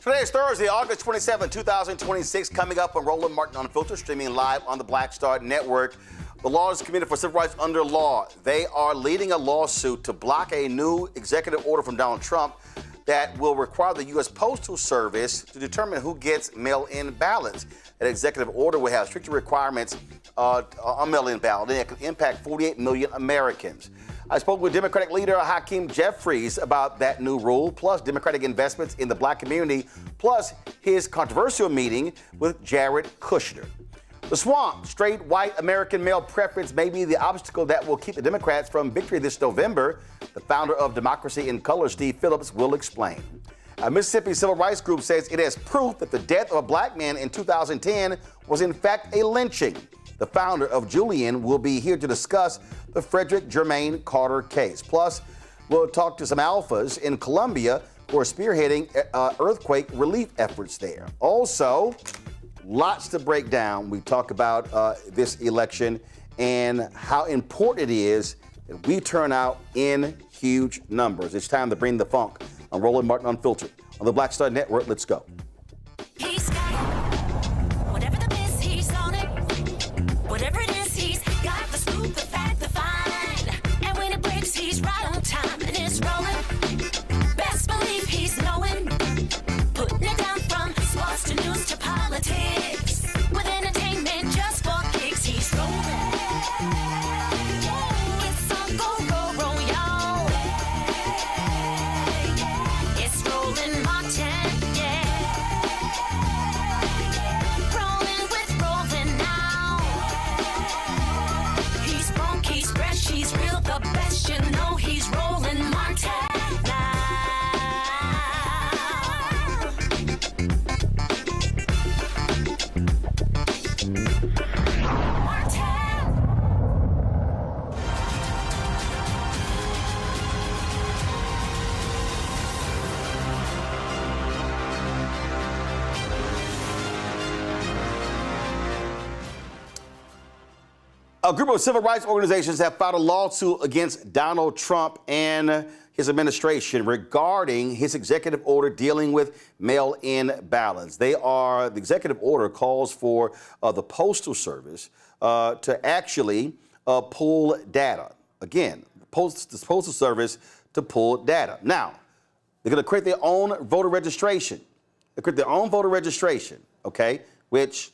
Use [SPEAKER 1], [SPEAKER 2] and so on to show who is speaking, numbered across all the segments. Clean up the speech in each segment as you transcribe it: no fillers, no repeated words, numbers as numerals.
[SPEAKER 1] Today is Thursday, August 27, 2026, coming up on Roland Martin Unfiltered, streaming live on the Black Star Network. The Lawyers Committee for Civil Rights Under Law, they are leading a lawsuit to block a new executive order from Donald Trump that will require the U.S. Postal Service to determine who gets mail-in ballots. That executive order will have stricter requirements on mail-in ballots, and it could impact 48 million Americans. I spoke with Democratic Leader Hakeem Jeffries about that new rule, plus Democratic investments in the black community, plus his controversial meeting with Jared Kushner. The swamp, straight white American male preference may be the obstacle that will keep the Democrats from victory this November. The founder of Democracy in Color, Steve Phillips, will explain. A Mississippi civil rights group says it has proof that the death of a black man in 2010 was in fact a lynching. The founder of JULIAN will be here to discuss the Frederick Jermaine Carter case. Plus, we'll talk to some alphas in Colombia who are spearheading earthquake relief efforts there. Also, lots to break down. We talk about this election and how important it is that we turn out in huge numbers. It's time to bring the funk on Roland Martin Unfiltered on the Black Star Network. Let's go.
[SPEAKER 2] He's got it. Whatever the miss, he's on it. Whatever it is, he's got the scoop, the fact, the find. And when it breaks, he's right on time and it's rolling. Best believe he's knowing. Putting it down from sports to news to politics. With entertainment just for kicks, he's rolling. It's on go, roll, y'all. It's Roland Martin, yeah. Rolling with Roland now. He's funk, he's fresh, he's real, the best, you know he's Roland Martin now.
[SPEAKER 1] A group of civil rights organizations have filed a lawsuit against Donald Trump and his administration regarding his executive order dealing with mail-in ballots. The executive order calls for the Postal Service to actually pull data. Again, the Postal Service to pull data. Now, they're going to create their own voter registration. They create their own voter registration, okay, which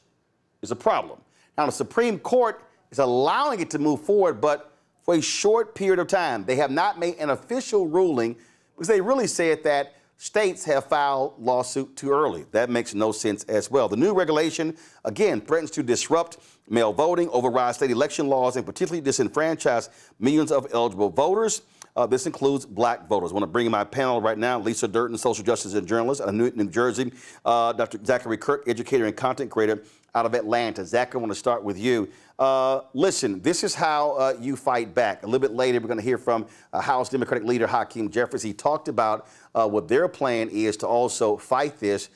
[SPEAKER 1] is a problem. Now, the Supreme Court is allowing it to move forward, but for a short period of time. They have not made an official ruling because they really said that states have filed lawsuit too early. That makes no sense as well. The new regulation, again, threatens to disrupt mail voting, override state election laws, and particularly disenfranchise millions of eligible voters. This includes black voters. I want to bring in my panel right now, Lisa Durden, social justice and journalist out of New Jersey, Dr. Zachary Kirk, educator and content creator out of Atlanta. Zach, I want to start with you. Listen, this is how you fight back. A little bit later, we're going to hear from House Democratic Leader Hakeem Jeffries. He talked about what their plan is to also fight this.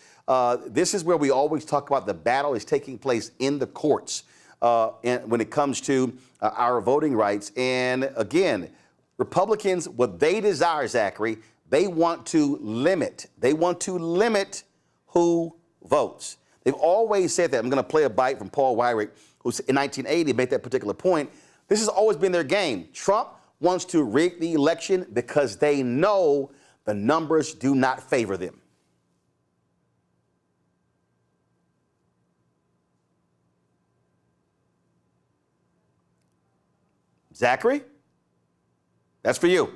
[SPEAKER 1] This is where we always talk about the battle is taking place in the courts and when it comes to our voting rights. And again, Republicans, what they desire, Zachary, they want to limit who votes. They've always said that. I'm going to play a bite from Paul Weyrich, who in 1980 made that particular point. This has always been their game. Trump wants to rig the election because they know the numbers do not favor them. Zachary? That's for you.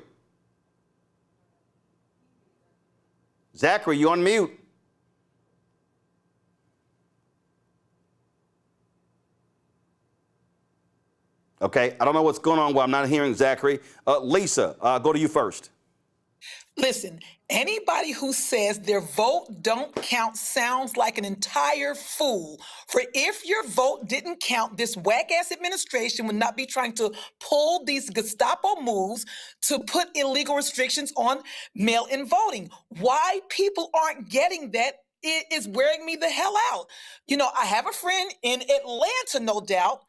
[SPEAKER 1] Zachary, you on mute. Okay, I don't know what's going on while I'm not hearing Zachary. Lisa, go to you first.
[SPEAKER 3] Listen, anybody who says their vote don't count sounds like an entire fool. For if your vote didn't count, this whack-ass administration would not be trying to pull these Gestapo moves to put illegal restrictions on mail-in voting. Why people aren't getting that, it is wearing me the hell out. You know, I have a friend in Atlanta, no doubt,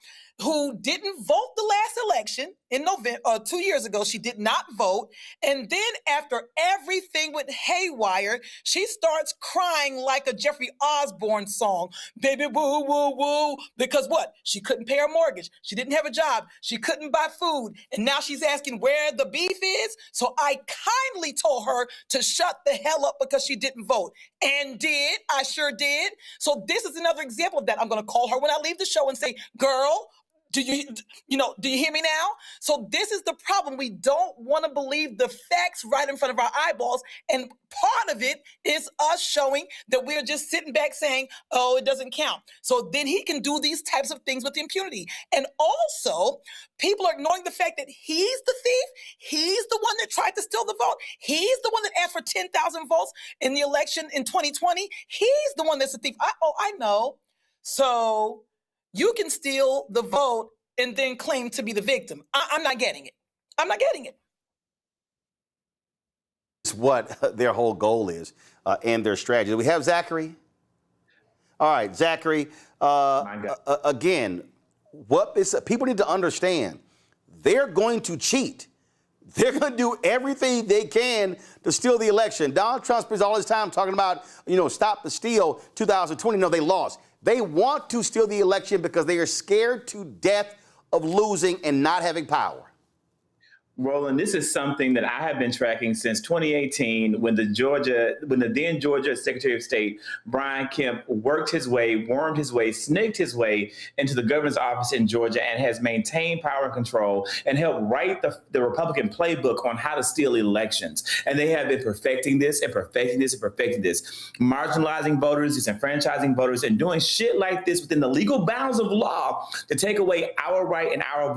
[SPEAKER 3] who didn't vote the last election in November, 2 years ago. She did not vote. And then after everything went haywire, she starts crying like a Jeffrey Osborne song, baby woo, woo, woo, because what? She couldn't pay her mortgage. She didn't have a job. She couldn't buy food. And now she's asking where the beef is. So I kindly told her to shut the hell up because she didn't vote. And did. I sure did. So this is another example of that. I'm going to call her when I leave the show and say, girl, do you hear me now? So this is the problem. We don't want to believe the facts right in front of our eyeballs. And part of it is us showing that we're just sitting back saying, oh, it doesn't count. So then he can do these types of things with impunity. And also, people are ignoring the fact that he's the thief. He's the one that tried to steal the vote. He's the one that asked for 10,000 votes in the election in 2020. He's the one that's the thief. I know. So you can steal the vote and then claim to be the victim. I'm not getting it. I'm not getting it.
[SPEAKER 1] It's what their whole goal is and their strategy. Do we have Zachary? All right, Zachary. Again, people need to understand, they're going to cheat. They're going to do everything they can to steal the election. Donald Trump spends all his time talking about, stop the steal 2020. No, they lost. They want to steal the election because they are scared to death of losing and not having power.
[SPEAKER 4] Roland, this is something that I have been tracking since 2018 when the then Georgia Secretary of State, Brian Kemp, wormed his way, snaked his way into the governor's office in Georgia and has maintained power and control and helped write the Republican playbook on how to steal elections. And they have been perfecting this and perfecting this and perfecting this, marginalizing voters, disenfranchising voters, and doing shit like this within the legal bounds of law to take away our right and our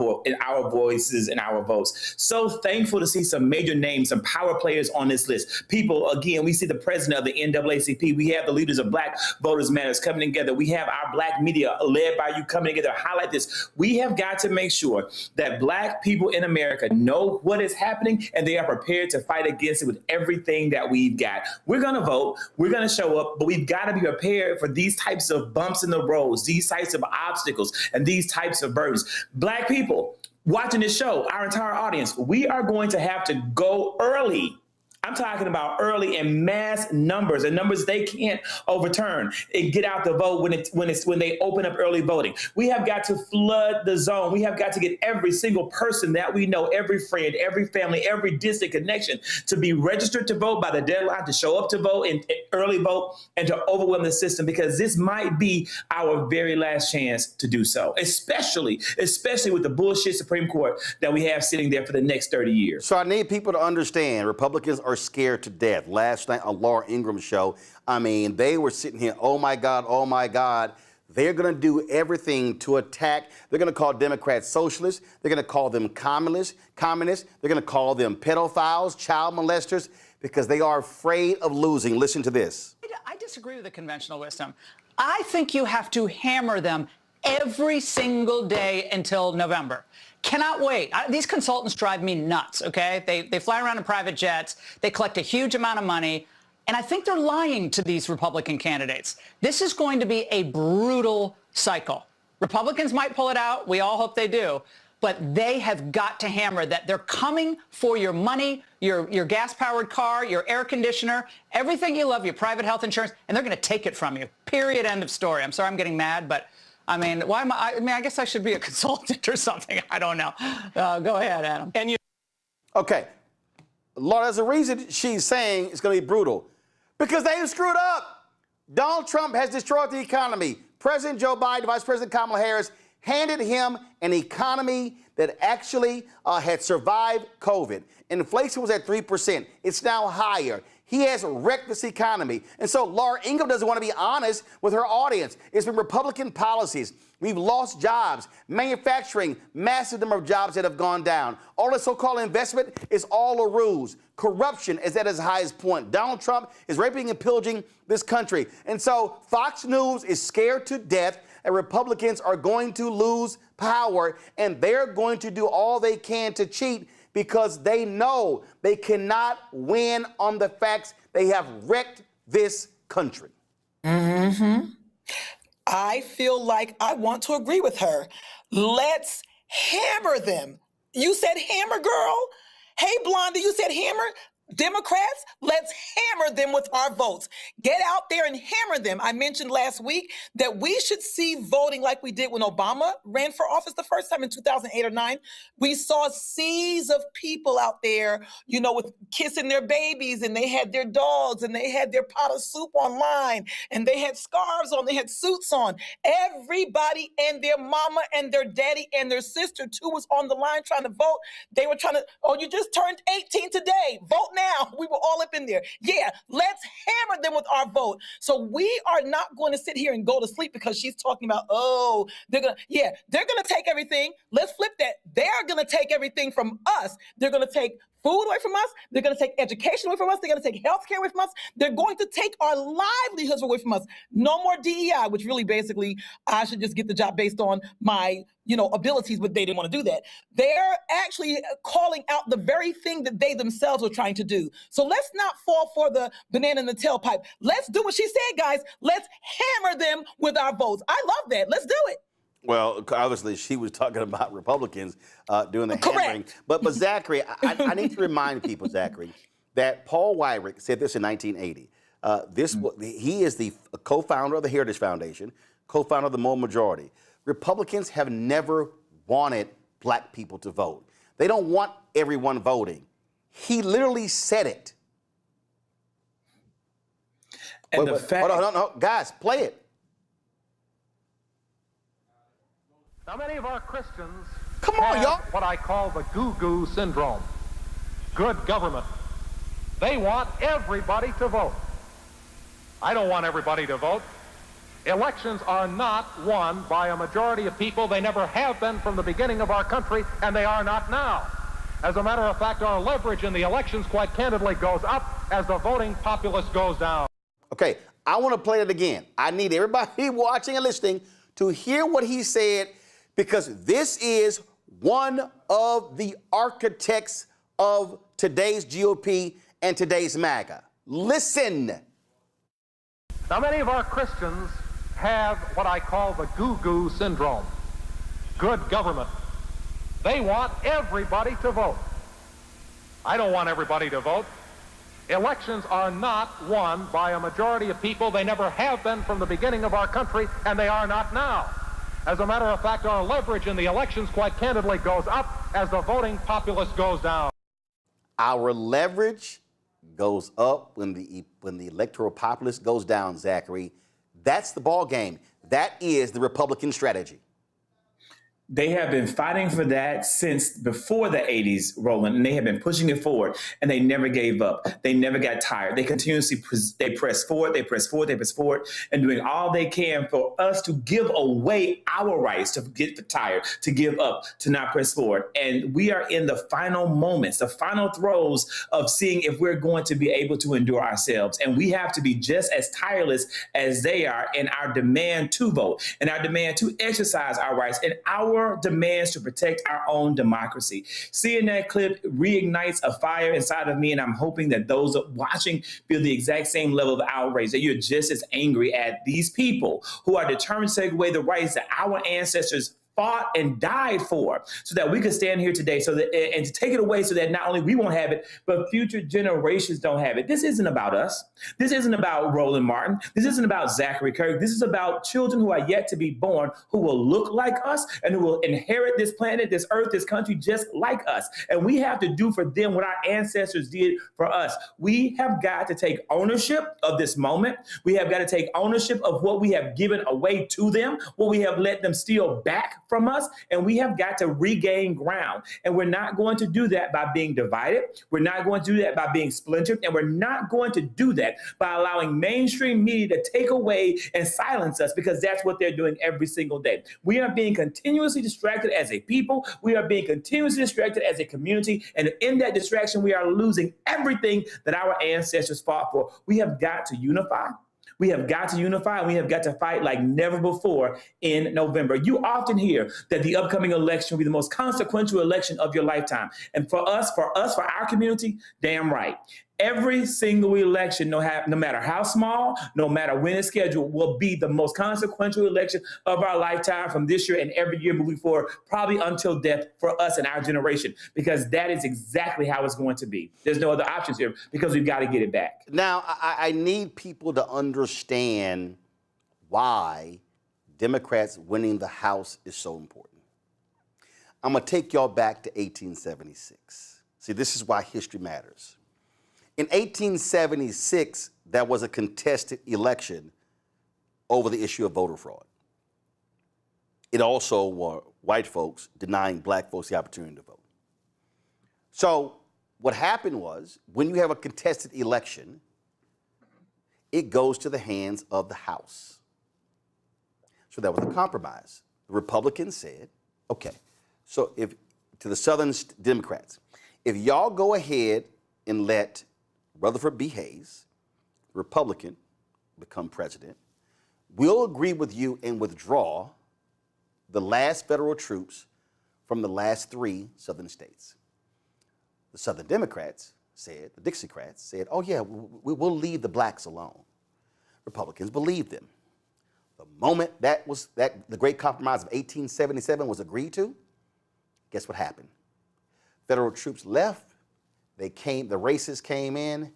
[SPEAKER 4] voices and our votes. So thankful to see some major names, some power players on this list. People, again, we see the president of the NAACP. We have the leaders of Black Voters Matters coming together. We have our Black media led by you coming together to highlight this. We have got to make sure that Black people in America know what is happening and they are prepared to fight against it with everything that we've got. We're going to vote. We're going to show up, but we've got to be prepared for these types of bumps in the roads, these types of obstacles, and these types of burdens. Black people watching this show, our entire audience, we are going to have to go early. I'm talking about early in mass numbers and numbers they can't overturn and get out the vote when they open up early voting. We have got to flood the zone. We have got to get every single person that we know, every friend, every family, every distant connection to be registered to vote by the deadline, to show up to vote and early vote and to overwhelm the system, because this might be our very last chance to do so, especially with the bullshit Supreme Court that we have sitting there for the next 30 years.
[SPEAKER 1] So I need people to understand, Republicans are scared to death. Last night on Laura Ingram's show, they were sitting here, oh my God. They're going to do everything to attack. They're going to call Democrats socialists. They're going to call them communists. They're going to call them pedophiles, child molesters, because they are afraid of losing. Listen to this.
[SPEAKER 5] I disagree with the conventional wisdom. I think you have to hammer them every single day until November. Cannot wait. These consultants drive me nuts, okay? They fly around in private jets. They collect a huge amount of money. And I think they're lying to these Republican candidates. This is going to be a brutal cycle. Republicans might pull it out. We all hope they do. But they have got to hammer that they're coming for your money, your gas-powered car, your air conditioner, everything you love, your private health insurance, and they're going to take it from you. Period. End of story. I'm sorry I'm getting mad, but why am I guess I should be a consultant or something. I don't know. Go ahead, Adam.
[SPEAKER 1] Okay. Laura, there's a reason she's saying it's going to be brutal. Because they screwed up. Donald Trump has destroyed the economy. President Joe Biden, Vice President Kamala Harris handed him an economy that actually had survived COVID. Inflation was at 3%. It's now higher. He has wrecked this economy. And so Laura Ingraham doesn't want to be honest with her audience. It's been Republican policies. We've lost jobs, manufacturing, massive number of jobs that have gone down. All the so-called investment is all a ruse. Corruption is at its highest point. Donald Trump is raping and pillaging this country. And so Fox News is scared to death that Republicans are going to lose power, and they're going to do all they can to cheat because they know they cannot win on the facts. They have wrecked this country.
[SPEAKER 3] Mm-hmm. I feel like I want to agree with her. Let's hammer them. You said hammer, girl? Hey, Blondie, you said hammer? Democrats, let's hammer them with our votes. Get out there and hammer them. I mentioned last week that we should see voting like we did when Obama ran for office the first time in 2008 or 9. We saw seas of people out there, you know, with kissing their babies, and they had their dogs, and they had their pot of soup online, and they had scarves on, they had suits on. Everybody and their mama and their daddy and their sister too was on the line trying to vote. They were trying to, oh, you just turned 18 today. Vote now. We were all up in there. Yeah, let's hammer them with our vote. So we are not going to sit here and go to sleep because she's talking about, oh, they're going to take everything. Let's flip that. They're going to take everything from us. They're going to take food away from us. They're going to take education away from us. They're going to take health care away from us. They're going to take our livelihoods away from us. No more DEI, which really basically I should just get the job based on my, abilities, but they didn't want to do that. They're actually calling out the very thing that they themselves are trying to do. So let's not fall for the banana in the tailpipe. Let's do what she said, guys. Let's hammer them with our votes. I love that. Let's do it.
[SPEAKER 1] Well, obviously, she was talking about Republicans doing the hammering. But Zachary, I need to remind people, Zachary, that Paul Weyrich said this in 1980. He is the co-founder of the Heritage Foundation, co-founder of the Moral Majority. Republicans have never wanted black people to vote. They don't want everyone voting. He literally said it.
[SPEAKER 4] And
[SPEAKER 1] Hold on, no, guys, play it.
[SPEAKER 6] Now, many of our Christians
[SPEAKER 1] Come on,
[SPEAKER 6] have
[SPEAKER 1] y'all.
[SPEAKER 6] what I call the goo-goo syndrome. Good government. They want everybody to vote. I don't want everybody to vote. Elections are not won by a majority of people. They never have been from the beginning of our country, and they are not now. As a matter of fact, our leverage in the elections, quite candidly, goes up as the voting populace goes down.
[SPEAKER 1] Okay, I want to play it again. I need everybody watching and listening to hear what he said, because this is one of the architects of today's GOP and today's MAGA. Listen.
[SPEAKER 6] Now, many of our Christians have what I call the goo-goo syndrome. Good government. They want everybody to vote. I don't want everybody to vote. Elections are not won by a majority of people. They never have been from the beginning of our country, and they are not now. As a matter of fact, our leverage in the elections, quite candidly, goes up as the voting populace goes down.
[SPEAKER 1] Our leverage goes up when the electoral populace goes down, Zachary. That's the ball game. That is the Republican strategy.
[SPEAKER 4] They have been fighting for that since before the 80s, Roland, and they have been pushing it forward, and they never gave up. They never got tired. They continuously press forward, and doing all they can for us to give away our rights, to get tired, to give up, to not press forward. And we are in the final moments, the final throes of seeing if we're going to be able to endure ourselves. And we have to be just as tireless as they are in our demand to vote, and our demand to exercise our rights, and our demands to protect our own democracy. Seeing that clip reignites a fire inside of me, and I'm hoping that those watching feel the exact same level of outrage, that you're just as angry at these people who are determined to take away the rights that our ancestors fought and died for, so that we could stand here today, and to take it away so that not only we won't have it, but future generations don't have it. This isn't about us. This isn't about Roland Martin. This isn't about Zachary Kirk. This is about children who are yet to be born, who will look like us and who will inherit this planet, this earth, this country just like us. And we have to do for them what our ancestors did for us. We have got to take ownership of this moment. We have got to take ownership of what we have given away to them, what we have let them steal back from us, and we have got to regain ground. And we're not going to do that by being divided. We're not going to do that by being splintered, and we're not going to do that by allowing mainstream media to take away and silence us, because that's what they're doing every single day. We are being continuously distracted as a people. We are being continuously distracted as a community, and in that distraction, we are losing everything that our ancestors fought for. We have got to unify. We have got to unify, and we have got to fight like never before in November. You often hear that the upcoming election will be the most consequential election of your lifetime. And for us, for our community, damn right. Every single election, no matter how small, no matter when it's scheduled, will be the most consequential election of our lifetime from this year and every year moving forward, probably until death for us and our generation, because that is exactly how it's going to be. There's no other options here because we've got to get it back.
[SPEAKER 1] Now, I need people to understand why Democrats winning the House is so important. I'm going to take y'all back to 1876. See, this is why history matters. In 1876, there was a contested election over the issue of voter fraud. It also were white folks denying black folks the opportunity to vote. So what happened was, when you have a contested election, it goes to the hands of the House. So that was a compromise. The Republicans said, okay, so to the Southern Democrats, if y'all go ahead and let Rutherford B. Hayes, Republican, become president, we'll agree with you and withdraw the last federal troops from the last 3 Southern states. The Southern Democrats said, the Dixiecrats said, oh yeah, we'll leave the blacks alone. Republicans believed them. The moment the great compromise of 1877 was agreed to, guess what happened? Federal troops left. The racists came in, and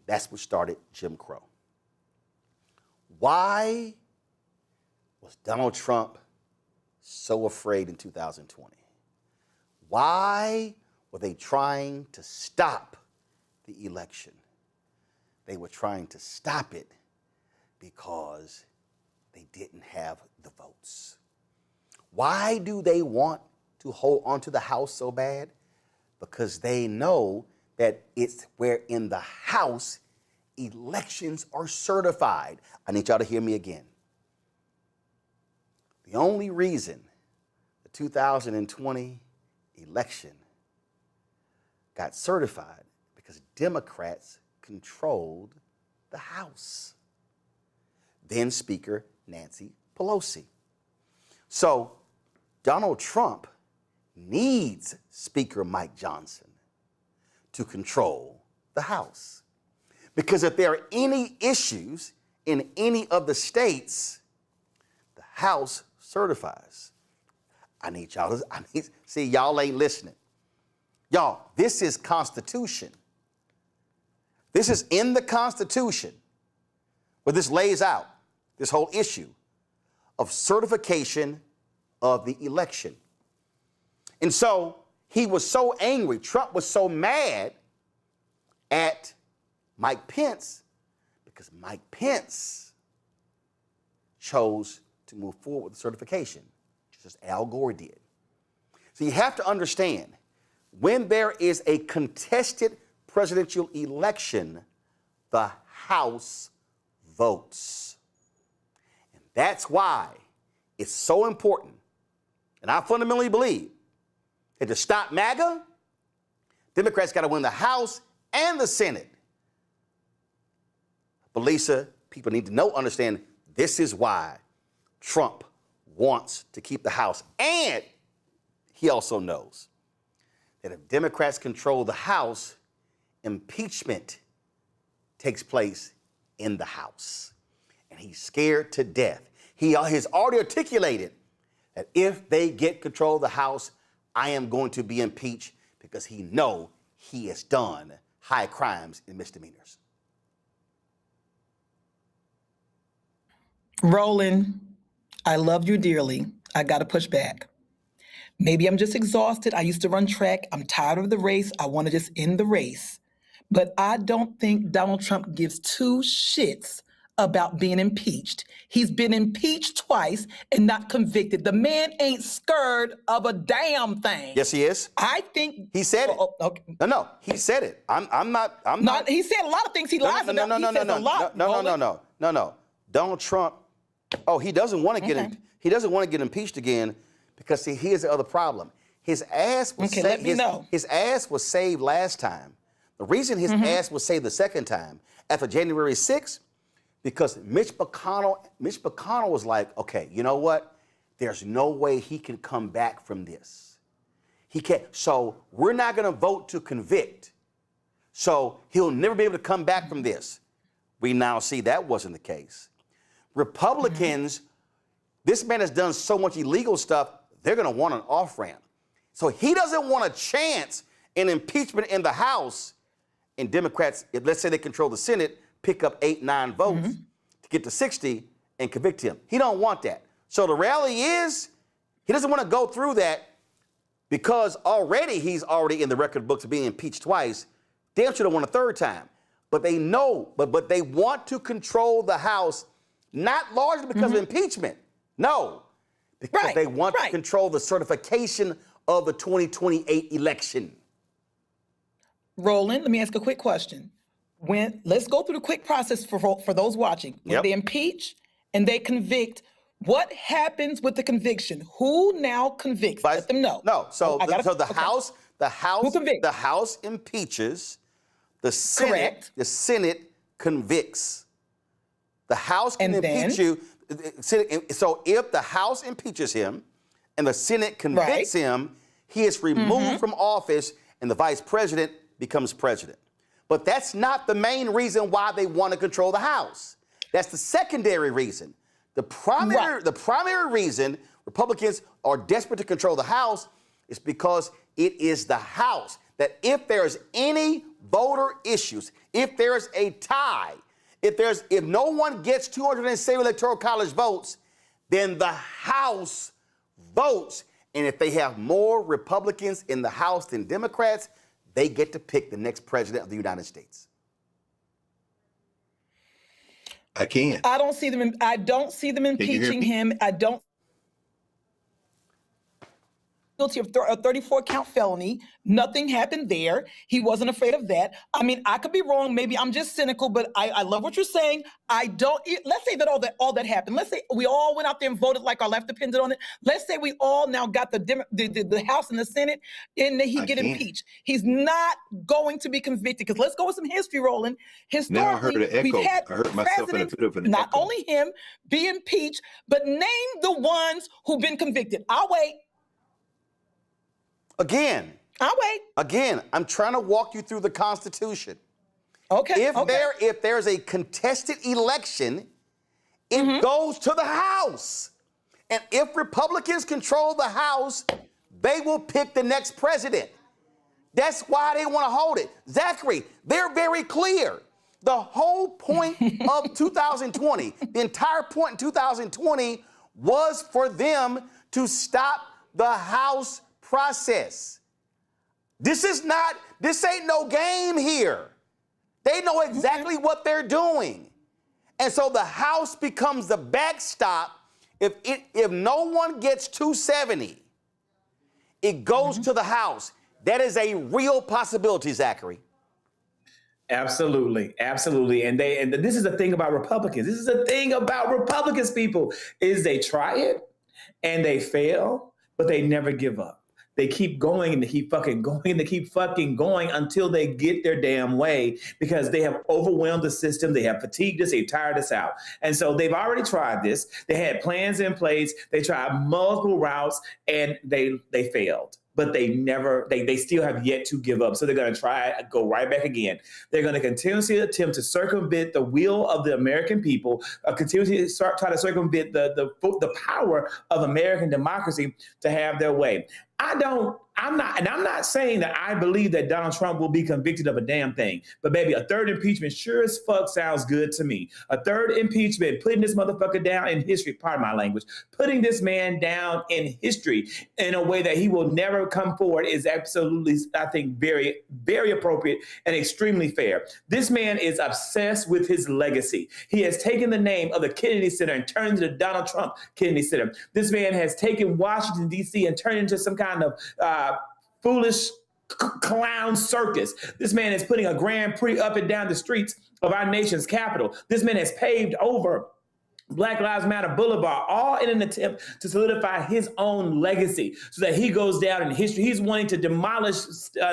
[SPEAKER 1] that's what started Jim Crow. Why was Donald Trump so afraid in 2020? Why were they trying to stop the election? They were trying to stop it because they didn't have the votes. Why do they want to hold onto the House so bad? Because they know that it's where in the House elections are certified. I need y'all to hear me again. The only reason the 2020 election got certified because Democrats controlled the House. Then Speaker Nancy Pelosi. So Donald Trump needs Speaker Mike Johnson to control the House. Because if there are any issues in any of the states, the House certifies. See, y'all ain't listening. Y'all, this is Constitution. This is in the Constitution where this lays out this whole issue of certification of the election. And so he was so angry, Trump was so mad at Mike Pence because Mike Pence chose to move forward with the certification, just as Al Gore did. So you have to understand, when there is a contested presidential election, the House votes. And that's why it's so important. And I fundamentally believe that to stop MAGA, Democrats got to win the House and the Senate. But Lisa, people need to understand, this is why Trump wants to keep the House. And he also knows that if Democrats control the House, impeachment takes place in the House. And he's scared to death. He has already articulated that if they get control of the House, I am going to be impeached because he knows he has done high crimes and misdemeanors.
[SPEAKER 3] Roland, I love you dearly. I got to push back. Maybe I'm just exhausted. I used to run track. I'm tired of the race. I want to just end the race. But I don't think Donald Trump gives 2 shits about being impeached. He's been impeached twice and not convicted. The man ain't scared of a damn thing.
[SPEAKER 1] Yes, he is.
[SPEAKER 3] I think
[SPEAKER 1] he said it.
[SPEAKER 3] Okay.
[SPEAKER 1] No, he said it. I'm not.
[SPEAKER 3] He said a lot of things he lies about.
[SPEAKER 1] No. Donald Trump. Oh, he doesn't want to get he doesn't want to get impeached again because see, here's the other problem. His ass was his ass was saved last time. The reason his ass was saved the second time after January 6th, because Mitch McConnell was like, okay, you know what? There's no way he can come back from this. He can't. So we're not going to vote to convict. So he'll never be able to come back from this. We now see that wasn't the case. Republicans, this man has done so much illegal stuff, they're going to want an off-ramp. So he doesn't want a chance in impeachment in the House, and Democrats, if, let's say they control the Senate, pick up 8, 9 votes to get to 60 and convict him. He don't want that. So the reality is, he doesn't want to go through that because he's already in the record books of being impeached twice. Damn sure don't want a third time. But they know, but they want to control the House, not largely because of impeachment. No, because they want to control the certification of the 2028 election.
[SPEAKER 3] Roland, let me ask a quick question. Let's go through the quick process for those watching. When they impeach and they convict, what happens with the conviction? Who now convicts? Let them know.
[SPEAKER 1] No, the House impeaches, the Senate convicts. The House can impeach you. So if the House impeaches him and the Senate convicts him, he is removed from office and the vice president becomes president. But that's not the main reason why they want to control the House. That's the secondary reason. The primary reason Republicans are desperate to control the House is because it is the House that if there's any voter issues, if there's a tie, if no one gets 270 electoral college votes, then the House votes. And if they have more Republicans in the House than Democrats, they get to pick the next president of the United States.
[SPEAKER 7] I can't.
[SPEAKER 3] I don't see them impeaching him. I don't. Guilty of a 34-count felony. Nothing happened there. He wasn't afraid of that. I mean, I could be wrong. Maybe I'm just cynical, but I love what you're saying. Let's say that all that happened. Let's say we all went out there and voted like our life depended on it. Let's say we all now got the House and the Senate, and he get impeached. He's not going to be convicted because let's go with some history, Roland. Historically,
[SPEAKER 7] now I heard an echo.
[SPEAKER 3] We've had
[SPEAKER 7] I heard myself in a bit of an
[SPEAKER 3] not
[SPEAKER 7] echo.
[SPEAKER 3] only him be impeached, but name the ones who've been convicted. I'll wait.
[SPEAKER 1] Again, I'm trying to walk you through the Constitution.
[SPEAKER 3] Okay.
[SPEAKER 1] If there's a contested election, it goes to the House. And if Republicans control the House, they will pick the next president. That's why they want to hold it. Zachary, they're very clear. The whole point of 2020, the entire point in 2020 was for them to stop the House process. This ain't no game here. They know exactly what they're doing. And so the House becomes the backstop. If no one gets 270, it goes to the House. That is a real possibility, Zachary.
[SPEAKER 4] Absolutely. And this is the thing about Republicans. This is the thing about Republicans, people, is they try it and they fail, but they never give up. They keep going and they keep fucking going and they keep fucking going until they get their damn way because they have overwhelmed the system. They have fatigued us. They've tired us out. And so they've already tried this. They had plans in place. They tried multiple routes and they failed. But they still have yet to give up. So they're going to try, go right back again. They're going to continuously attempt to circumvent the will of the American people, continuously try to circumvent the power of American democracy to have their way. I'm not saying that I believe that Donald Trump will be convicted of a damn thing, but baby, a third impeachment sure as fuck sounds good to me. A third impeachment, putting this motherfucker down in history, pardon my language, putting this man down in history in a way that he will never come forward is absolutely, I think, very, very appropriate and extremely fair. This man is obsessed with his legacy. He has taken the name of the Kennedy Center and turned it into Donald Trump Kennedy Center. This man has taken Washington, D.C. and turned it into some kind of foolish clown circus. This man is putting a Grand Prix up and down the streets of our nation's capital. This man has paved over Black Lives Matter Boulevard, all in an attempt to solidify his own legacy so that he goes down in history. He's wanting to demolish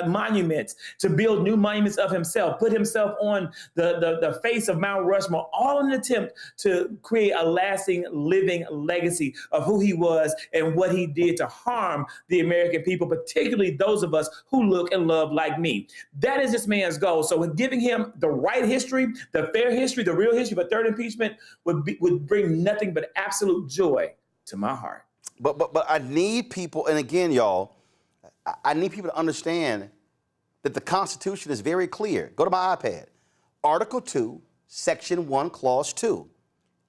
[SPEAKER 4] monuments, to build new monuments of himself, put himself on the face of Mount Rushmore, all in an attempt to create a lasting, living legacy of who he was and what he did to harm the American people, particularly those of us who look and love like me. That is this man's goal. So with giving him the right history, the fair history, the real history of a third impeachment would bring nothing but absolute joy to my heart.
[SPEAKER 1] But I need people, and again, y'all, I need people to understand that the Constitution is very clear. Go to my iPad. Article 2, Section 1, Clause 2.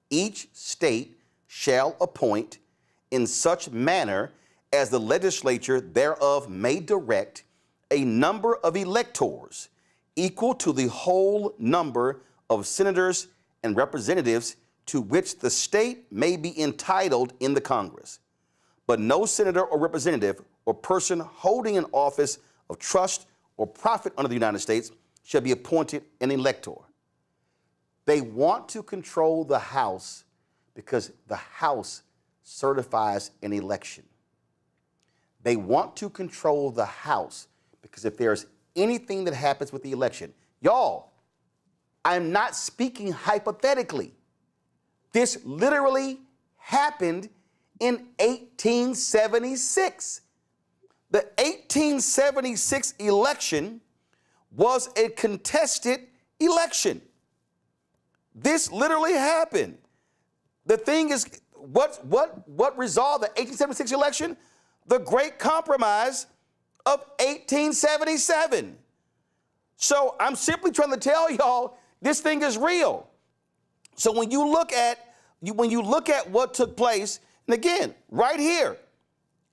[SPEAKER 1] Each state shall appoint in such manner as the legislature thereof may direct a number of electors equal to the whole number of senators and representatives to which the state may be entitled in the Congress. But no senator or representative or person holding an office of trust or profit under the United States shall be appointed an elector. They want to control the House because the House certifies an election. They want to control the House because if there's anything that happens with the election, y'all, I'm not speaking hypothetically. This literally happened in 1876. The 1876 election was a contested election. This literally happened. The thing is, what resolved the 1876 election? The Great Compromise of 1877. So I'm simply trying to tell y'all this thing is real. So when you look at what took place, and again, right here,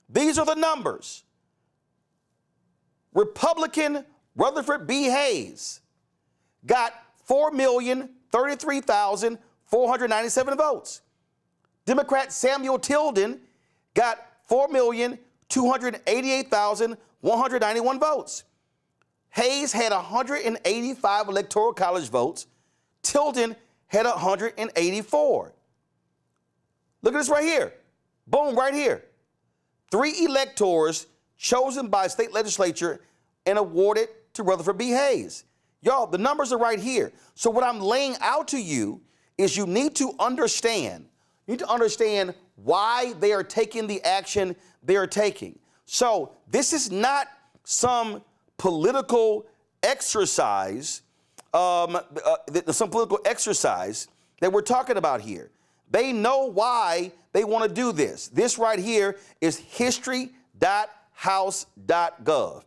[SPEAKER 1] these are the numbers. Republican Rutherford B. Hayes got 4,033,497 votes. Democrat Samuel Tilden got 4,288,191 votes. Hayes had 185 Electoral College votes. Tilden had 184. Look at this right here. Boom, right here. 3 electors chosen by state legislature and awarded to Rutherford B. Hayes. Y'all, the numbers are right here. So what I'm laying out to you is you need to understand why they are taking the action they are taking. So this is not some political exercise, that we're talking about here. They know why they want to do this. This right here is history.house.gov,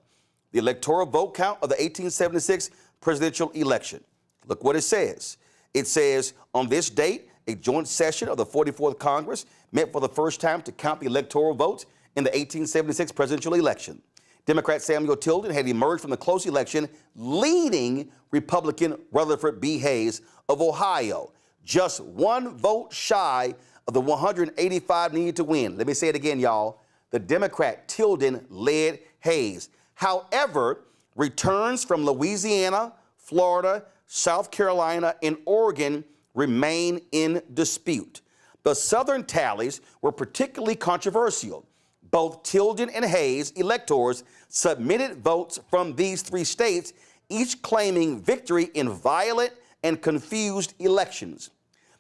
[SPEAKER 1] the electoral vote count of the 1876 presidential election. Look what it says. It says, on this date, a joint session of the 44th Congress met for the first time to count the electoral votes in the 1876 presidential election. Democrat Samuel Tilden had emerged from the close election, leading Republican Rutherford B. Hayes of Ohio, just 1 vote shy of the 185 needed to win. Let me say it again, y'all. The Democrat Tilden led Hayes. However, returns from Louisiana, Florida, South Carolina, and Oregon remain in dispute. The Southern tallies were particularly controversial. Both Tilden and Hayes electors submitted votes from these 3 states, each claiming victory in violent and confused elections.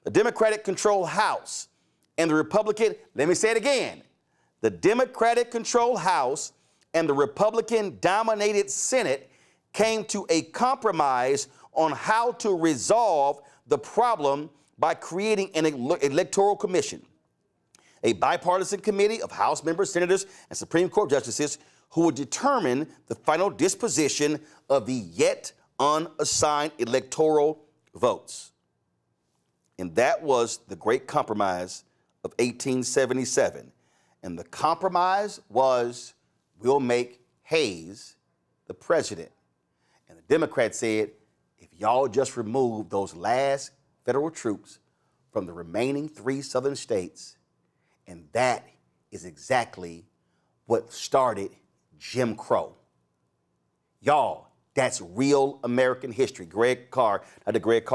[SPEAKER 1] The Democratic-controlled House and the Republican, let me say it again, the Democratic-controlled House and the Republican-dominated Senate came to a compromise on how to resolve the problem by creating an electoral commission, a bipartisan committee of House members, senators, and Supreme Court justices who would determine the final disposition of the yet unassigned electoral votes. And that was the Great Compromise of 1877. And the compromise was, we'll make Hayes the president. And the Democrats said, if y'all just remove those last federal troops from the remaining 3 southern states, and that is exactly what started Jim Crow. Y'all, That's real American history. Greg Carr, Department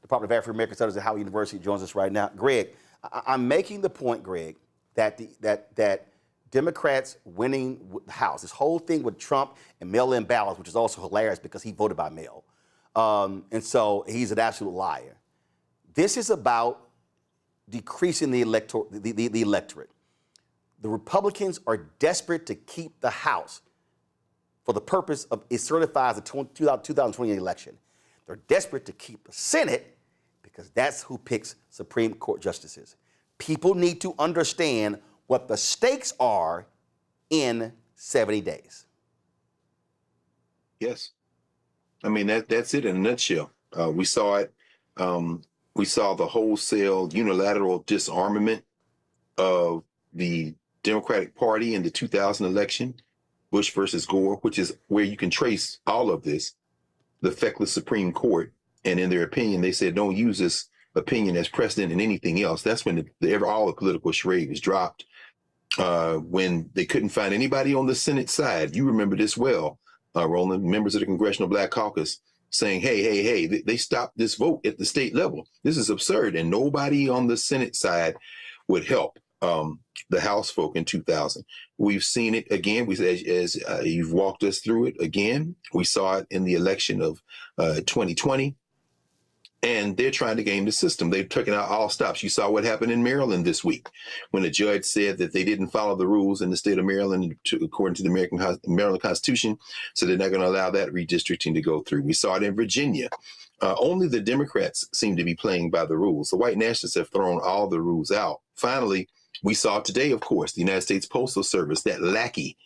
[SPEAKER 1] of African American Studies at Howard University, joins us right now. Greg, I'm making the point, Greg, that that Democrats winning the House, this whole thing with Trump and mail-in ballots, which is also hilarious because he voted by mail. And so he's an absolute liar. This is about decreasing the electorate. The Republicans are desperate to keep the House for the purpose of it certifies the 2028 election. They're desperate to keep the Senate because that's who picks Supreme Court justices. People need to understand what the stakes are in 70 days.
[SPEAKER 7] Yes. I mean, that's it in a nutshell. We saw it. We saw the wholesale unilateral disarmament of the Democratic Party in the 2000 election, Bush versus Gore, which is where you can trace all of this, the feckless Supreme Court. And in their opinion, they said, don't use this opinion as precedent in anything else. That's when all the political charade was dropped. When they couldn't find anybody on the Senate side. You remember this well, Roland, members of the Congressional Black Caucus saying, hey, they stopped this vote at the state level. This is absurd. And nobody on the Senate side would help the House folk in 2000. We've seen it again. As you've walked us through it again. We saw it in the election of 2020. And they're trying to game the system. They've taken out all stops. You saw what happened in Maryland this week when a judge said that they didn't follow the rules in the state of Maryland according to the Maryland Constitution. So they're not going to allow that redistricting to go through. We saw it in Virginia. Only the Democrats seem to be playing by the rules. The white nationalists have thrown all the rules out. Finally, we saw today, of course, the United States Postal Service, that lackey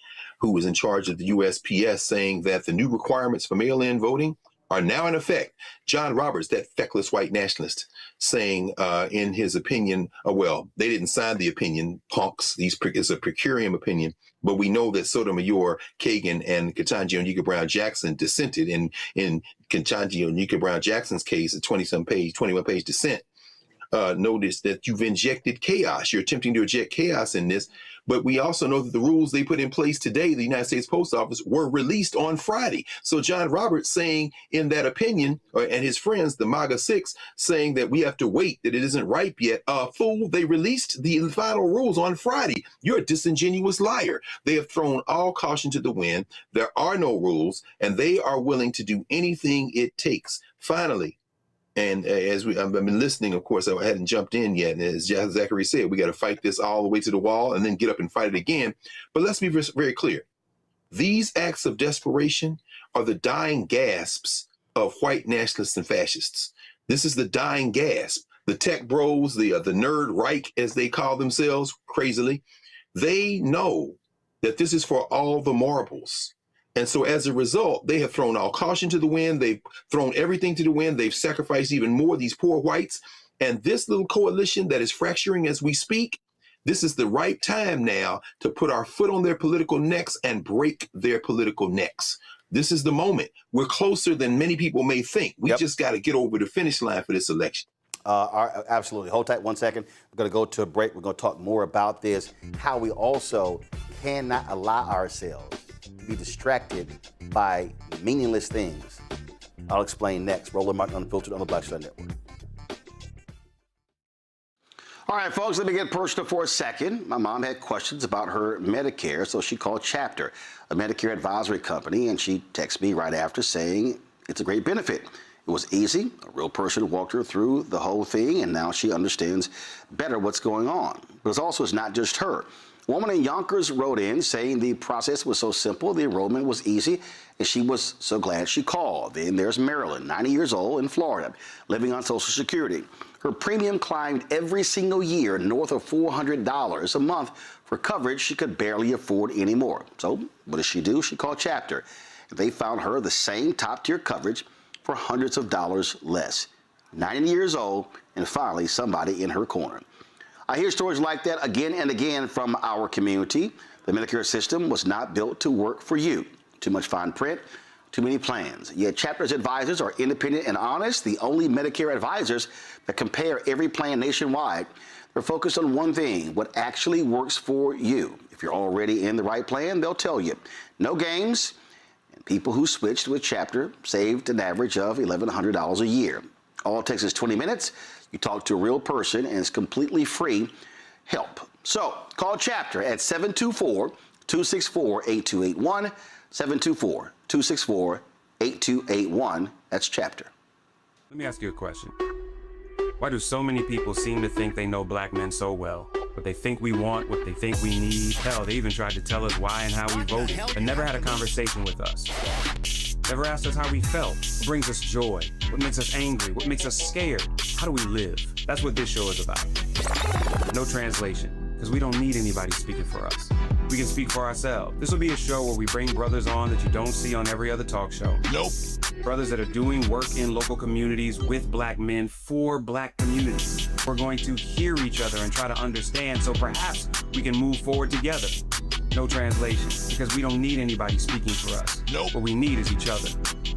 [SPEAKER 7] who was in charge of the USPS, saying that the new requirements for mail-in voting are now in effect. John Roberts, that feckless white nationalist, saying in his opinion, well, they didn't sign the opinion, punks. It's a per curiam opinion, but we know that Sotomayor, Kagan, and Ketanji Onyeka Brown-Jackson dissented in Ketanji Onyeka Brown-Jackson's case, a 21-page dissent. Notice that you've injected chaos. You're attempting to inject chaos in this. But we also know that the rules they put in place today, the United States Post Office, were released on Friday. So John Roberts saying in that opinion, and his friends, the MAGA 6, saying that we have to wait, that it isn't ripe yet. Fool, they released the final rules on Friday. You're a disingenuous liar. They have thrown all caution to the wind. There are no rules, and they are willing to do anything it takes. Finally, and I've been listening, of course, I hadn't jumped in yet. And as Zachary said, we got to fight this all the way to the wall and then get up and fight it again. But let's be very clear. These acts of desperation are the dying gasps of white nationalists and fascists. This is the dying gasp. The tech bros, the nerd Reich, as they call themselves crazily, they know that this is for all the marbles. And so as a result, they have thrown all caution to the wind. They've thrown everything to the wind. They've sacrificed even more, these poor whites. And this little coalition that is fracturing as we speak, this is the right time now to put our foot on their political necks and break their political necks. This is the moment. We're closer than many people may think. We just got to get over the finish line for this election.
[SPEAKER 1] Absolutely. Hold tight 1 second. We're going to go to a break. We're going to talk more about this, how we also cannot allow ourselves to be distracted by meaningless things. I'll explain next. Roland Martin Unfiltered on the Black Star Network. All right, folks, let me get personal for a second. My mom had questions about her Medicare, so she called Chapter, a Medicare advisory company, and she texted me right after saying it's a great benefit. It was easy. A real person walked her through the whole thing, and now she understands better what's going on. But it's not just her. A woman in Yonkers wrote in saying the process was so simple, the enrollment was easy, and she was so glad she called. Then there's Marilyn, 90 years old, in Florida, living on Social Security. Her premium climbed every single year north of $400 a month for coverage she could barely afford anymore. So what does she do? She called Chapter. They found her the same top-tier coverage for hundreds of dollars less. 90 years old, and finally somebody in her corner. I hear stories like that again and again from our community. The Medicare system was not built to work for you. Too much fine print, too many plans. Yet Chapter's advisors are independent and honest, the only Medicare advisors that compare every plan nationwide. They're focused on one thing, what actually works for you. If you're already in the right plan, they'll tell you. No games, People who switched to a chapter saved an average of $1,100 a year. All it takes is 20 minutes. You talk to a real person, and it's completely free help. So call Chapter at 724-264-8281, 724-264-8281. That's Chapter.
[SPEAKER 8] Let me ask you a question. Why do so many people seem to think they know black men so well? What they think we want, what they think we need. Hell, they even tried to tell us why and how we voted, but never had a conversation with us. Never asked us how we felt, what brings us joy, what makes us angry, what makes us scared. How do we live? That's what this show is about. No translation, because we don't need anybody speaking for us. We can speak for ourselves. This will be a show where we bring brothers on that you don't see on every other talk show. Nope. Brothers that are doing work in local communities with black men for black communities. We're going to hear each other and try to understand, so perhaps we can move forward together. No translation, because we don't need anybody speaking for us. Nope. What we need is each other.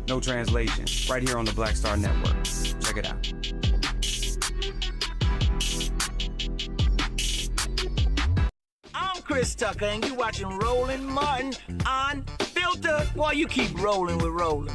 [SPEAKER 8] No translation, right here on the Black Star Network. Check it out.
[SPEAKER 9] I'm Chris Tucker, and you watching Roland Martin on Filter. Boy, you keep rolling with Roland.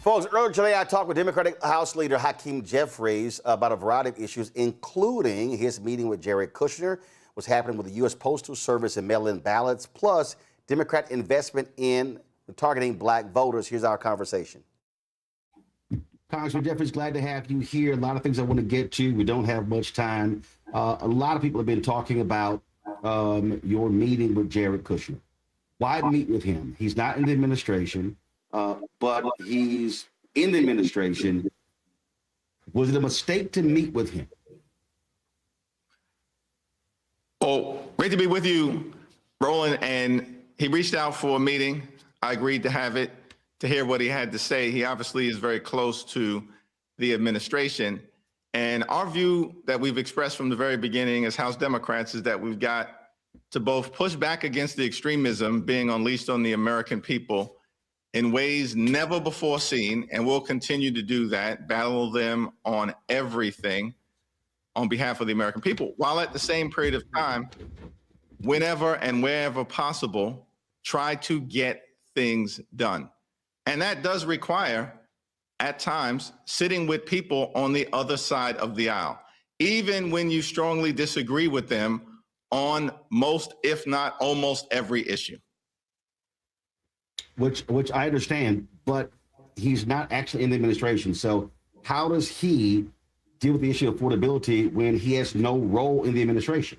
[SPEAKER 1] Folks, earlier today I talked with Democratic House Leader Hakeem Jeffries about a variety of issues, including his meeting with Jared Kushner, what's happening with the U.S. Postal Service and mail-in ballots, plus Democrat investment in targeting black voters. Here's our conversation.
[SPEAKER 10] Congressman Jeffries, glad to have you here. A lot of things I want to get to. We don't have much time. A lot of people have been talking about your meeting with Jared Kushner. Why meet with him? He's not in the administration. But he's in the administration. Was it a mistake to meet with him?
[SPEAKER 11] Oh, great to be with you, Roland. And he reached out for a meeting. I agreed to have it, to hear what he had to say. He obviously is very close to the administration. And our view that we've expressed from the very beginning as House Democrats is that we've got to both push back against the extremism being unleashed on the American people in ways never before seen, and we'll continue to do that, battle them on everything on behalf of the American people, while at the same period of time, whenever and wherever possible, try to get things done. And that does require, at times, sitting with people on the other side of the aisle, even when you strongly disagree with them on most, if not almost every issue.
[SPEAKER 10] Which I understand, but he's not actually in the administration. So how does he deal with the issue of affordability when he has no role in the administration?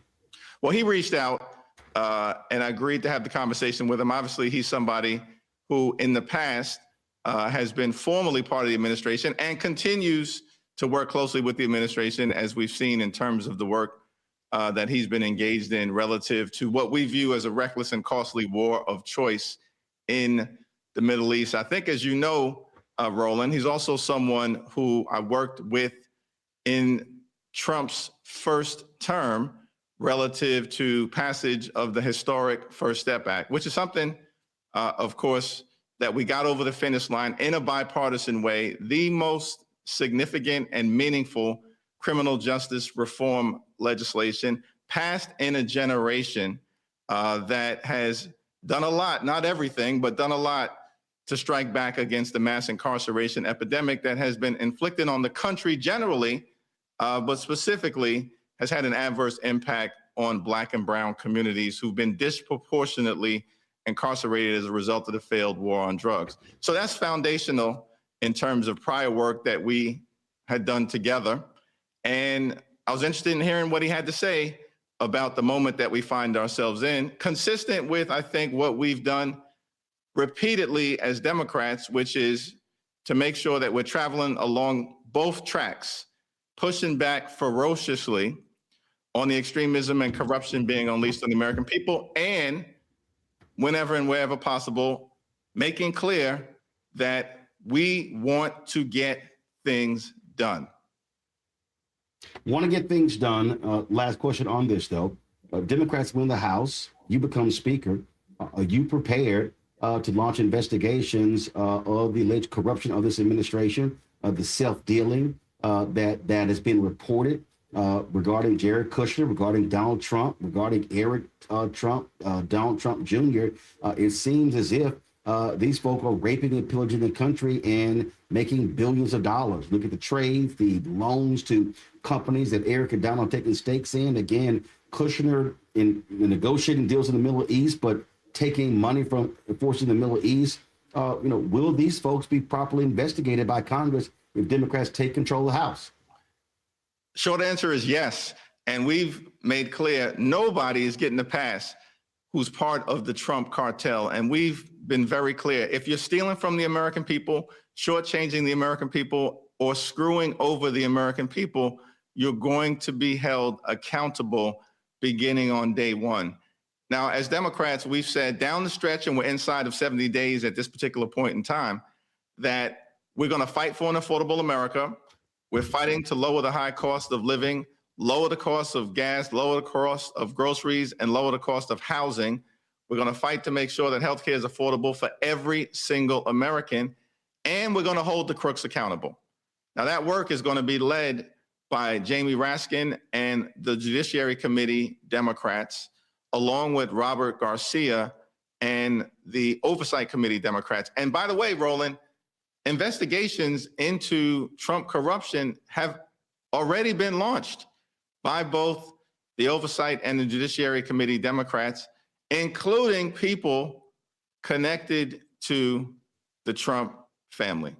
[SPEAKER 11] Well, he reached out and I agreed to have the conversation with him. Obviously, he's somebody who in the past has been formally part of the administration and continues to work closely with the administration, as we've seen in terms of the work that he's been engaged in relative to what we view as a reckless and costly war of choice in the Middle East. I think, as you know, Roland, he's also someone who I worked with in Trump's first term relative to passage of the historic First Step Act, which is something, of course, that we got over the finish line in a bipartisan way, the most significant and meaningful criminal justice reform legislation passed in a generation that has done a lot, not everything, but done a lot to strike back against the mass incarceration epidemic that has been inflicted on the country generally, but specifically has had an adverse impact on Black and brown communities who've been disproportionately incarcerated as a result of the failed war on drugs. So that's foundational in terms of prior work that we had done together. And I was interested in hearing what he had to say about the moment that we find ourselves in, consistent with, I think, what we've done repeatedly as Democrats, which is to make sure that we're traveling along both tracks, pushing back ferociously on the extremism and corruption being unleashed on the American people, and whenever and wherever possible, making clear that we want to get things done.
[SPEAKER 10] Want to get things done. Last question on this, though. Democrats win the House. You become Speaker. Are you prepared to launch investigations of the alleged corruption of this administration, of the self-dealing that has been reported? regarding Jared Kushner, regarding Donald Trump, regarding Eric Trump, Donald Trump Jr., it seems as if these folk are raping and pillaging the country and making billions of dollars. Look at the trades, the loans to companies that Eric and Donald are taking stakes in. Again, Kushner in negotiating deals in the Middle East, but taking money from forcing the Middle East. Will these folks be properly investigated by Congress if Democrats take control of the House?
[SPEAKER 11] Short answer is yes. And we've made clear nobody is getting a pass who's part of the Trump cartel. And we've been very clear. If you're stealing from the American people, shortchanging the American people, or screwing over the American people, you're going to be held accountable beginning on day one. Now, as Democrats, we've said down the stretch, and we're inside of 70 days at this particular point in time, that we're going to fight for an affordable America. We're fighting to lower the high cost of living, lower the cost of gas, lower the cost of groceries, and lower the cost of housing. We're going to fight to make sure that healthcare is affordable for every single American, and we're going to hold the crooks accountable. Now, that work is going to be led by Jamie Raskin and the Judiciary Committee Democrats, along with Robert Garcia and the Oversight Committee Democrats. And by the way, Roland, investigations into Trump corruption have already been launched by both the Oversight and the Judiciary Committee Democrats, including people connected to the Trump family.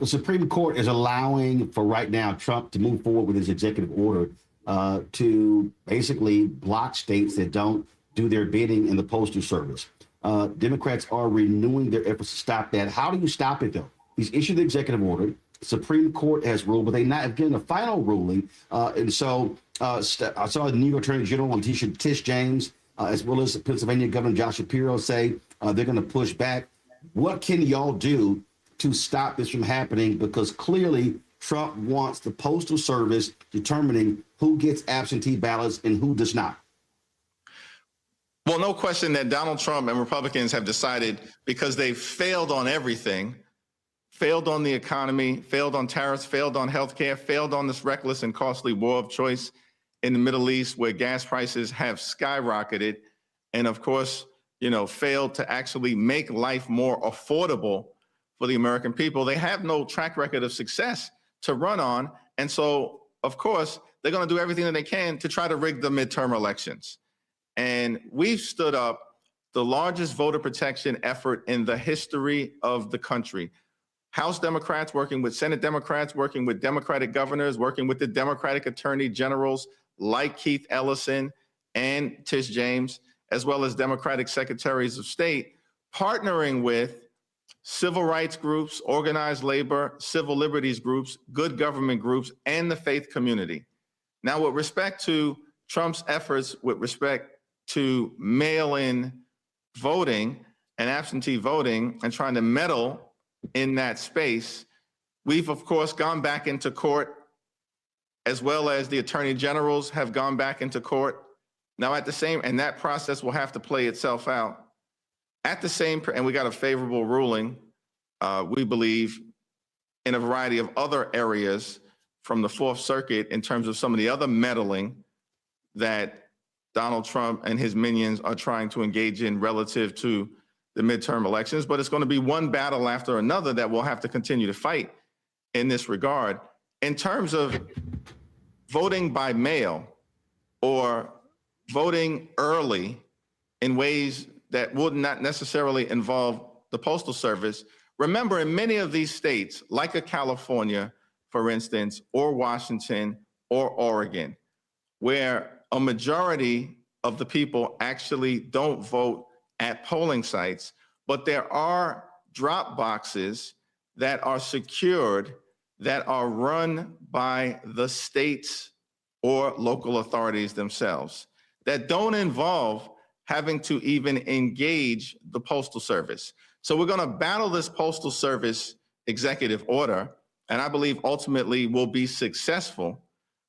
[SPEAKER 10] The Supreme Court is allowing, for right now, Trump to move forward with his executive order to basically block states that don't do their bidding in the Postal Service. Democrats are renewing their efforts to stop that. How do you stop it, though? He's issued the executive order. The Supreme Court has ruled, but they not have given a final ruling. And so I saw the New York Attorney General Tish James, as well as Pennsylvania Governor Josh Shapiro, say they're going to push back. What can y'all do to stop this from happening? Because clearly Trump wants the Postal Service determining who gets absentee ballots and who does not.
[SPEAKER 11] Well, no question that Donald Trump and Republicans have decided, because they've failed on everything, failed on the economy, failed on tariffs, failed on healthcare, failed on this reckless and costly war of choice in the Middle East, where gas prices have skyrocketed, and of course, failed to actually make life more affordable for the American people. They have no track record of success to run on. And so, of course, they're going to do everything that they can to try to rig the midterm elections. And we've stood up the largest voter protection effort in the history of the country. House Democrats working with Senate Democrats, working with Democratic governors, working with the Democratic attorney generals like Keith Ellison and Tish James, as well as Democratic secretaries of state, partnering with civil rights groups, organized labor, civil liberties groups, good government groups, and the faith community. Now, with respect to Trump's efforts with respect to mail-in voting and absentee voting and trying to meddle in that space, we've, of course, gone back into court, as well as the attorney generals have gone back into court. Now, and that process will have to play itself out. And we got a favorable ruling, we believe, in a variety of other areas from the Fourth Circuit in terms of some of the other meddling that Donald Trump and his minions are trying to engage in relative to the midterm elections. But it's going to be one battle after another that we'll have to continue to fight in this regard. In terms of voting by mail or voting early in ways that would not necessarily involve the Postal Service, remember, in many of these states, like a California, for instance, or Washington or Oregon, where a majority of the people actually don't vote at polling sites, but there are drop boxes that are secured, that are run by the states or local authorities themselves, that don't involve having to even engage the Postal Service. So we're going to battle this Postal Service executive order, and I believe ultimately will be successful.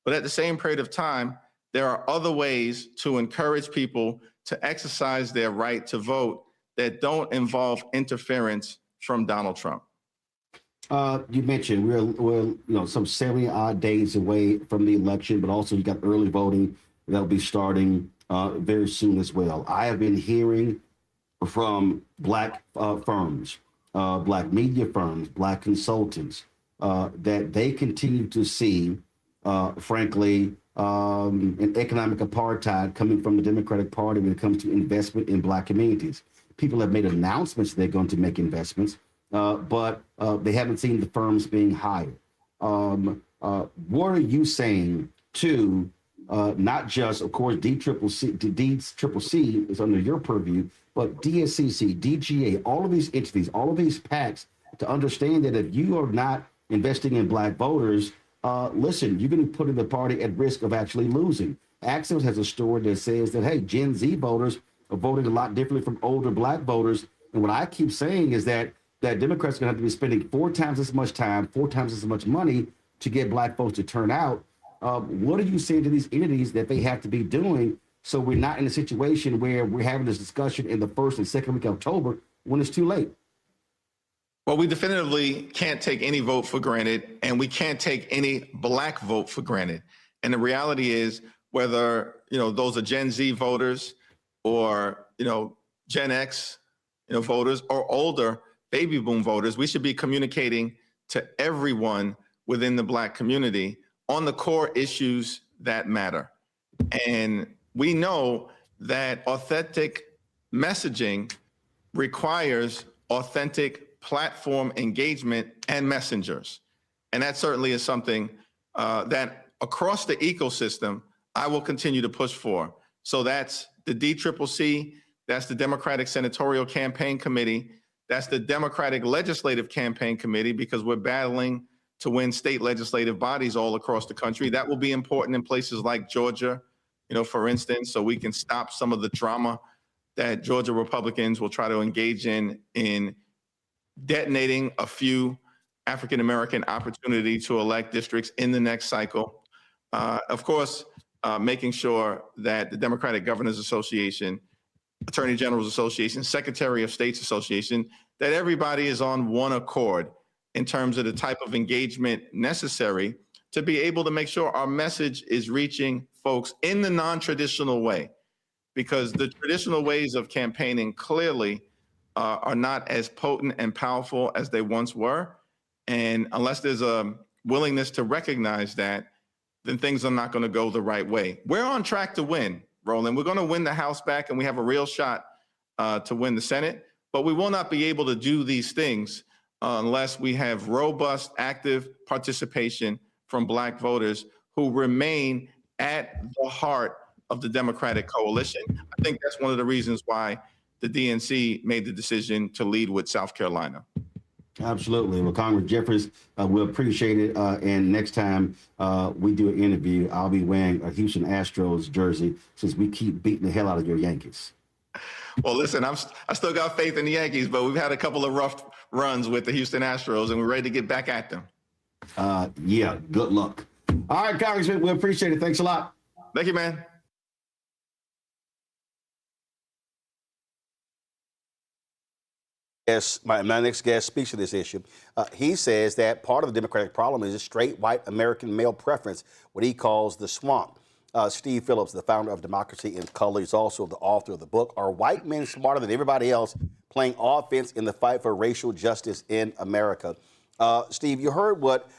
[SPEAKER 11] But at the same period of time, there are other ways to encourage people to exercise their right to vote that don't involve interference from Donald Trump.
[SPEAKER 10] You mentioned we're some 70 odd days away from the election, but also you got early voting that'll be starting very soon as well. I have been hearing from black firms, black media firms, black consultants, that they continue to see, frankly, an economic apartheid coming from the Democratic Party when it comes to investment in black communities. People have made announcements they're going to make investments, but they haven't seen the firms being hired. What are you saying to not just, of course, DCCC is under your purview, but DSCC, DGA, all of these entities, all of these PACs, to understand that if you are not investing in black voters, listen, you're going to be putting the party at risk of actually losing. Axios has a story that says that, hey, Gen Z voters are voting a lot differently from older black voters. And what I keep saying is that Democrats are going to have to be spending 4 times as much time, 4 times as much money to get black folks to turn out. What are you saying to these entities that they have to be doing so we're not in a situation where we're having this discussion in the first and second week of October when it's too late?
[SPEAKER 11] Well, we definitively can't take any vote for granted, and we can't take any black vote for granted. And the reality is, whether those are Gen Z voters or Gen X voters or older baby boom voters, we should be communicating to everyone within the black community on the core issues that matter. And we know that authentic messaging requires authentic platform engagement and messengers. And that certainly is something that across the ecosystem, I will continue to push for. So that's the DCCC, that's the Democratic Senatorial Campaign Committee, that's the Democratic Legislative Campaign Committee, because we're battling to win state legislative bodies all across the country. That will be important in places like Georgia, for instance, so we can stop some of the drama that Georgia Republicans will try to engage in detonating a few African-American opportunity to elect districts in the next cycle. Of course, making sure that the Democratic Governors Association, Attorney General's Association, Secretary of State's Association, that everybody is on one accord in terms of the type of engagement necessary to be able to make sure our message is reaching folks in the non-traditional way, because the traditional ways of campaigning clearly are not as potent and powerful as they once were. And unless there's a willingness to recognize that, then things are not going to go the right way. We're on track to win, Roland. We're going to win the House back, and we have a real shot to win the Senate. But we will not be able to do these things unless we have robust, active participation from black voters who remain at the heart of the Democratic coalition. I think that's one of the reasons why the DNC made the decision to lead with South Carolina.
[SPEAKER 10] Absolutely. Well, Congressman Jeffries, we'll appreciate it. And next time we do an interview, I'll be wearing a Houston Astros jersey since we keep beating the hell out of your Yankees.
[SPEAKER 11] Well, listen, I still got faith in the Yankees, but we've had a couple of rough runs with the Houston Astros, and we're ready to get back at them.
[SPEAKER 10] Yeah, good luck. All right, Congressman, we appreciate it. Thanks a lot.
[SPEAKER 11] Thank you, man.
[SPEAKER 1] Yes, my next guest speaks to this issue. He says that part of the Democratic problem is a straight white American male preference, what he calls the swamp. Steve Phillips, the founder of Democracy in Color, is also the author of the book, Are White Men Smarter Than Everybody Else, Playing Offense in the Fight for Racial Justice in America? Steve, you heard what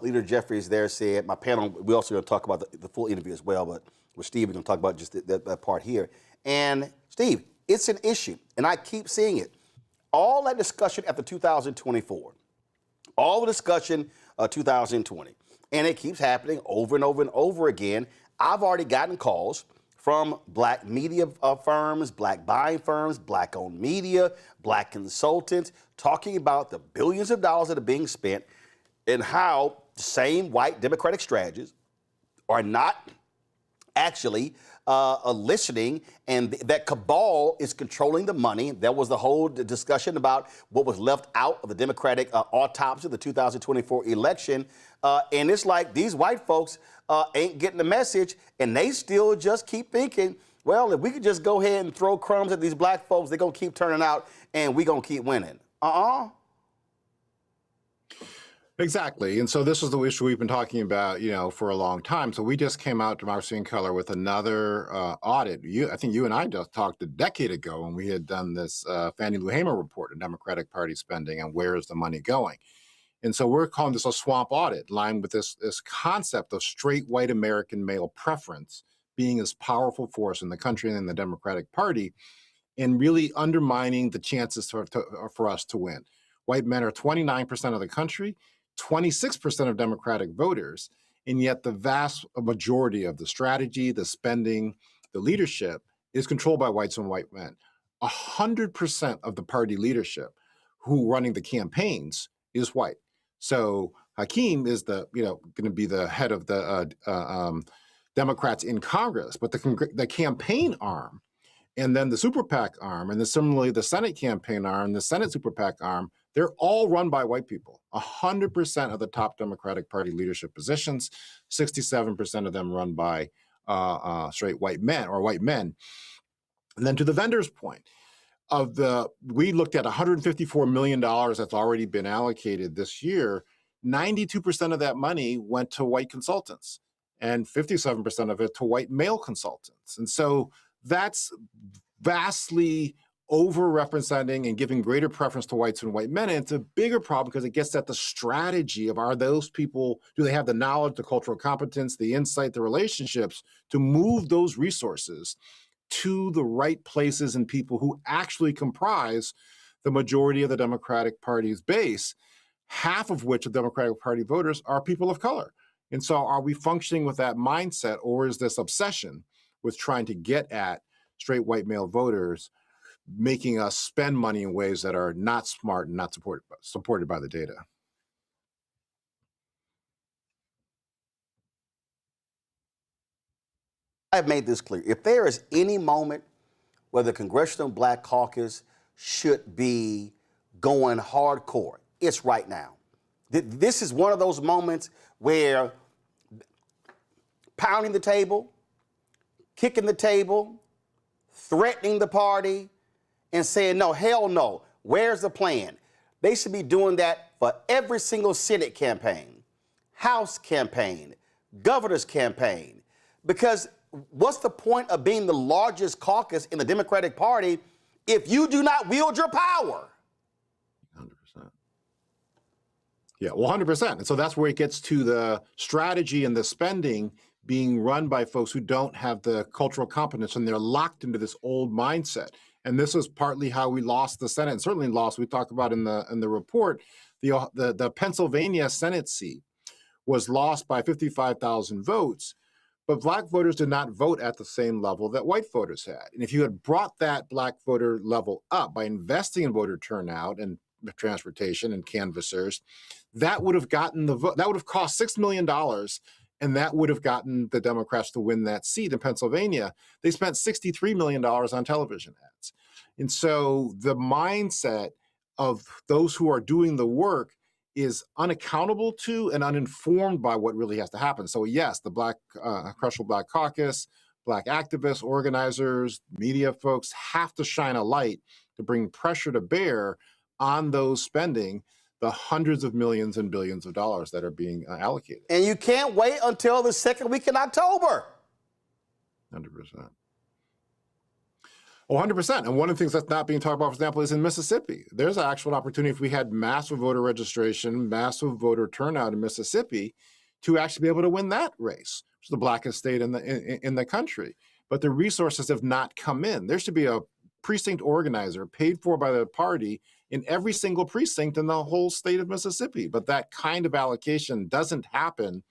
[SPEAKER 1] Leader Jeffries there said. My panel, we also going to talk about the full interview as well, but with Steve, we're going to talk about just that part here. And Steve, it's an issue, and I keep seeing it. All that discussion after 2024, all the discussion 2020, and it keeps happening over and over and over again. I've already gotten calls from black media firms, black buying firms, black-owned media, black consultants, talking about the billions of dollars that are being spent and how the same white Democratic strategies are not actually listening, and that cabal is controlling the money. There was the whole discussion about what was left out of the Democratic autopsy of the 2024 election. And it's like these white folks ain't getting the message, and they still just keep thinking, well, if we could just go ahead and throw crumbs at these black folks, they're going to keep turning out, and we're going to keep winning.
[SPEAKER 12] Exactly. And so this is the issue we've been talking about, for a long time. So we just came out, Democracy in Color, with another audit. I think you and I just talked a decade ago when we had done this Fannie Lou Hamer report on Democratic Party spending and where is the money going. And so we're calling this a swamp audit, in line with this concept of straight white American male preference being this powerful force in the country and in the Democratic Party, and really undermining the chances for us to win. White men are 29% of the country, 26% of Democratic voters, and yet the vast majority of the strategy, the spending, the leadership is controlled by whites and white men. 100% of the party leadership who running the campaigns is white. So Hakeem is going to be the head of the Democrats in Congress, but the campaign arm, and then the super PAC arm, and then similarly the Senate campaign arm, the Senate super PAC arm, they're all run by white people. 100% of the top Democratic Party leadership positions, 67% of them run by straight white men or white men. And then to the vendor's point, we looked at $154 million that's already been allocated this year. 92% of that money went to white consultants and 57% of it to white male consultants. And so that's vastly over-representing and giving greater preference to whites and white men. And it's a bigger problem because it gets at the strategy of, are those people, do they have the knowledge, the cultural competence, the insight, the relationships to move those resources to the right places and people who actually comprise the majority of the Democratic Party's base, half of which of Democratic Party voters are people of color. And so are we functioning with that mindset, or is this obsession with trying to get at straight white male voters making us spend money in ways that are not smart and not supported by the data?
[SPEAKER 1] I've made this clear. If there is any moment where the Congressional Black Caucus should be going hardcore, it's right now. This is one of those moments where pounding the table, kicking the table, threatening the party, and saying, no, hell no, where's the plan? They should be doing that for every single Senate campaign, House campaign, governor's campaign. Because what's the point of being the largest caucus in the Democratic Party if you do not wield your power?
[SPEAKER 12] 100%. Yeah, well, 100%. And so that's where it gets to the strategy and the spending being run by folks who don't have the cultural competence, and they're locked into this old mindset. And this is partly how we lost the Senate, and certainly lost, we talked about in the report, the Pennsylvania Senate seat was lost by 55,000 votes, but Black voters did not vote at the same level that white voters had. And if you had brought that Black voter level up by investing in voter turnout and transportation and canvassers, that would have gotten the vote. That would have cost $6 million, and that would have gotten the Democrats to win that seat in Pennsylvania. They spent $63 million on television ads. And so the mindset of those who are doing the work is unaccountable to and uninformed by what really has to happen. So yes, the Congressional Black Caucus, Black activists, organizers, media folks have to shine a light to bring pressure to bear on those spending the hundreds of millions and billions of dollars that are being allocated.
[SPEAKER 1] And you can't wait until the second week in October.
[SPEAKER 12] 100%. Oh, 100%. And one of the things that's not being talked about, for example, is in Mississippi. There's an actual opportunity, if we had massive voter registration, massive voter turnout in Mississippi, to actually be able to win that race, which is the blackest state in the country. But the resources have not come in. There should be a precinct organizer paid for by the party in every single precinct in the whole state of Mississippi. But that kind of allocation doesn't happen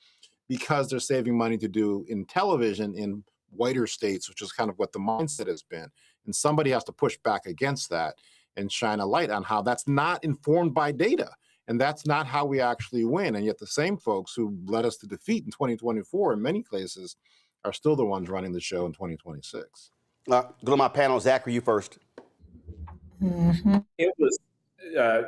[SPEAKER 12] because they're saving money to do in television in whiter states, which is kind of what the mindset has been. And somebody has to push back against that and shine a light on how that's not informed by data. And that's not how we actually win. And yet the same folks who led us to defeat in 2024, in many cases, are still the ones running the show in 2026.
[SPEAKER 1] Go to my panel. Zachary, you first.
[SPEAKER 4] It was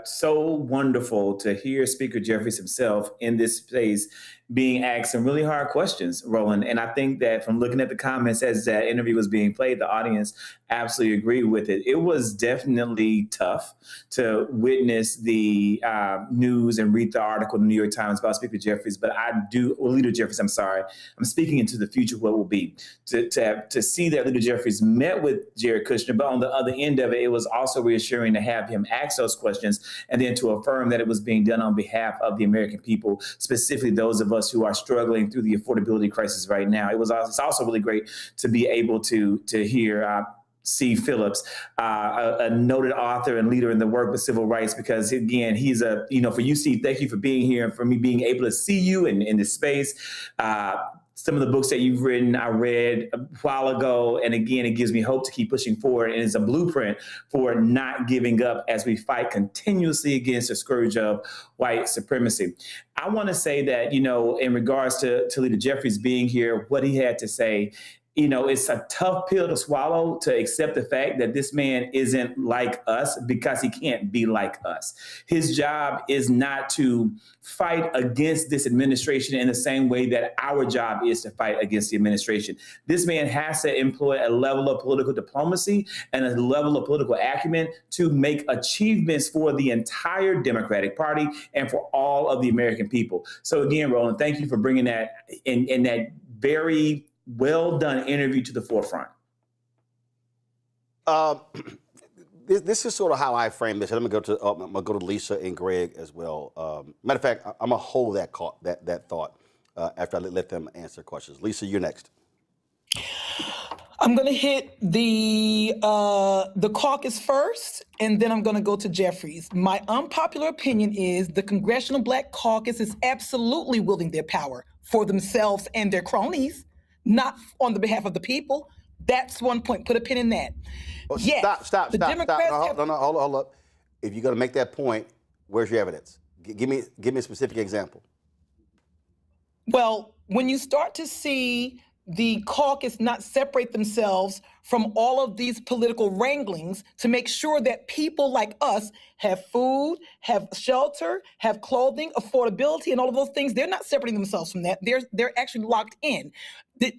[SPEAKER 4] so wonderful to hear Speaker Jeffries himself in this space being asked some really hard questions, Roland. And I think that from looking at the comments as that interview was being played, the audience absolutely agreed with it. It was definitely tough to witness the news and read the article in the New York Times about Speaker Jeffries, but Leader Jeffries, I'm sorry. I'm speaking into the future of what will be. To see that Leader Jeffries met with Jared Kushner, but on the other end of it, it was also reassuring to have him ask those questions and then to affirm that it was being done on behalf of the American people, specifically those of us who are struggling through the affordability crisis right now. It's also really great to be able to hear C. Phillips, a noted author and leader in the work with civil rights, because again, he's for you, C, thank you for being here and for me being able to see you in this space. Some of the books that you've written, I read a while ago. And again, it gives me hope to keep pushing forward. And it's a blueprint for not giving up as we fight continuously against the scourge of white supremacy. I want to say that, in regards to Leader Jeffries being here, what he had to say, it's a tough pill to swallow to accept the fact that this man isn't like us, because he can't be like us. His job is not to fight against this administration in the same way that our job is to fight against the administration. This man has to employ a level of political diplomacy and a level of political acumen to make achievements for the entire Democratic Party and for all of the American people. So again, Roland, thank you for bringing that in that very well done interview to the forefront.
[SPEAKER 1] This is sort of how I frame this. And I'm gonna go to Lisa and Greg as well. Matter of fact, I'm gonna hold that thought after I let them answer questions. Lisa, you're next.
[SPEAKER 3] I'm going to hit the caucus first, and then I'm going to go to Jeffries. My unpopular opinion is the Congressional Black Caucus is absolutely wielding their power for themselves and their cronies, not on the behalf of the people. That's one point. Put a pin in that.
[SPEAKER 1] Oh,
[SPEAKER 3] yes,
[SPEAKER 1] stop.
[SPEAKER 3] Democrats
[SPEAKER 1] Hold up. If you're going to make that point, where's your evidence? Give me a specific example.
[SPEAKER 3] Well, when you start to see the caucus not separate themselves from all of these political wranglings to make sure that people like us have food, have shelter, have clothing, affordability, and all of those things, they're not separating themselves from that. They're actually locked in. The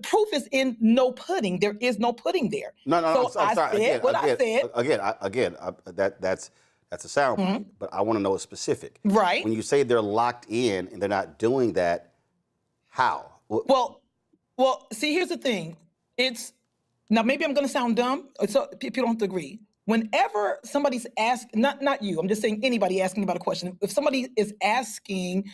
[SPEAKER 3] proof is in no pudding. There is no pudding there.
[SPEAKER 1] No.
[SPEAKER 3] So I'm sorry. I said.
[SPEAKER 1] Again, that's a sound point, but I want to know a specific.
[SPEAKER 3] Right.
[SPEAKER 1] When you say they're locked in and they're not doing that, how?
[SPEAKER 3] Well, see, here's the thing. Now maybe I'm going to sound dumb, so people don't have to agree. Whenever somebody's asking, not you, I'm just saying anybody asking about a question. If somebody is asking,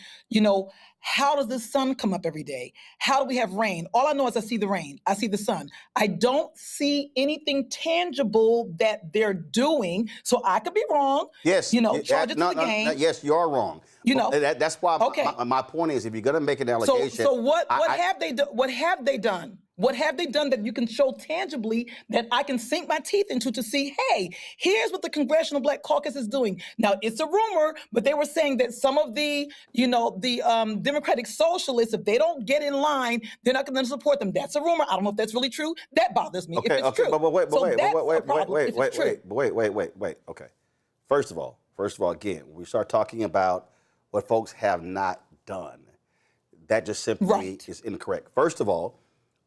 [SPEAKER 3] how does the sun come up every day? How do we have rain? All I know is I see the rain. I see the sun. I don't see anything tangible that they're doing. So I could be wrong.
[SPEAKER 1] Yes.
[SPEAKER 3] Charge it to the game.
[SPEAKER 1] Yes, you are wrong. That's why my point is, if you're going to make an allegation.
[SPEAKER 3] So what have they done? What have they done? What have they done that you can show tangibly that I can sink my teeth into to see, hey, here's what the Congressional Black Caucus is doing. Now, it's a rumor, but they were saying that some of the Democratic Socialists, if they don't get in line, they're not going to support them. That's a rumor. I don't know if that's really true. That bothers me if it's true.
[SPEAKER 1] But wait. Okay. First of all, again, we start talking about what folks have not done. That just simply is incorrect. First of all,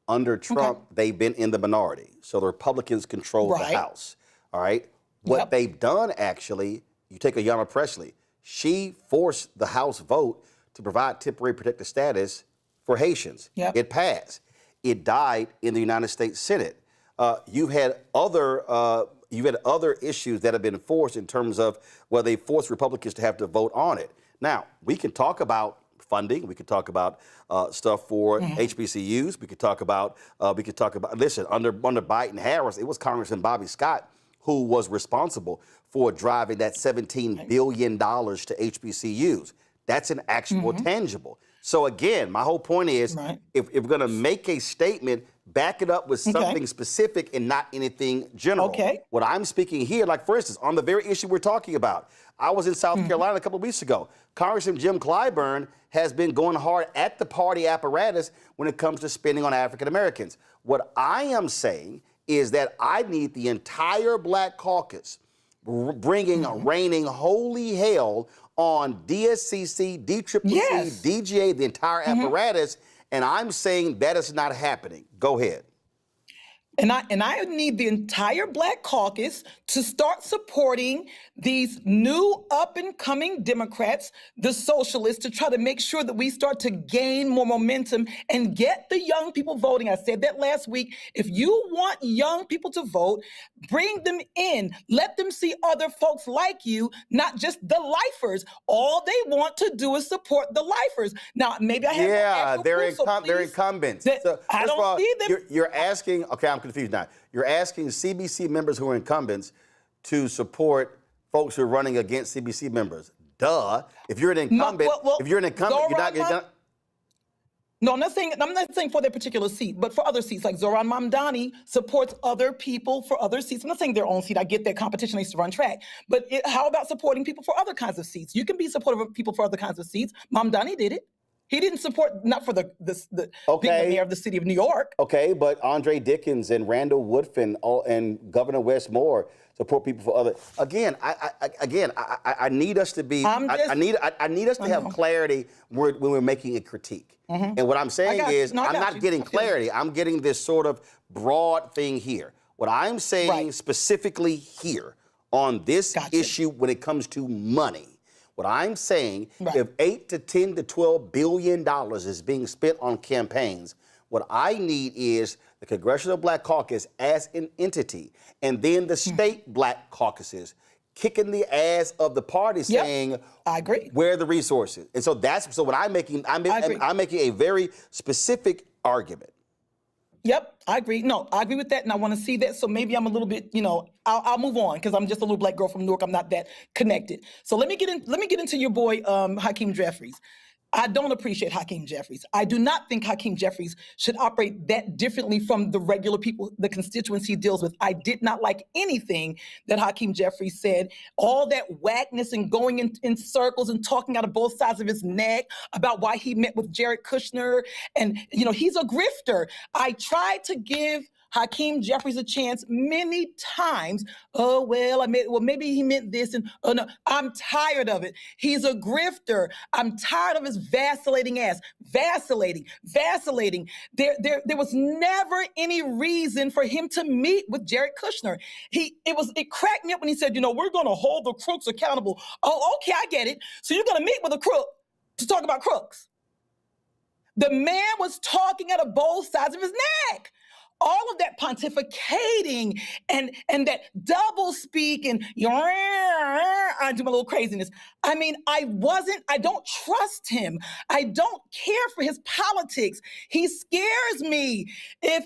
[SPEAKER 1] under Trump, they've been in the minority. So the Republicans control the House. All right. What they've done, actually, you take Ayanna Pressley. She forced the House vote to provide temporary protected status for Haitians. It passed. It died in the United States Senate. You've had other issues that have been forced in terms of where they forced Republicans to have to vote on it. Now, we can talk about funding. We could talk about stuff for HBCUs. We could talk about, listen, under Biden Harris, it was Congressman Bobby Scott who was responsible for driving that $17 billion to HBCUs. That's an actual tangible. So again, my whole point is, if we're going to make a statement, back it up with something specific and not anything general. What I'm speaking here, like for instance, on the very issue we're talking about, I was in South Carolina a couple of weeks ago. Congressman Jim Clyburn has been going hard at the party apparatus when it comes to spending on African Americans. What I am saying is that I need the entire Black Caucus raining holy hell on DSCC, DCCC, DGA, the entire apparatus, and I'm saying that is not happening. Go ahead.
[SPEAKER 3] And I need the entire Black Caucus to start supporting these new up-and-coming Democrats, the socialists, to try to make sure that we start to gain more momentum and get the young people voting. I said that last week. If you want young people to vote, bring them in. Let them see other folks like you, not just the lifers. All they want to do is support the lifers. Now, maybe I have
[SPEAKER 1] they're incumbents. So,
[SPEAKER 3] I don't see them.
[SPEAKER 1] You're asking, okay, I'm confused now. You're asking CBC members who are incumbents to support folks who are running against CBC members. Duh. If you're an incumbent, you're not.
[SPEAKER 3] No, I'm not saying for their particular seat, but for other seats, like Zoran Mamdani supports other people for other seats. I'm not saying their own seat. I get that competition. I used to run track. But how about supporting people for other kinds of seats? You can be supportive of people for other kinds of seats. Mamdani did it. He didn't support, not for the being the mayor of the city of New York.
[SPEAKER 1] Okay, but Andre Dickens and Randall Woodfin and Governor Wes Moore support people for other. Again, I need us to be. I need us to have clarity when we're making a critique. And what I'm saying is, I'm not getting clarity. I'm getting this sort of broad thing here. What I'm saying specifically here on this issue when it comes to money. What I'm saying, if 8 to 10 to 12 billion dollars is being spent on campaigns, what I need is the Congressional Black Caucus as an entity, and then the state Black caucuses kicking the ass of the party, saying,
[SPEAKER 3] "I agree.
[SPEAKER 1] Where are the resources?" And so what I'm making. I'm making a very specific argument.
[SPEAKER 3] Yep, I agree. No, I agree with that, and I want to see that. So maybe I'm a little bit, I'll move on because I'm just a little Black girl from Newark. I'm not that connected. So let me get into your boy Hakeem Jeffries. I don't appreciate Hakeem Jeffries. I do not think Hakeem Jeffries should operate that differently from the regular people, the constituents he deals with. I did not like anything that Hakeem Jeffries said. All that whackness and going in circles and talking out of both sides of his neck about why he met with Jared Kushner. And, he's a grifter. I tried to give Hakeem Jeffries a chance many times. Maybe he meant this, and no, I'm tired of it. He's a grifter. I'm tired of his vacillating ass. Vacillating. There was never any reason for him to meet with Jared Kushner. It cracked me up when he said, we're gonna hold the crooks accountable. Oh, okay, I get it. So you're gonna meet with a crook to talk about crooks. The man was talking out of both sides of his neck. All of that pontificating and that double speak and I do my little craziness. I mean, I don't trust him. I don't care for his politics. He scares me. If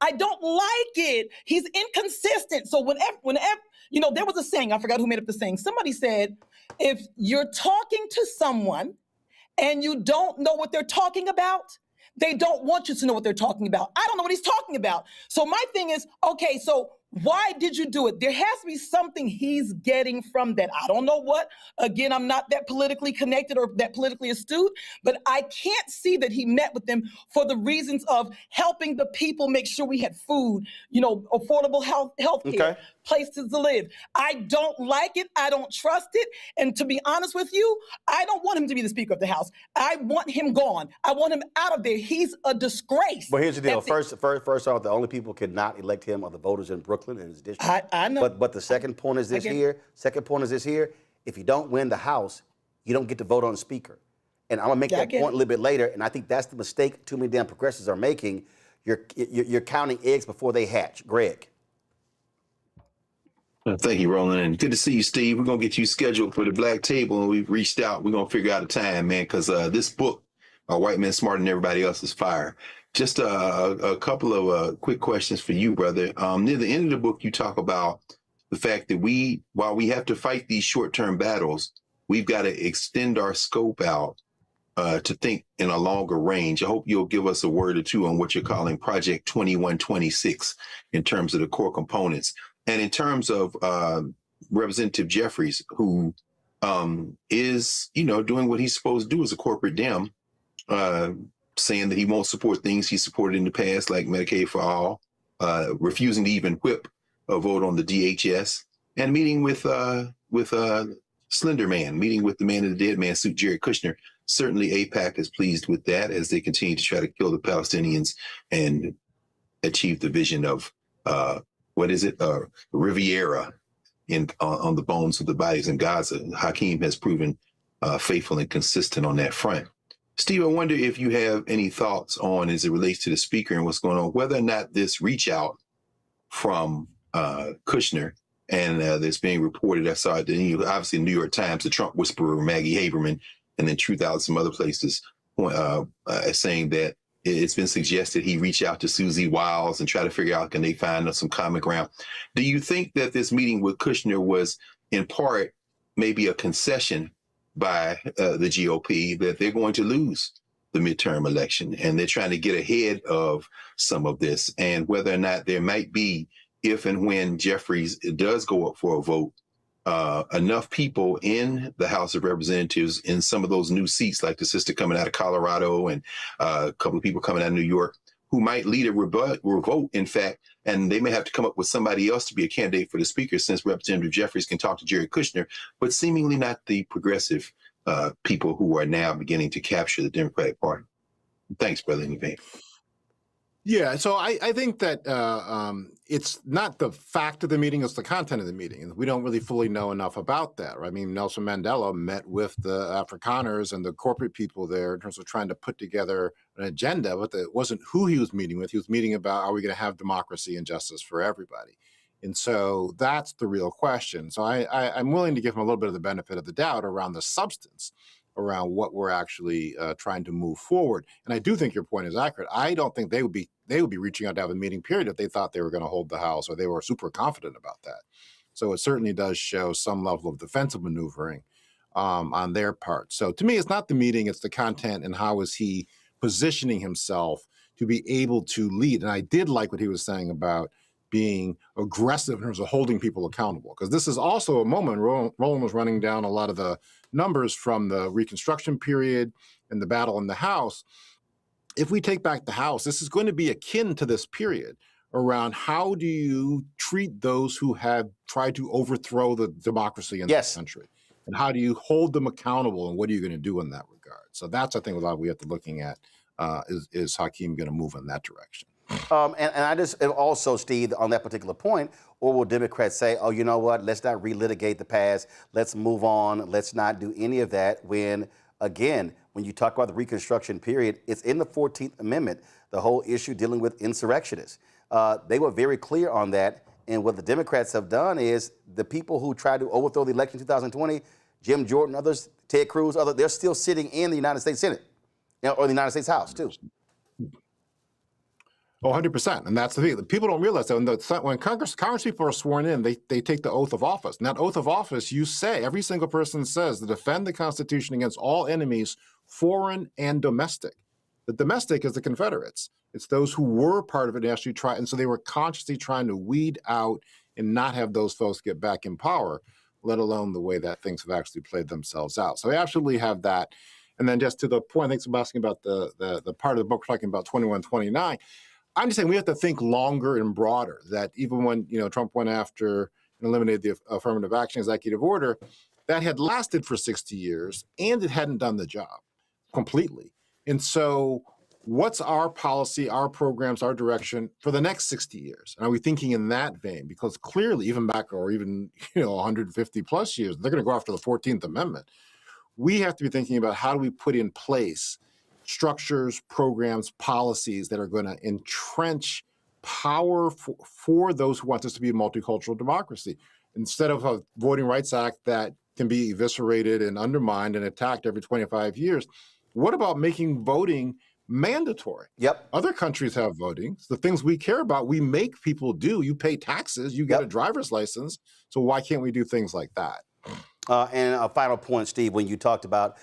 [SPEAKER 3] I don't like it, he's inconsistent. So whenever, there was a saying, I forgot who made up the saying. Somebody said, if you're talking to someone and you don't know what they're talking about, they don't want you to know what they're talking about. I don't know what he's talking about. So my thing is, okay, so why did you do it? There has to be something he's getting from that. I don't know what. Again, I'm not that politically connected or that politically astute, but I can't see that he met with them for the reasons of helping the people make sure we had food, affordable health care, places to live. I don't like it. I don't trust it. And to be honest with you, I don't want him to be the Speaker of the House. I want him gone. I want him out of there. He's a disgrace.
[SPEAKER 1] But here's the deal. First off, the only people could not elect him are the voters in Brooklyn and his district.
[SPEAKER 3] I know.
[SPEAKER 1] But the second point is this here. If you don't win the House, you don't get to vote on the Speaker. And I'm gonna make that point a little bit later. And I think that's the mistake too many damn progressives are making. You're counting eggs before they hatch. Greg.
[SPEAKER 7] Thank you, Roland, and good to see you, Steve. We're gonna get you scheduled for the Black Table, and we've reached out. We're gonna figure out a time, man, because this book, White Men Smarter Than Everybody Else, is fire. Just a couple of quick questions for you, brother. Near the end of the book, you talk about the fact that while we have to fight these short-term battles, we've got to extend our scope out to think in a longer range. I hope you'll give us a word or two on what you're calling Project 2126 in terms of the core components. And in terms of Representative Jeffries, who is, doing what he's supposed to do as a corporate Dem, saying that he won't support things he supported in the past, like Medicaid for all, refusing to even whip a vote on the DHS, and meeting with Slender Man, meeting with the man in the dead man suit, Jared Kushner. Certainly AIPAC is pleased with that as they continue to try to kill the Palestinians and achieve the vision of, Riviera on the bones of the bodies in Gaza. Hakeem has proven faithful and consistent on that front. Steve, I wonder if you have any thoughts on, as it relates to the speaker and what's going on, whether or not this reach out from Kushner and that's being reported. I saw it, obviously, New York Times, the Trump whisperer, Maggie Haberman, and then Truth Out, some other places, saying that it's been suggested he reach out to Susie Wiles and try to figure out, can they find some common ground? Do you think that this meeting with Kushner was, in part, maybe a concession by the GOP that they're going to lose the midterm election and they're trying to get ahead of some of this, and whether or not there might be, if and when Jeffries does go up for a vote, enough people in the House of Representatives in some of those new seats, like the sister coming out of Colorado and a couple of people coming out of New York, who might lead a revolt, in fact, and they may have to come up with somebody else to be a candidate for the speaker, since Representative Jeffries can talk to Jared Kushner, but seemingly not the progressive people who are now beginning to capture the Democratic Party. Thanks, brother, in advance.
[SPEAKER 12] Yeah, so I think that it's not the fact of the meeting, it's the content of the meeting. And we don't really fully know enough about that. Right? I mean, Nelson Mandela met with the Afrikaners and the corporate people there in terms of trying to put together an agenda, but it wasn't who he was meeting with. He was meeting about, are we going to have democracy and justice for everybody? And so that's the real question. So I'm willing to give him a little bit of the benefit of the doubt around the substance, around what we're actually trying to move forward. And I do think your point is accurate. I don't think they would be reaching out to have a meeting, period, if they thought they were going to hold the House or they were super confident about that. So it certainly does show some level of defensive maneuvering on their part. So to me, it's not the meeting, it's the content and how is he positioning himself to be able to lead. And I did like what he was saying about being aggressive in terms of holding people accountable, because this is also a moment, Roland was running down a lot of the numbers from the Reconstruction period and the battle in the House. If we take back the House, this is going to be akin to this period around how do you treat those who have tried to overthrow the democracy in this country? And how do you hold them accountable, and what are you going to do in that regard? So that's, I think, what we have to looking at, is Hakeem going to move in that direction?
[SPEAKER 1] And I just also, Steve, on that particular point, or will Democrats say, oh, you know what, let's not relitigate the past, let's move on, let's not do any of that, when, again, when you talk about the Reconstruction period, it's in the 14th Amendment, the whole issue dealing with insurrectionists. They were very clear on that, and what the Democrats have done is the people who tried to overthrow the election in 2020, Jim Jordan, others, Ted Cruz, others, they're still sitting in the United States Senate, or the United States House, too.
[SPEAKER 12] Oh, 100%. And that's the thing. People don't realize that when Congress people are sworn in, they take the oath of office. And that oath of office, you say, every single person says, to defend the Constitution against all enemies, foreign and domestic. The domestic is the Confederates. It's those who were part of it and actually try. And so they were consciously trying to weed out and not have those folks get back in power, let alone the way that things have actually played themselves out. So we absolutely have that. And then just to the point, thanks for asking about the part of the book we're talking about, 2129. I'm just saying we have to think longer and broader, that even when, Trump went after and eliminated the affirmative action executive order, that had lasted for 60 years and it hadn't done the job completely. And so what's our policy, our programs, our direction for the next 60 years? And are we thinking in that vein? Because clearly, even back, or even 150 plus years, they're going to go after the 14th Amendment. We have to be thinking about how do we put in place structures, programs, policies that are going to entrench power for those who want this to be a multicultural democracy. Instead of a Voting Rights Act that can be eviscerated and undermined and attacked every 25 years, what about making voting mandatory?
[SPEAKER 1] Yep.
[SPEAKER 12] Other countries have voting. The things we care about, we make people do. You pay taxes, you get a driver's license. So why can't we do things like that?
[SPEAKER 1] And a final point, Steve, when you talked about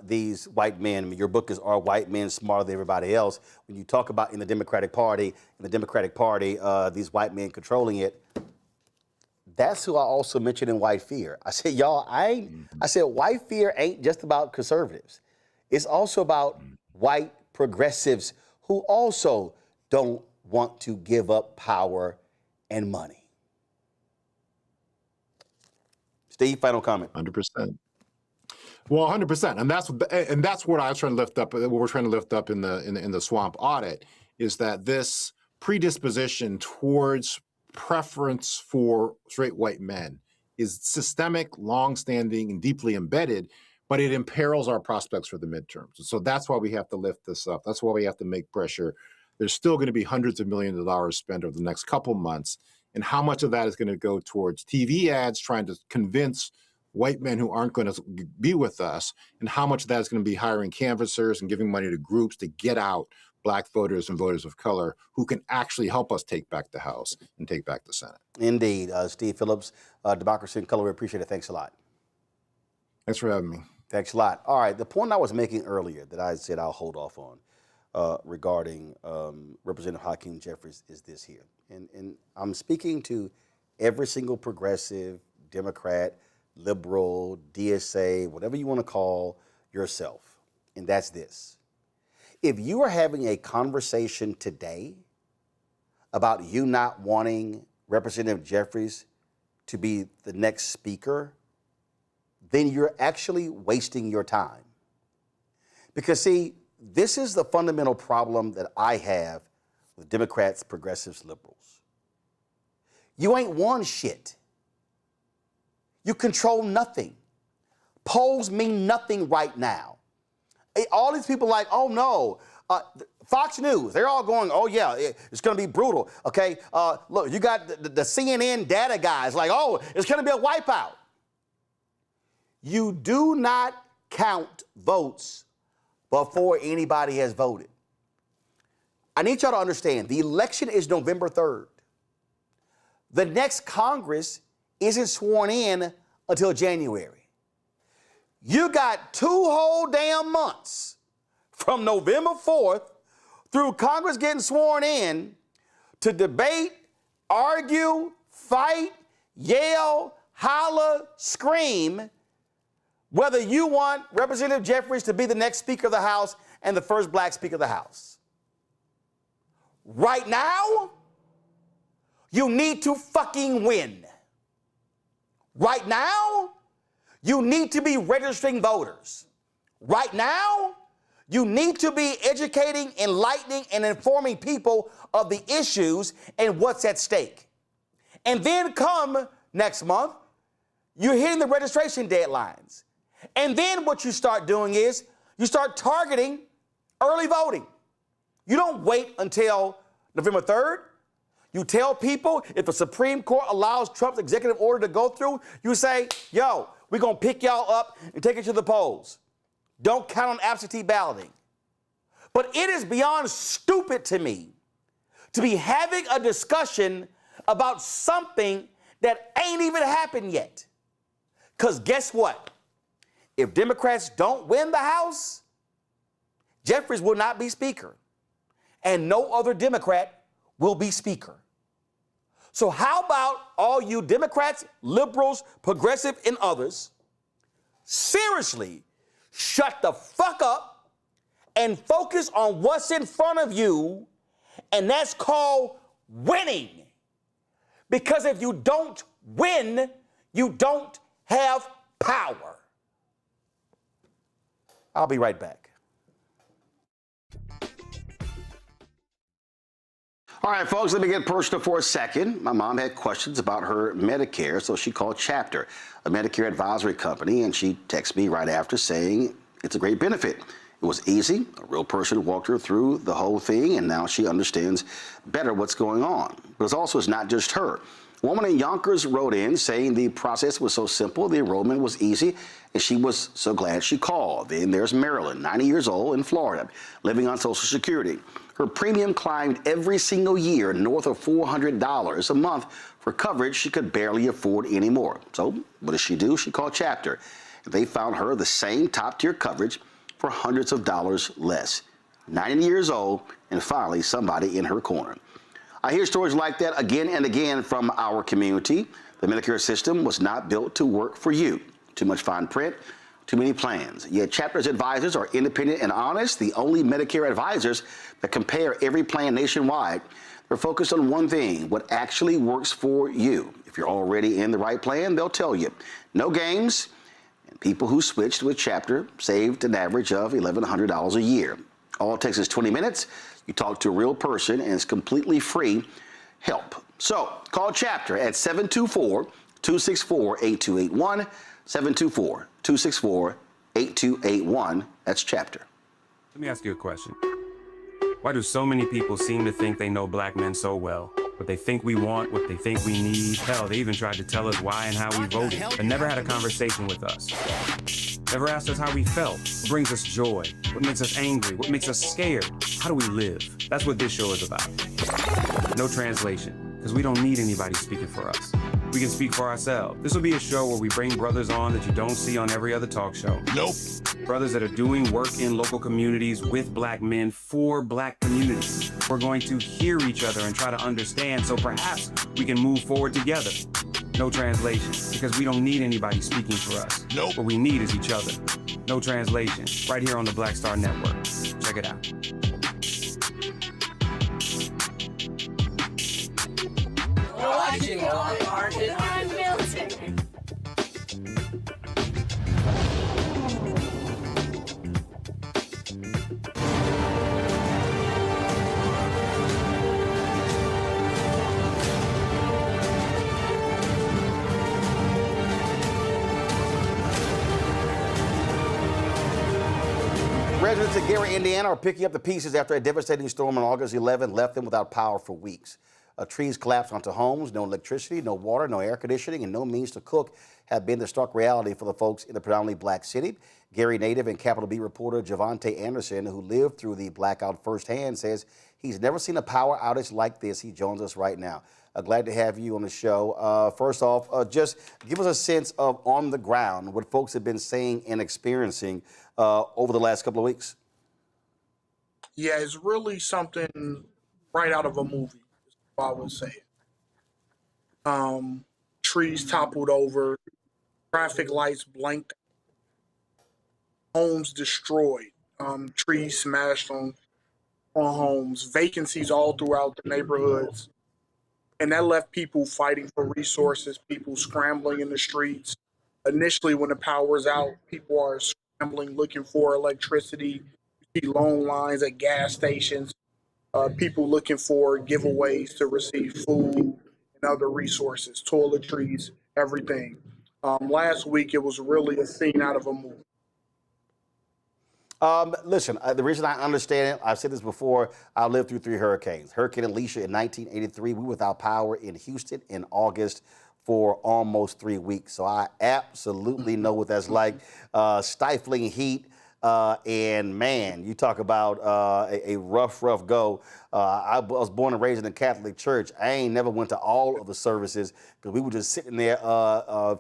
[SPEAKER 1] these white men, your book is Are White Men Smarter Than Everybody Else? When you talk about in the Democratic Party, these white men controlling it, that's who I also mentioned in White Fear. I said, y'all, I said, white fear ain't just about conservatives. It's also about white progressives who also don't want to give up power and money. Steve, final comment.
[SPEAKER 12] 100%. Well, 100%, and that's what I was trying to lift up. What we're trying to lift up in the swamp audit is that this predisposition towards preference for straight white men is systemic, longstanding, and deeply embedded, but it imperils our prospects for the midterms. So that's why we have to lift this up. That's why we have to make pressure. There's still going to be hundreds of millions of dollars spent over the next couple months, and how much of that is going to go towards TV ads trying to convince white men who aren't going to be with us, and how much of that is going to be hiring canvassers and giving money to groups to get out Black voters and voters of color who can actually help us take back the House and take back the Senate.
[SPEAKER 1] Indeed. Steve Phillips, Democracy in Color, we appreciate it. Thanks a lot.
[SPEAKER 12] Thanks for having me.
[SPEAKER 1] Thanks a lot. All right, the point I was making earlier that I said I'll hold off on regarding Representative Hakeem Jeffries is this here. And I'm speaking to every single progressive, Democrat, liberal, DSA, whatever you want to call yourself, and that's this. If you are having a conversation today about you not wanting Representative Jeffries to be the next speaker, then you're actually wasting your time. Because see, this is the fundamental problem that I have with Democrats, progressives, liberals. You ain't won shit. You control nothing. Polls mean nothing right now. All these people like, oh no, Fox News, they're all going, oh yeah, it's gonna be brutal, okay? Look, you got the CNN data guys like, oh, it's gonna be a wipeout. You do not count votes before anybody has voted. I need y'all to understand, the election is November 3rd. The next Congress isn't sworn in until January. You got 2 whole damn months from November 4th through Congress getting sworn in to debate, argue, fight, yell, holler, scream, whether you want Representative Jeffries to be the next Speaker of the House and the first Black Speaker of the House. Right now, you need to fucking win. Right now, you need to be registering voters. Right now, you need to be educating, enlightening, and informing people of the issues and what's at stake. And then come next month, you're hitting the registration deadlines. And then what you start doing is you start targeting early voting. You don't wait until November 3rd. You tell people if the Supreme Court allows Trump's executive order to go through, you say, yo, we're going to pick y'all up and take it to the polls. Don't count on absentee balloting. But it is beyond stupid to me to be having a discussion about something that ain't even happened yet. Because guess what? If Democrats don't win the House, Jeffries will not be Speaker, and no other Democrat will be Speaker. So how about all you Democrats, liberals, progressive, and others, seriously shut the fuck up and focus on what's in front of you, and that's called winning. Because if you don't win, you don't have power. I'll be right back. All right, folks, let me get personal for a second. My mom had questions about her Medicare, so she called Chapter, a Medicare advisory company, and she texted me right after saying it's a great benefit. It was easy. A real person walked her through the whole thing, and now she understands better what's going on. But it's not just her. A woman in Yonkers wrote in saying the process was so simple, the enrollment was easy, and she was so glad she called. Then there's Marilyn, 90 years old, in Florida, living on Social Security. Her premium climbed every single year north of $400 a month for coverage she could barely afford anymore. So what does she do? She called Chapter. They found her the same top-tier coverage for hundreds of dollars less. 90 years old, and finally somebody in her corner. I hear stories like that again and again from our community. The Medicare system was not built to work for you. Too much fine print, too many plans. Yet Chapter's advisors are independent and honest, the only Medicare advisors that compare every plan nationwide. They're focused on one thing, what actually works for you. If If you're already in the right plan, they'll tell you. No games, and people who switched with Chapter saved an average of $1,100 a year. All it takes is 20 minutes. You talk to a real person, and it's completely free help. So call Chapter at 724-264-8281, 724-264-8281. That's Chapter.
[SPEAKER 8] Let me ask you a question. Why do so many people seem to think they know black men so well? What they think we want, what they think we need. Hell, they even tried to tell us why and how we voted, but never had a conversation with us. Never asked us how we felt, what brings us joy, what makes us angry, what makes us scared. How do we live? That's what this show is about. No translation, because we don't need anybody speaking for us. We can speak for ourselves. This will be a show where we bring brothers on that you don't see on every other talk show. Nope. Brothers that are doing work in local communities with black men for black communities. We're going to hear each other and try to understand so perhaps we can move forward together. No translation, because we don't need anybody speaking for us. Nope. What we need is each other. No translation, right here on the Black Star Network. Check it out.
[SPEAKER 2] Watching on Martin, I'm Milton.
[SPEAKER 1] Residents of Gary, Indiana are picking up the pieces after a devastating storm on August 11 left them without power for weeks. Trees collapsed onto homes, no electricity, no water, no air conditioning, and no means to cook have been the stark reality for the folks in the predominantly black city. Gary native and Capitol Beat reporter Javante Anderson, who lived through the blackout firsthand, says he's never seen a power outage like this. He joins us right now. Glad to have you on the show. First off, just give us a sense of on the ground what folks have been saying and experiencing over the last couple of weeks.
[SPEAKER 13] Yeah, it's really something right out of a movie, is what I would say. Trees toppled over, traffic lights blanked, homes destroyed, trees smashed on homes, vacancies all throughout the neighborhoods. And that left people fighting for resources, people scrambling in the streets. Initially, when the power's out, people are scrambling, looking for electricity. You see long lines at gas stations, people looking for giveaways to receive food and other resources, toiletries, everything. Last week, it was really a scene out of a movie.
[SPEAKER 1] Listen, the reason I understand it, I've said this before, I lived through 3 hurricanes. Hurricane Alicia in 1983, we were without power in Houston in August for almost 3 weeks. So I absolutely know what that's like. Stifling heat, and man, you talk about a rough go. I was born and raised in the Catholic Church. I ain't never went to all of the services because we were just sitting there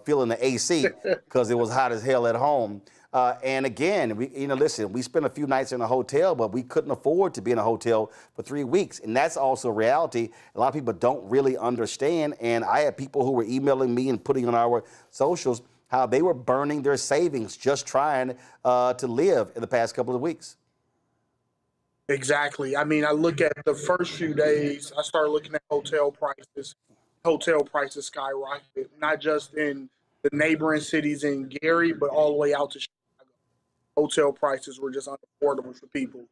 [SPEAKER 1] feeling the AC because it was hot as hell at home. And again, listen, we spent a few nights in a hotel, but we couldn't afford to be in a hotel for 3 weeks. And that's also reality. A lot of people don't really understand. And I had people who were emailing me and putting on our socials how they were burning their savings just trying to live in the past couple of weeks.
[SPEAKER 13] Exactly. I mean, I look at the first few days, I started looking at hotel prices. Hotel prices skyrocketed, not just in the neighboring cities in Gary, but all the way out to Chicago. Hotel prices were just unaffordable for people.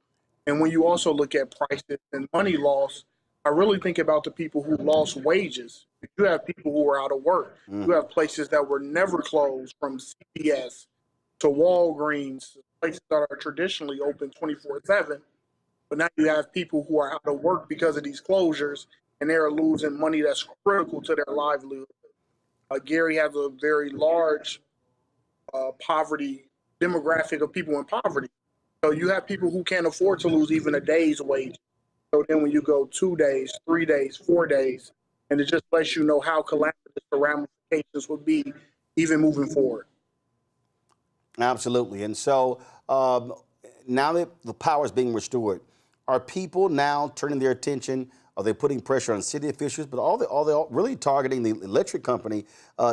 [SPEAKER 13] And when you also look at prices and money loss, I really think about the people who lost wages. You have people who are out of work. You have places that were never closed, from CVS to Walgreens, places that are traditionally open 24/7. But now you have people who are out of work because of these closures, and they're losing money that's critical to their livelihood. Gary has a very large poverty demographic of people in poverty. So you have people who can't afford to lose even a day's wage. So then when you go 2 days, 3 days, 4 days, and it just lets you know how calamitous the ramifications would be even moving forward.
[SPEAKER 1] Absolutely. And so now that the power is being restored, are people now turning their attention? Are they putting pressure on city officials? But are they really targeting the electric company,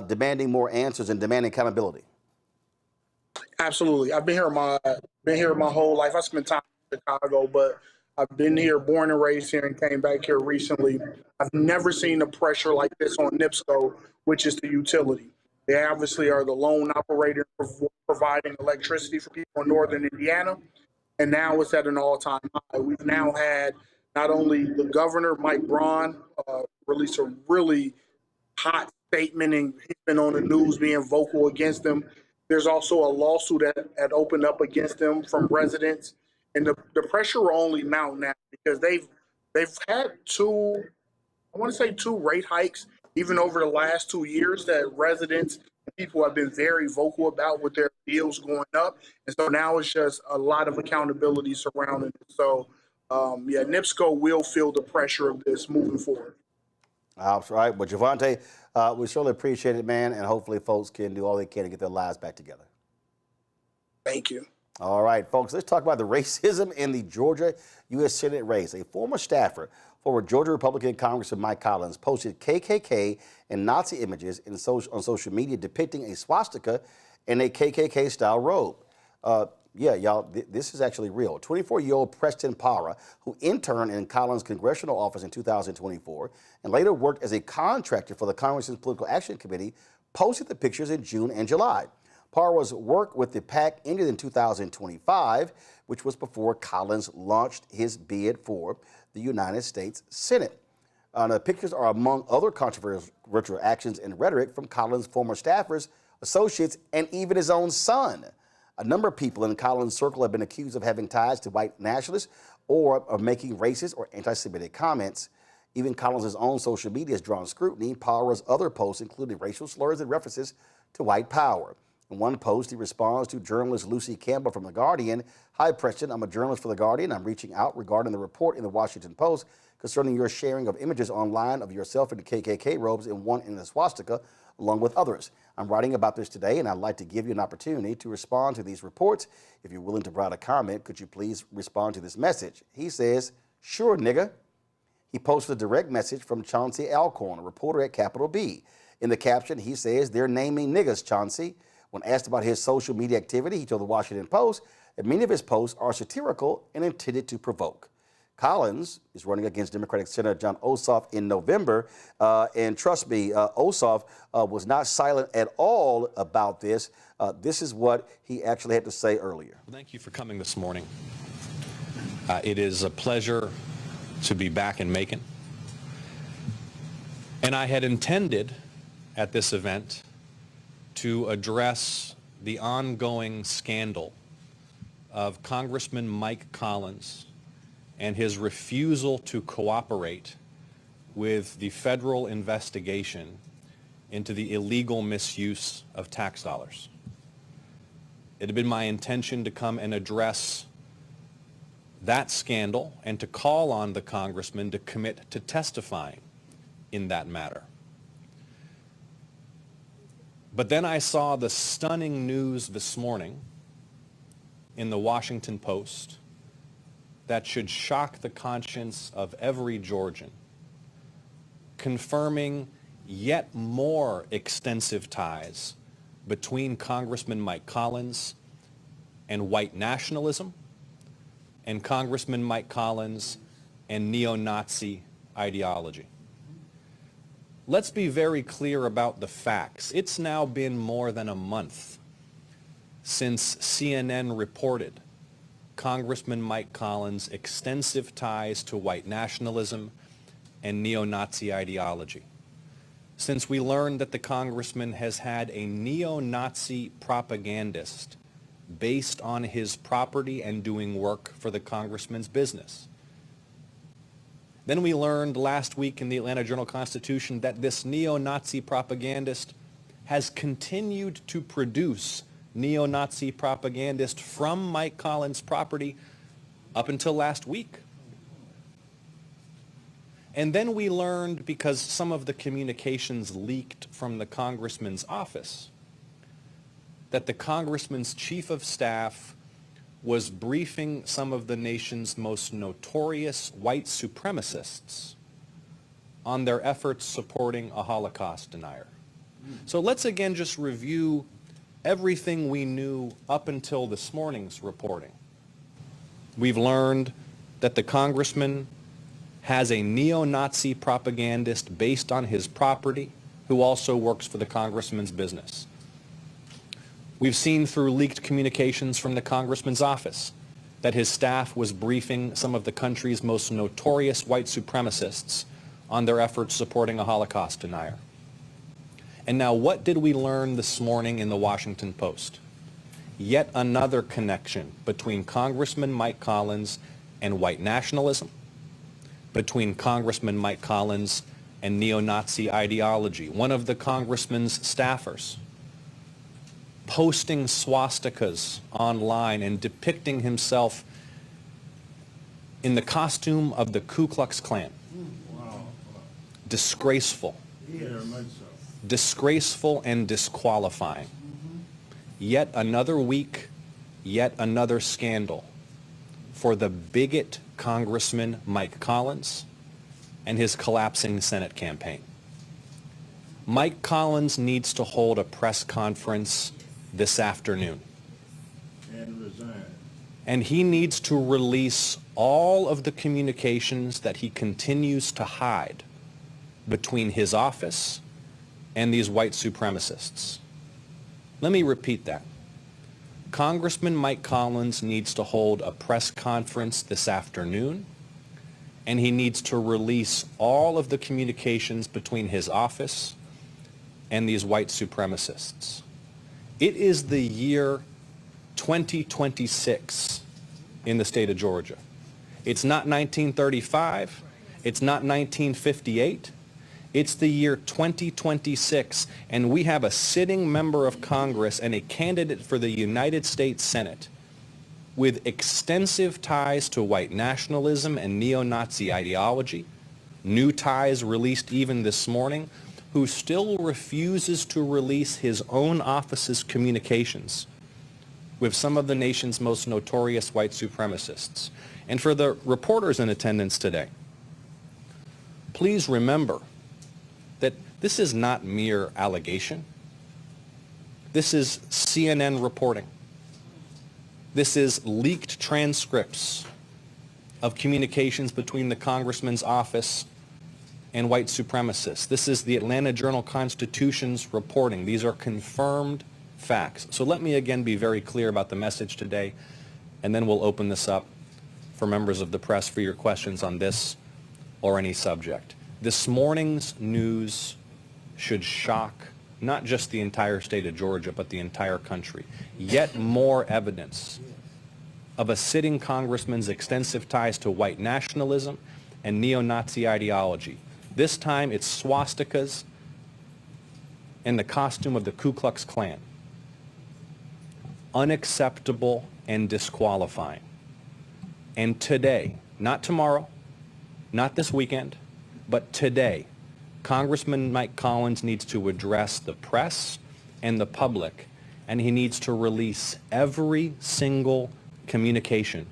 [SPEAKER 1] demanding more answers and demanding accountability?
[SPEAKER 13] Absolutely. I've been here my whole life. I spent time in Chicago, but I've been here, born and raised here, and came back here recently. I've never seen the pressure like this on NIPSCO, which is the utility. They obviously are the lone operator providing electricity for people in northern Indiana, and now it's at an all-time high. We've now had not only the governor, Mike Braun, release a really hot statement, and he's been on the news being vocal against them. There's also a lawsuit that had opened up against them from residents, and the pressure will only mount now because they've had two, I want to say two rate hikes even over the last 2 years that residents and people have been very vocal about with their bills going up, and so now it's just a lot of accountability surrounding it. So yeah, NIPSCO will feel the pressure of this moving forward.
[SPEAKER 1] That's right. But Javante, we surely appreciate it, man, and hopefully folks can do all they can to get their lives back together.
[SPEAKER 13] Thank you.
[SPEAKER 1] All right, folks, let's talk about the racism in the Georgia U.S. Senate race. A former staffer, former Georgia Republican Congressman Mike Collins, posted KKK and Nazi images on social media depicting a swastika and a KKK-style robe. Yeah, y'all, this is actually real. 24-year-old Preston Para, who interned in Collins' congressional office in 2024 and later worked as a contractor for the Congress's Political Action Committee, posted the pictures in June and July. Para's work with the PAC ended in 2025, which was before Collins launched his bid for the United States Senate. The pictures are among other controversial actions and rhetoric from Collins' former staffers, associates, and even his own son. A number of people in Collins' circle have been accused of having ties to white nationalists or of making racist or anti-Semitic comments. Even Collins' own social media has drawn scrutiny. Para's other posts included racial slurs and references to white power. In one post, he responds to journalist Lucy Campbell from The Guardian. Hi, Preston. I'm a journalist for The Guardian. I'm reaching out regarding the report in The Washington Post concerning your sharing of images online of yourself in the KKK robes and one in the swastika, along with others. I'm writing about this today, and I'd like to give you an opportunity to respond to these reports. If you're willing to provide a comment, could you please respond to this message? He says, sure, nigga. He posted a direct message from Chauncey Alcorn, a reporter at Capital B. In the caption, he says, they're naming niggas, Chauncey. When asked about his social media activity, he told the Washington Post that many of his posts are satirical and intended to provoke. Collins is running against Democratic Senator John Ossoff in November, and trust me, Ossoff was not silent at all about this. This is what he actually had to say earlier.
[SPEAKER 14] Thank you for coming this morning. It is a pleasure to be back in Macon. And I had intended at this event to address the ongoing scandal of Congressman Mike Collins and his refusal to cooperate with the federal investigation into the illegal misuse of tax dollars. It had been my intention to come and address that scandal and to call on the congressman to commit to testifying in that matter. But then I saw the stunning news this morning in the Washington Post that should shock the conscience of every Georgian, confirming yet more extensive ties between Congressman Mike Collins and white nationalism and Congressman Mike Collins and neo-Nazi ideology. Let's be very clear about the facts. It's now been more than a month since CNN reported Congressman Mike Collins' extensive ties to white nationalism and neo-Nazi ideology. Since we learned that the congressman has had a neo-Nazi propagandist based on his property and doing work for the congressman's business. Then we learned last week in the Atlanta Journal-Constitution that this neo-Nazi propagandist has continued to produce neo-Nazi propagandist from Mike Collins' property up until last week. And then we learned, because some of the communications leaked from the congressman's office, that the congressman's chief of staff was briefing some of the nation's most notorious white supremacists on their efforts supporting a Holocaust denier. So let's again just review everything we knew up until this morning's reporting. We've learned that the congressman has a neo-Nazi propagandist based on his property who also works for the congressman's business. We've seen through leaked communications from the congressman's office that his staff was briefing some of the country's most notorious white supremacists on their efforts supporting a Holocaust denier. And now what did we learn this morning in the Washington Post? Yet another connection between Congressman Mike Collins and white nationalism, between Congressman Mike Collins and neo-Nazi ideology. One of the congressman's staffers posting swastikas online and depicting himself in the costume of the Ku Klux Klan. Disgraceful. Disgraceful and disqualifying. Yet another week, yet another scandal for the bigot Congressman Mike Collins and his collapsing Senate campaign. Mike Collins needs to hold a press conference this afternoon.
[SPEAKER 15] And resign.
[SPEAKER 14] And he needs to release all of the communications that he continues to hide between his office and these white supremacists. Let me repeat that. Congressman Mike Collins needs to hold a press conference this afternoon, and he needs to release all of the communications between his office and these white supremacists. It is the year 2026 in the state of Georgia. It's not 1935. It's not 1958. It's the year 2026, and we have a sitting member of Congress and a candidate for the United States Senate with extensive ties to white nationalism and neo-Nazi ideology, new ties released even this morning, who still refuses to release his own office's communications with some of the nation's most notorious white supremacists. And for the reporters in attendance today, please remember that this is not mere allegation. This is CNN reporting. This is leaked transcripts of communications between the congressman's office and white supremacists. This is the Atlanta Journal-Constitution's reporting. These are confirmed facts. So let me again be very clear about the message today, and then we'll open this up for members of the press for your questions on this or any subject. This morning's news should shock not just the entire state of Georgia, but the entire country. Yet more evidence of a sitting congressman's extensive ties to white nationalism and neo-Nazi ideology. This time it's swastikas and the costume of the Ku Klux Klan. Unacceptable and disqualifying. And today, not tomorrow, not this weekend, but today, Congressman Mike Collins needs to address the press and the public, and he needs to release every single communication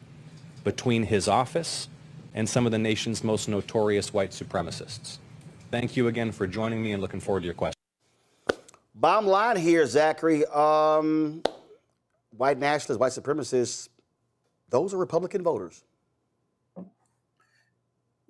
[SPEAKER 14] between his office and some of the nation's most notorious white supremacists. Thank you again for joining me and looking forward to your questions.
[SPEAKER 1] Bottom line here, Zachary, white nationalists, white supremacists, those are Republican voters.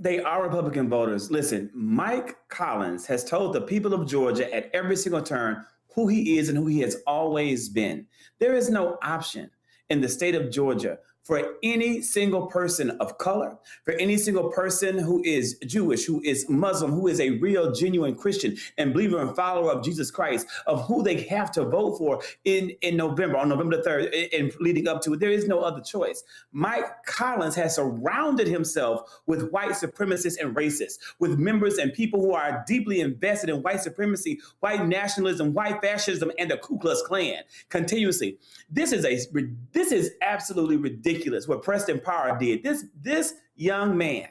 [SPEAKER 4] They are Republican voters. Listen, Mike Collins has told the people of Georgia at every single turn who he is and who he has always been. There is no option in the state of Georgia for any single person of color, for any single person who is Jewish, who is Muslim, who is a real, genuine Christian and believer and follower of Jesus Christ, of who they have to vote for in November, on November the 3rd, and leading up to it. There is no other choice. Mike Collins has surrounded himself with white supremacists and racists, with members and people who are deeply invested in white supremacy, white nationalism, white fascism, and the Ku Klux Klan continuously. This is absolutely ridiculous what Preston Power did. This young man,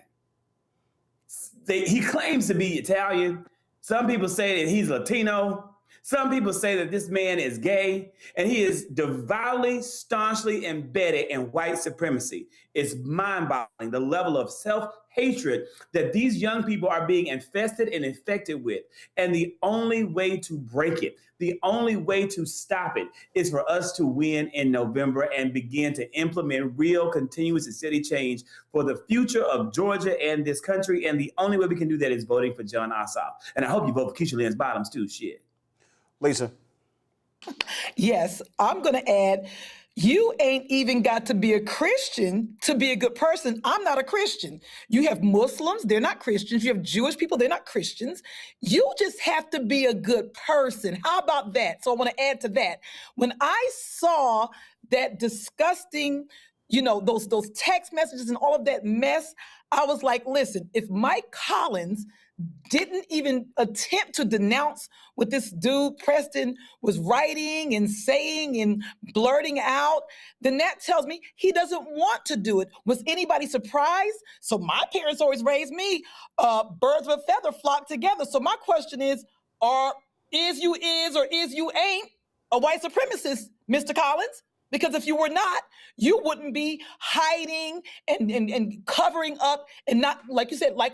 [SPEAKER 4] he claims to be Italian. Some people say that he's Latino. Some people say that this man is gay, and he is devoutly, staunchly embedded in white supremacy. It's mind-boggling, the level of self-hatred that these young people are being infested and infected with. And the only way to break it, the only way to stop it, is for us to win in November and begin to implement real, continuous, and steady change for the future of Georgia and this country. And the only way we can do that is voting for Jon Ossoff. And I hope you vote for Keisha Lynn's Bottoms too, shit.
[SPEAKER 1] Lisa.
[SPEAKER 3] Yes, I'm going to add, you ain't even got to be a Christian to be a good person. I'm not a Christian. You have Muslims, they're not Christians. You have Jewish people, they're not Christians. You just have to be a good person. How about that? So I want to add to that. When I saw that disgusting, those text messages and all of that mess, I was like, listen, if Mike Collins didn't even attempt to denounce what this dude Preston was writing and saying and blurting out, then that tells me he doesn't want to do it. Was anybody surprised? So my parents always raised me, birds of a feather flock together. So my question is you ain't a white supremacist, Mr. Collins? Because if you were not, you wouldn't be hiding and covering up and not, like you said, like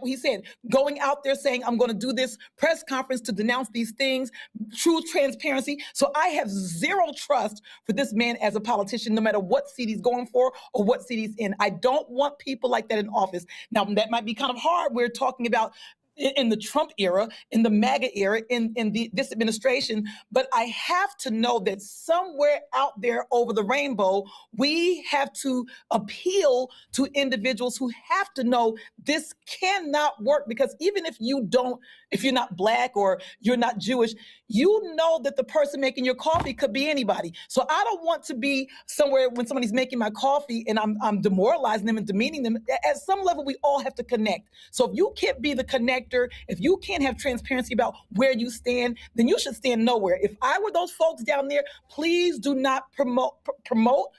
[SPEAKER 3] he said, going out there saying, I'm going to do this press conference to denounce these things, true transparency. So I have zero trust for this man as a politician, no matter what seat he's going for or what seat he's in. I don't want people like that in office. Now, that might be kind of hard. We're talking about in the Trump era, in the MAGA era, in this administration. But I have to know that somewhere out there over the rainbow, we have to appeal to individuals who have to know this cannot work. Because even if you're not Black or you're not Jewish, you know that the person making your coffee could be anybody. So I don't want to be somewhere when somebody's making my coffee and I'm demoralizing them and demeaning them. At some level, we all have to connect. So if you can't be the connector, if you can't have transparency about where you stand, then you should stand nowhere. If I were those folks down there, please do not promote,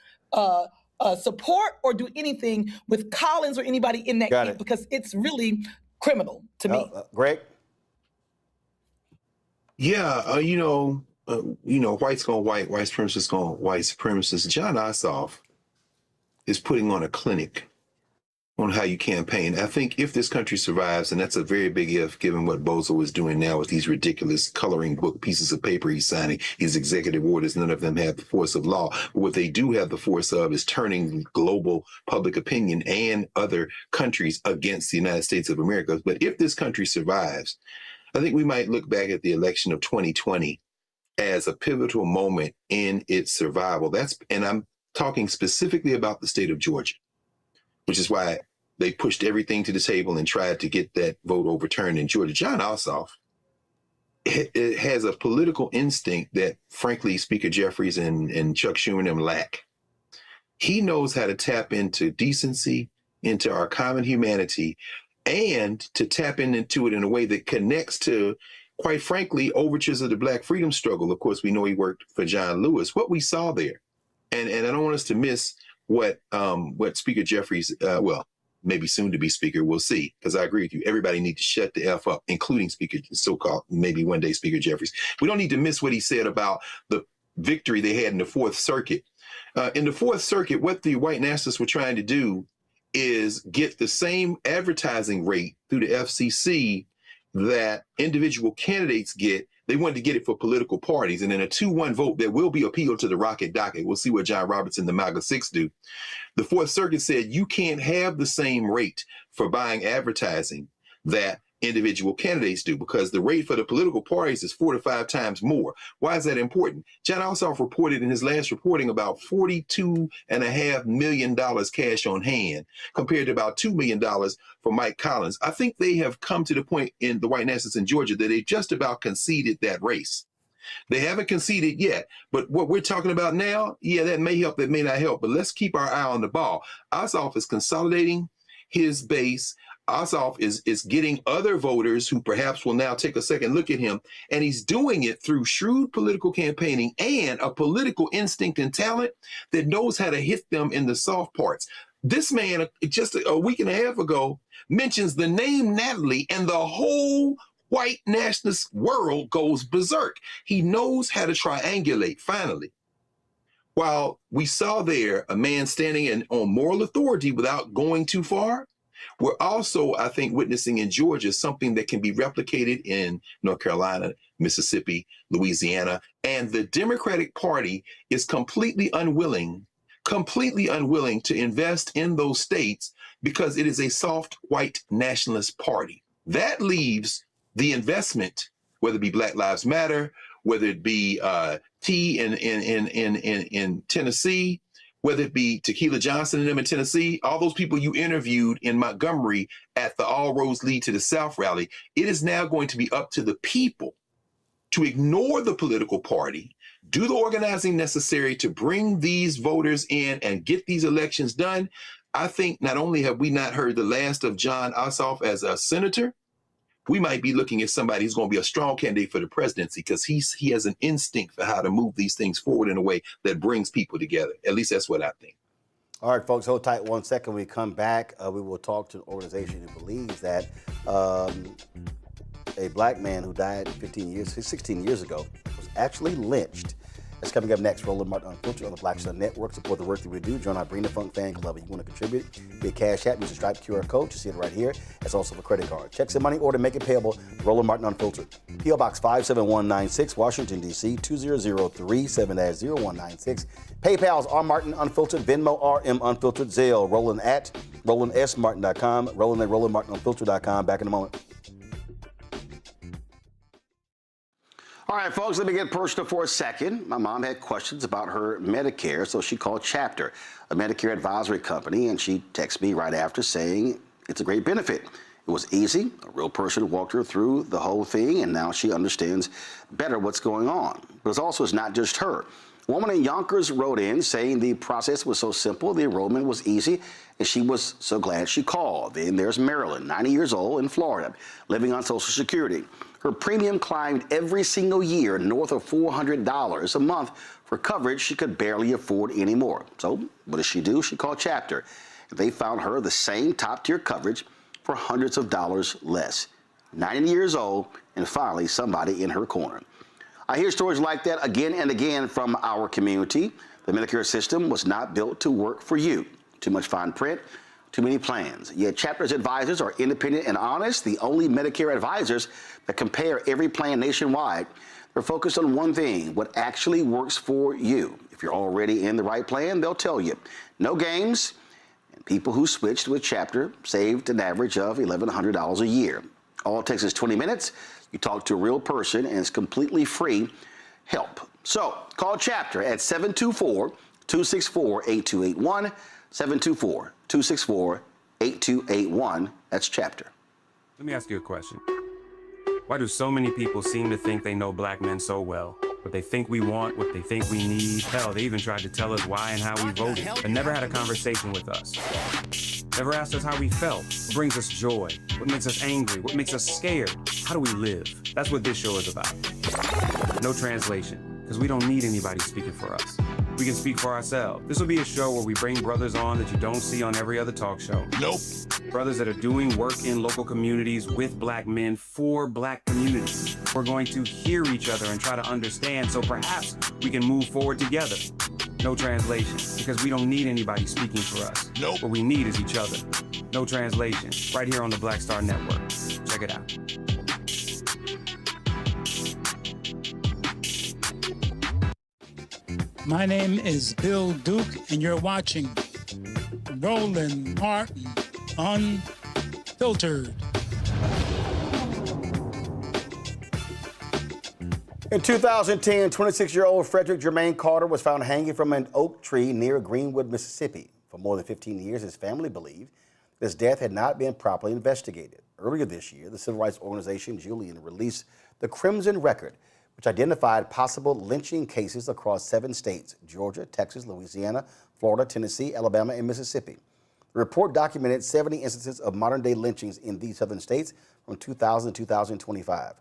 [SPEAKER 3] support, or do anything with Collins or anybody in that camp, because it's really criminal to me.
[SPEAKER 1] Greg?
[SPEAKER 7] Yeah, whites going white, white supremacists going white supremacists. Jon Ossoff is putting on a clinic on how you campaign. I think if this country survives, and that's a very big if, given what Bozo is doing now with these ridiculous coloring book pieces of paper he's signing, his executive orders, none of them have the force of law. But what they do have the force of is turning global public opinion and other countries against the United States of America. But if this country survives, I think we might look back at the election of 2020 as a pivotal moment in its survival. And I'm talking specifically about the state of Georgia, which is why they pushed everything to the table and tried to get that vote overturned in Georgia. Jon Ossoff it has a political instinct that, frankly, Speaker Jeffries and Chuck Schumer and them lack. He knows how to tap into decency, into our common humanity, and to tap into it in a way that connects to, quite frankly, overtures of the Black freedom struggle. Of course, we know he worked for John Lewis. What we saw there, and I don't want us to miss what Speaker Jeffries, maybe soon to be Speaker, we'll see, because I agree with you. Everybody needs to shut the F up, including so-called, maybe one day Speaker Jeffries. We don't need to miss what he said about the victory they had in the Fourth Circuit. In the Fourth Circuit, what the white nationalists were trying to do is get the same advertising rate through the FCC that individual candidates get. They wanted to get it for political parties. And in a 2-1 vote, there will be appeal to the rocket docket. We'll see what John Roberts and the MAGA 6 do. The Fourth Circuit said you can't have the same rate for buying advertising that individual candidates do, because the rate for the political parties is 4 to 5 times more. Why is that important? Jon Ossoff reported in his last reporting about $42.5 million cash on hand, compared to about $2 million for Mike Collins. I think they have come to the point in the white nationalists in Georgia that they just about conceded that race. They haven't conceded yet, but what we're talking about now, yeah, that may help, that may not help, but let's keep our eye on the ball. Ossoff is consolidating his base. Ossoff is getting other voters who perhaps will now take a second look at him, and he's doing it through shrewd political campaigning and a political instinct and talent that knows how to hit them in the soft parts. This man, just a week and a half ago, mentions the name Natalie, and the whole white nationalist world goes berserk. He knows how to triangulate, finally. While we saw there a man standing on moral authority without going too far, we're also, I think, witnessing in Georgia something that can be replicated in North Carolina, Mississippi, Louisiana, and the Democratic Party is completely unwilling to invest in those states because it is a soft white nationalist party. That leaves the investment, whether it be Black Lives Matter, whether it be T in Tennessee, whether it be Tequila Johnson and them in Tennessee, all those people you interviewed in Montgomery at the All Roads Lead to the South rally, it is now going to be up to the people to ignore the political party, do the organizing necessary to bring these voters in and get these elections done. I think not only have we not heard the last of John Ossoff as a senator, we might be looking at somebody who's going to be a strong candidate for the presidency because he has an instinct for how to move these things forward in a way that brings people together. At least that's what I think.
[SPEAKER 1] All right, folks, hold tight 1 second. When we come back, we will talk to an organization who believes that a black man who died 16 years ago was actually lynched. That's coming up next. Roland Martin Unfiltered on the Black Sun Network. Support the work that we do. Join our Bring the Funk fan club. If you want to contribute, be a Cash App, use a Stripe QR code. You see it right here. It's also a credit card. Checks and money order, make it payable. Roland Martin Unfiltered. P.O. Box 57196, Washington, D.C. 20037-0196. PayPal's R Martin Unfiltered. Venmo RM Unfiltered. Zelle Roland at RolandSMartin.com. Roland at RolandMartinUnfiltered.com. Back in a moment. All right, folks, let me get personal for a second. My mom had questions about her Medicare, so she called Chapter, a Medicare advisory company, and she texted me right after saying it's a great benefit. It was easy. A real person walked her through the whole thing, and now she understands better what's going on. But it's not just her. A woman in Yonkers wrote in saying the process was so simple, the enrollment was easy, and she was so glad she called. Then there's Marilyn, 90 years old, in Florida, living on Social Security. Her premium climbed every single year north of $400 a month for coverage she could barely afford anymore. So what does she do? She called Chapter. They found her the same top-tier coverage for hundreds of dollars less. 90 years old, and finally somebody in her corner. I hear stories like that again and again from our community. The Medicare system was not built to work for you. Too much fine print, too many plans. Yet Chapter's advisors are independent and honest, the only Medicare advisors that compare every plan nationwide. They're focused on one thing, what actually works for you. If you're already in the right plan, they'll tell you. No games, and people who switched with Chapter saved an average of $1,100 a year. All it takes is 20 minutes. You talk to a real person, and it's completely free help. So call Chapter at 724-264-8281, 724-264-8281. That's Chapter.
[SPEAKER 8] Let me ask you a question. Why do so many people seem to think they know black men so well? What they think we want, what they think we need. Hell, they even tried to tell us why and how we voted, but never had a conversation with us. Never asked us how we felt, what brings us joy, what makes us angry, what makes us scared. How do we live? That's what this show is about. No translation, because we don't need anybody speaking for us. We can speak for ourselves. This will be a show where we bring brothers on that you don't see on every other talk show. Nope. Brothers that are doing work in local communities with black men for black communities. We're going to hear each other and try to understand so perhaps we can move forward together. No translation, because we don't need anybody speaking for us. Nope. What we need is each other. No translation, right here on the Black Star Network. Check it out.
[SPEAKER 16] My name is Bill Duke, and you're watching Roland Martin Unfiltered.
[SPEAKER 1] In 2010, 26-year-old Frederick Jermaine Carter was found hanging from an oak tree near Greenwood, Mississippi. For more than 15 years, his family believed his death had not been properly investigated. Earlier this year, the civil rights organization JULIAN released the Crimson Record, which identified possible lynching cases across 7 states: Georgia, Texas, Louisiana, Florida, Tennessee, Alabama, and Mississippi. The report documented 70 instances of modern-day lynchings in these 7 states from 2000 to 2025.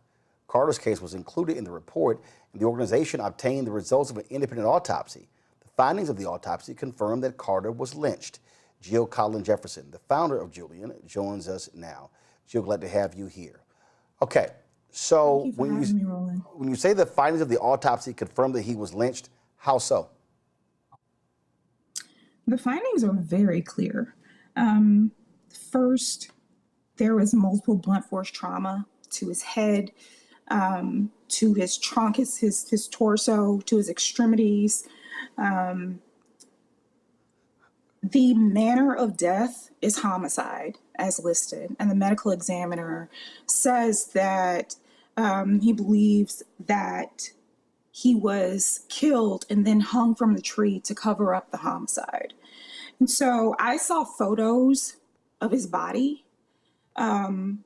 [SPEAKER 1] Carter's case was included in the report, and the organization obtained the results of an independent autopsy. The findings of the autopsy confirmed that Carter was lynched. Jill Collin Jefferson, the founder of JULIAN, joins us now. Jill, glad to have you here. Okay, So
[SPEAKER 17] Thank you for having me, Roland.
[SPEAKER 1] when you say the findings of the autopsy confirmed that he was lynched, how so?
[SPEAKER 17] The findings are very clear. First, there was multiple blunt force trauma to his head, to his trunk, his torso, to his extremities. The manner of death is homicide, as listed, and the medical examiner says that he believes that he was killed and then hung from the tree to cover up the homicide. And so I saw photos of his body. I'll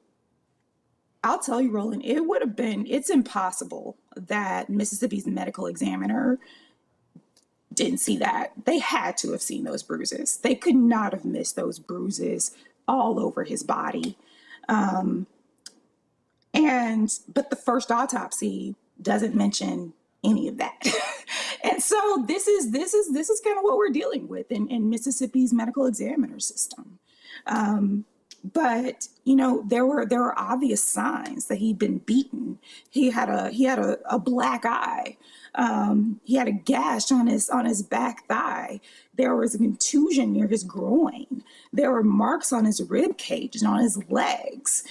[SPEAKER 17] tell you, Roland, it's impossible that Mississippi's medical examiner didn't see that. They had to have seen those bruises. They could not have missed those bruises all over his body. But the first autopsy doesn't mention any of that. And so this is kind of what we're dealing with in Mississippi's medical examiner system. But there were obvious signs that he'd been beaten. He had a black eye. He had a gash on his back thigh. There was a contusion near his groin. There were marks on his rib cage and on his legs.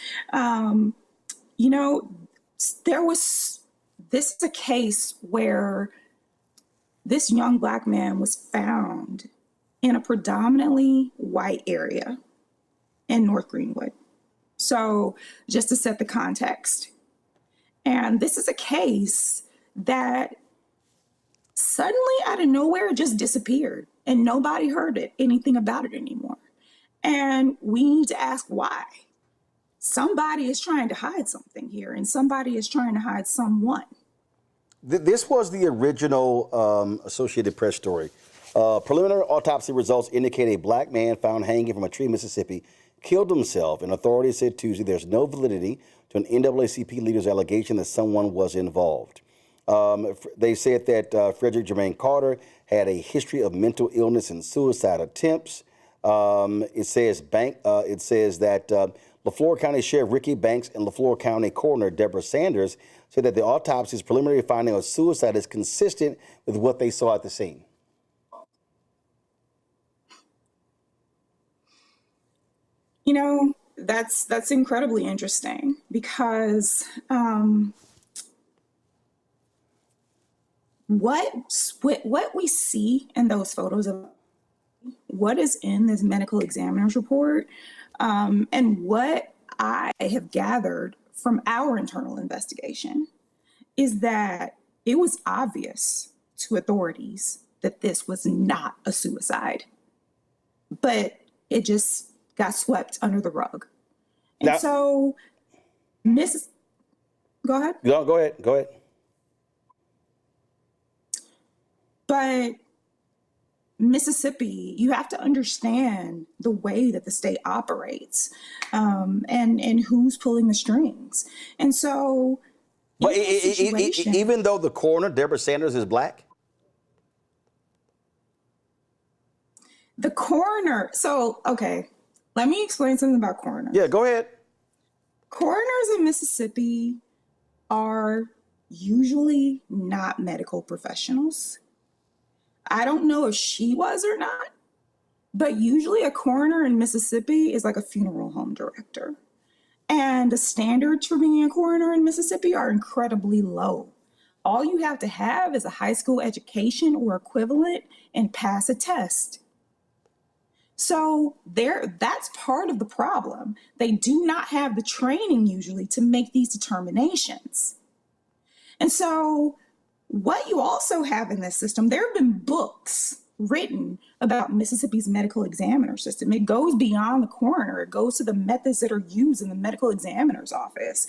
[SPEAKER 17] This is a case where this young black man was found in a predominantly white area in North Greenwood. So just to set the context. And this is a case that suddenly out of nowhere just disappeared and nobody heard anything about it anymore. And we need to ask why. Somebody is trying to hide something here, and somebody is trying to hide someone.
[SPEAKER 1] This was the original Associated Press story. Preliminary autopsy results indicate a black man found hanging from a tree in Mississippi killed himself, and authorities said Tuesday there's no validity to an NAACP leader's allegation that someone was involved. They said that Frederick Jermaine Carter had a history of mental illness and suicide attempts. It says that Lafleur County Sheriff Ricky Banks and Lafleur County Coroner Deborah Sanders said that the autopsy's preliminary finding of suicide is consistent with what they saw at the scene.
[SPEAKER 17] That's incredibly interesting because what we see in those photos of what is in this medical examiner's report and what I have gathered from our internal investigation is that it was obvious to authorities that this was not a suicide, but it just got swept under the rug. And
[SPEAKER 1] now,
[SPEAKER 17] so, go ahead.
[SPEAKER 1] No, go ahead.
[SPEAKER 17] But Mississippi, you have to understand the way that the state operates, and who's pulling the strings. And so,
[SPEAKER 1] but even though the coroner, Deborah Sanders, is black?
[SPEAKER 17] The coroner, okay, let me explain something about coroners.
[SPEAKER 1] Yeah, go ahead.
[SPEAKER 17] Coroners in Mississippi are usually not medical professionals. I don't know if she was or not, but usually a coroner in Mississippi is like a funeral home director. And the standards for being a coroner in Mississippi are incredibly low. All you have to have is a high school education or equivalent and pass a test. So that's part of the problem. They do not have the training usually to make these determinations. And so what you also have in this system, there have been books written about Mississippi's medical examiner system. It goes beyond the coroner. It goes to the methods that are used in the medical examiner's office.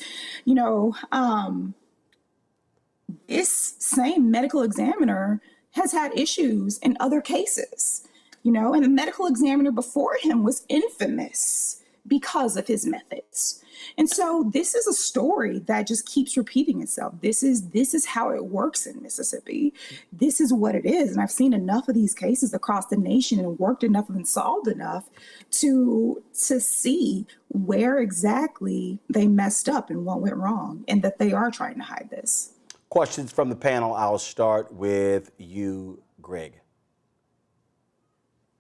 [SPEAKER 17] This same medical examiner has had issues in other cases, and the medical examiner before him was infamous because of his methods. And so this is a story that just keeps repeating itself. This is how it works in Mississippi. This is what it is. And I've seen enough of these cases across the nation and worked enough and solved enough to see where exactly they messed up and what went wrong, and that they are trying to hide this.
[SPEAKER 1] Questions from the panel. I'll start with you, Greg.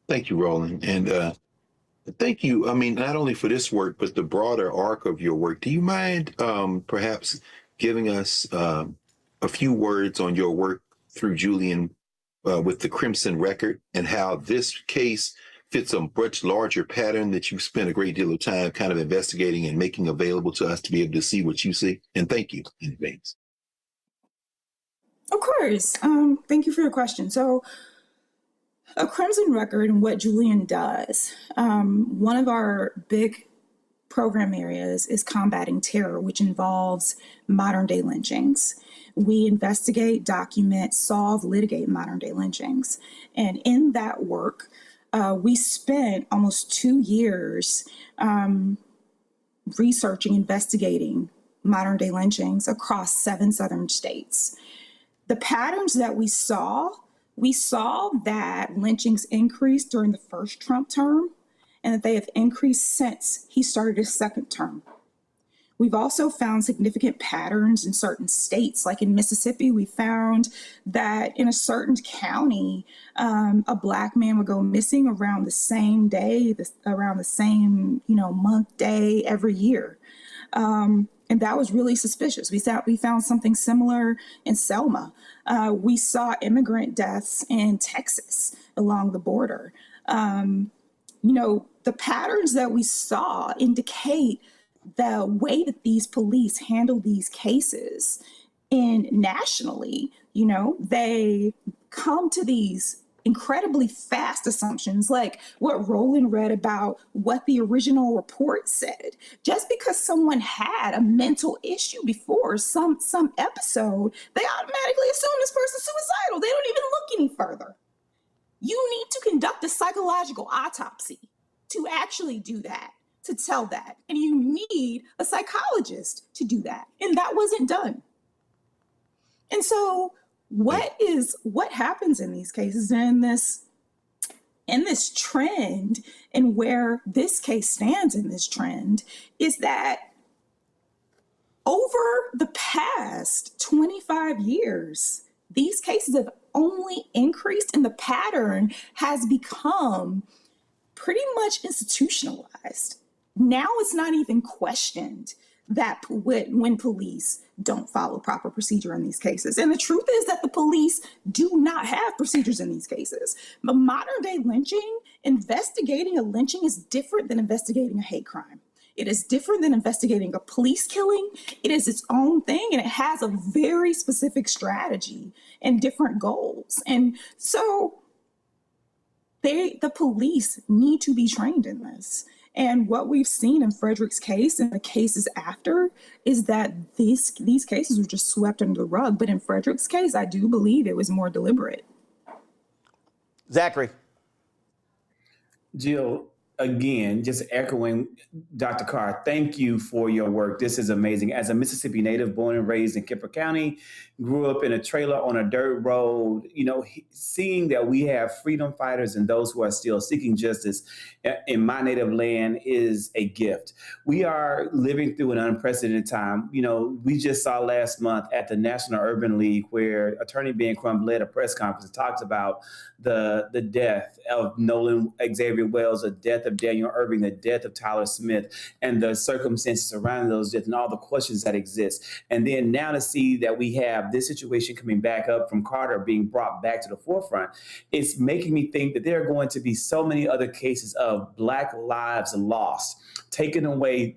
[SPEAKER 7] Thank you, Roland. And thank you. I mean, not only for this work, but the broader arc of your work. Do you mind perhaps giving us a few words on your work through JULIAN with the Crimson Record, and how this case fits a much larger pattern that you've spent a great deal of time kind of investigating and making available to us to be able to see what you see? And thank you in advance.
[SPEAKER 17] Of course. Thank you for your question. So, a Crimson Record and what JULIAN does, one of our big program areas is combating terror, which involves modern day lynchings. We investigate, document, solve, litigate modern day lynchings. And in that work, we spent almost 2 years researching, investigating modern day lynchings across 7 southern states. The patterns that we saw that lynchings increased during the first Trump term, and that they have increased since he started his second term. We've also found significant patterns in certain states, like in Mississippi. We found that in a certain county, a Black man would go missing around the same day, around the same month, day every year. And that was really suspicious. We found something similar in Selma. We saw immigrant deaths in Texas along the border. The patterns that we saw indicate the way that these police handle these cases. And nationally, they come to these incredibly fast assumptions, like what Roland read about what the original report said. Just because someone had a mental issue before some episode, they automatically assume this person's suicidal. They don't even look any further. You need to conduct a psychological autopsy to actually do that, to tell that. And you need a psychologist to do that. And that wasn't done. And so what happens in these cases, in this trend, and where this case stands in this trend, is that over the past 25 years, these cases have only increased, and the pattern has become pretty much institutionalized. Now it's not even questioned that when police don't follow proper procedure in these cases. And the truth is that the police do not have procedures in these cases. But modern day lynching, investigating a lynching is different than investigating a hate crime. It is different than investigating a police killing. It is its own thing, and it has a very specific strategy and different goals. And so the police need to be trained in this. And what we've seen in Frederick's case and the cases after is that these cases were just swept under the rug. But in Frederick's case, I do believe it was more deliberate.
[SPEAKER 1] Zachary.
[SPEAKER 4] Jill, again, just echoing Dr. Carr, thank you for your work. This is amazing. As a Mississippi native, born and raised in Kemper County, grew up in a trailer on a dirt road, seeing that we have freedom fighters and those who are still seeking justice in my native land is a gift. We are living through an unprecedented time. We just saw last month at the National Urban League where Attorney Ben Crump led a press conference and talked about the death of Nolan Xavier Wells, the death of Daniel Irving, the death of Tyler Smith, and the circumstances surrounding those deaths and all the questions that exist. And then now to see that we have this situation coming back up from Carter being brought back to the forefront, it's making me think that there are going to be so many other cases of Black lives lost, taken away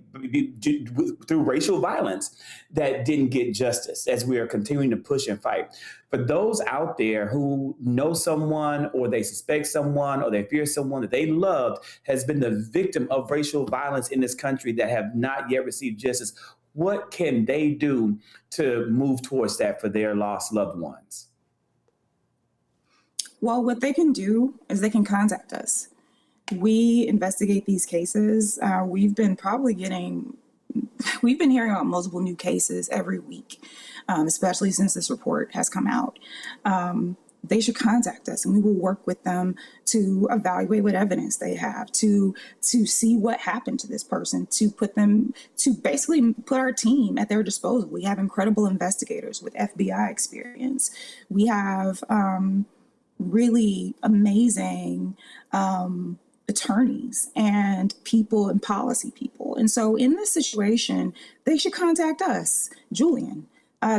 [SPEAKER 4] through racial violence that didn't get justice as we are continuing to push and fight. For those out there who know someone or they suspect someone or they fear someone that they loved has been the victim of racial violence in this country that have not yet received justice, what can they do to move towards that for their lost loved ones?
[SPEAKER 17] Well, what they can do is they can contact us. we investigate these cases. We've been hearing about multiple new cases every week, especially since this report has come out. They should contact us and we will work with them to evaluate what evidence they have, to see what happened to this person, to basically put our team at their disposal. We have incredible investigators with FBI experience. We have really amazing attorneys and people and policy people. And so in this situation, they should contact us, JULIAN.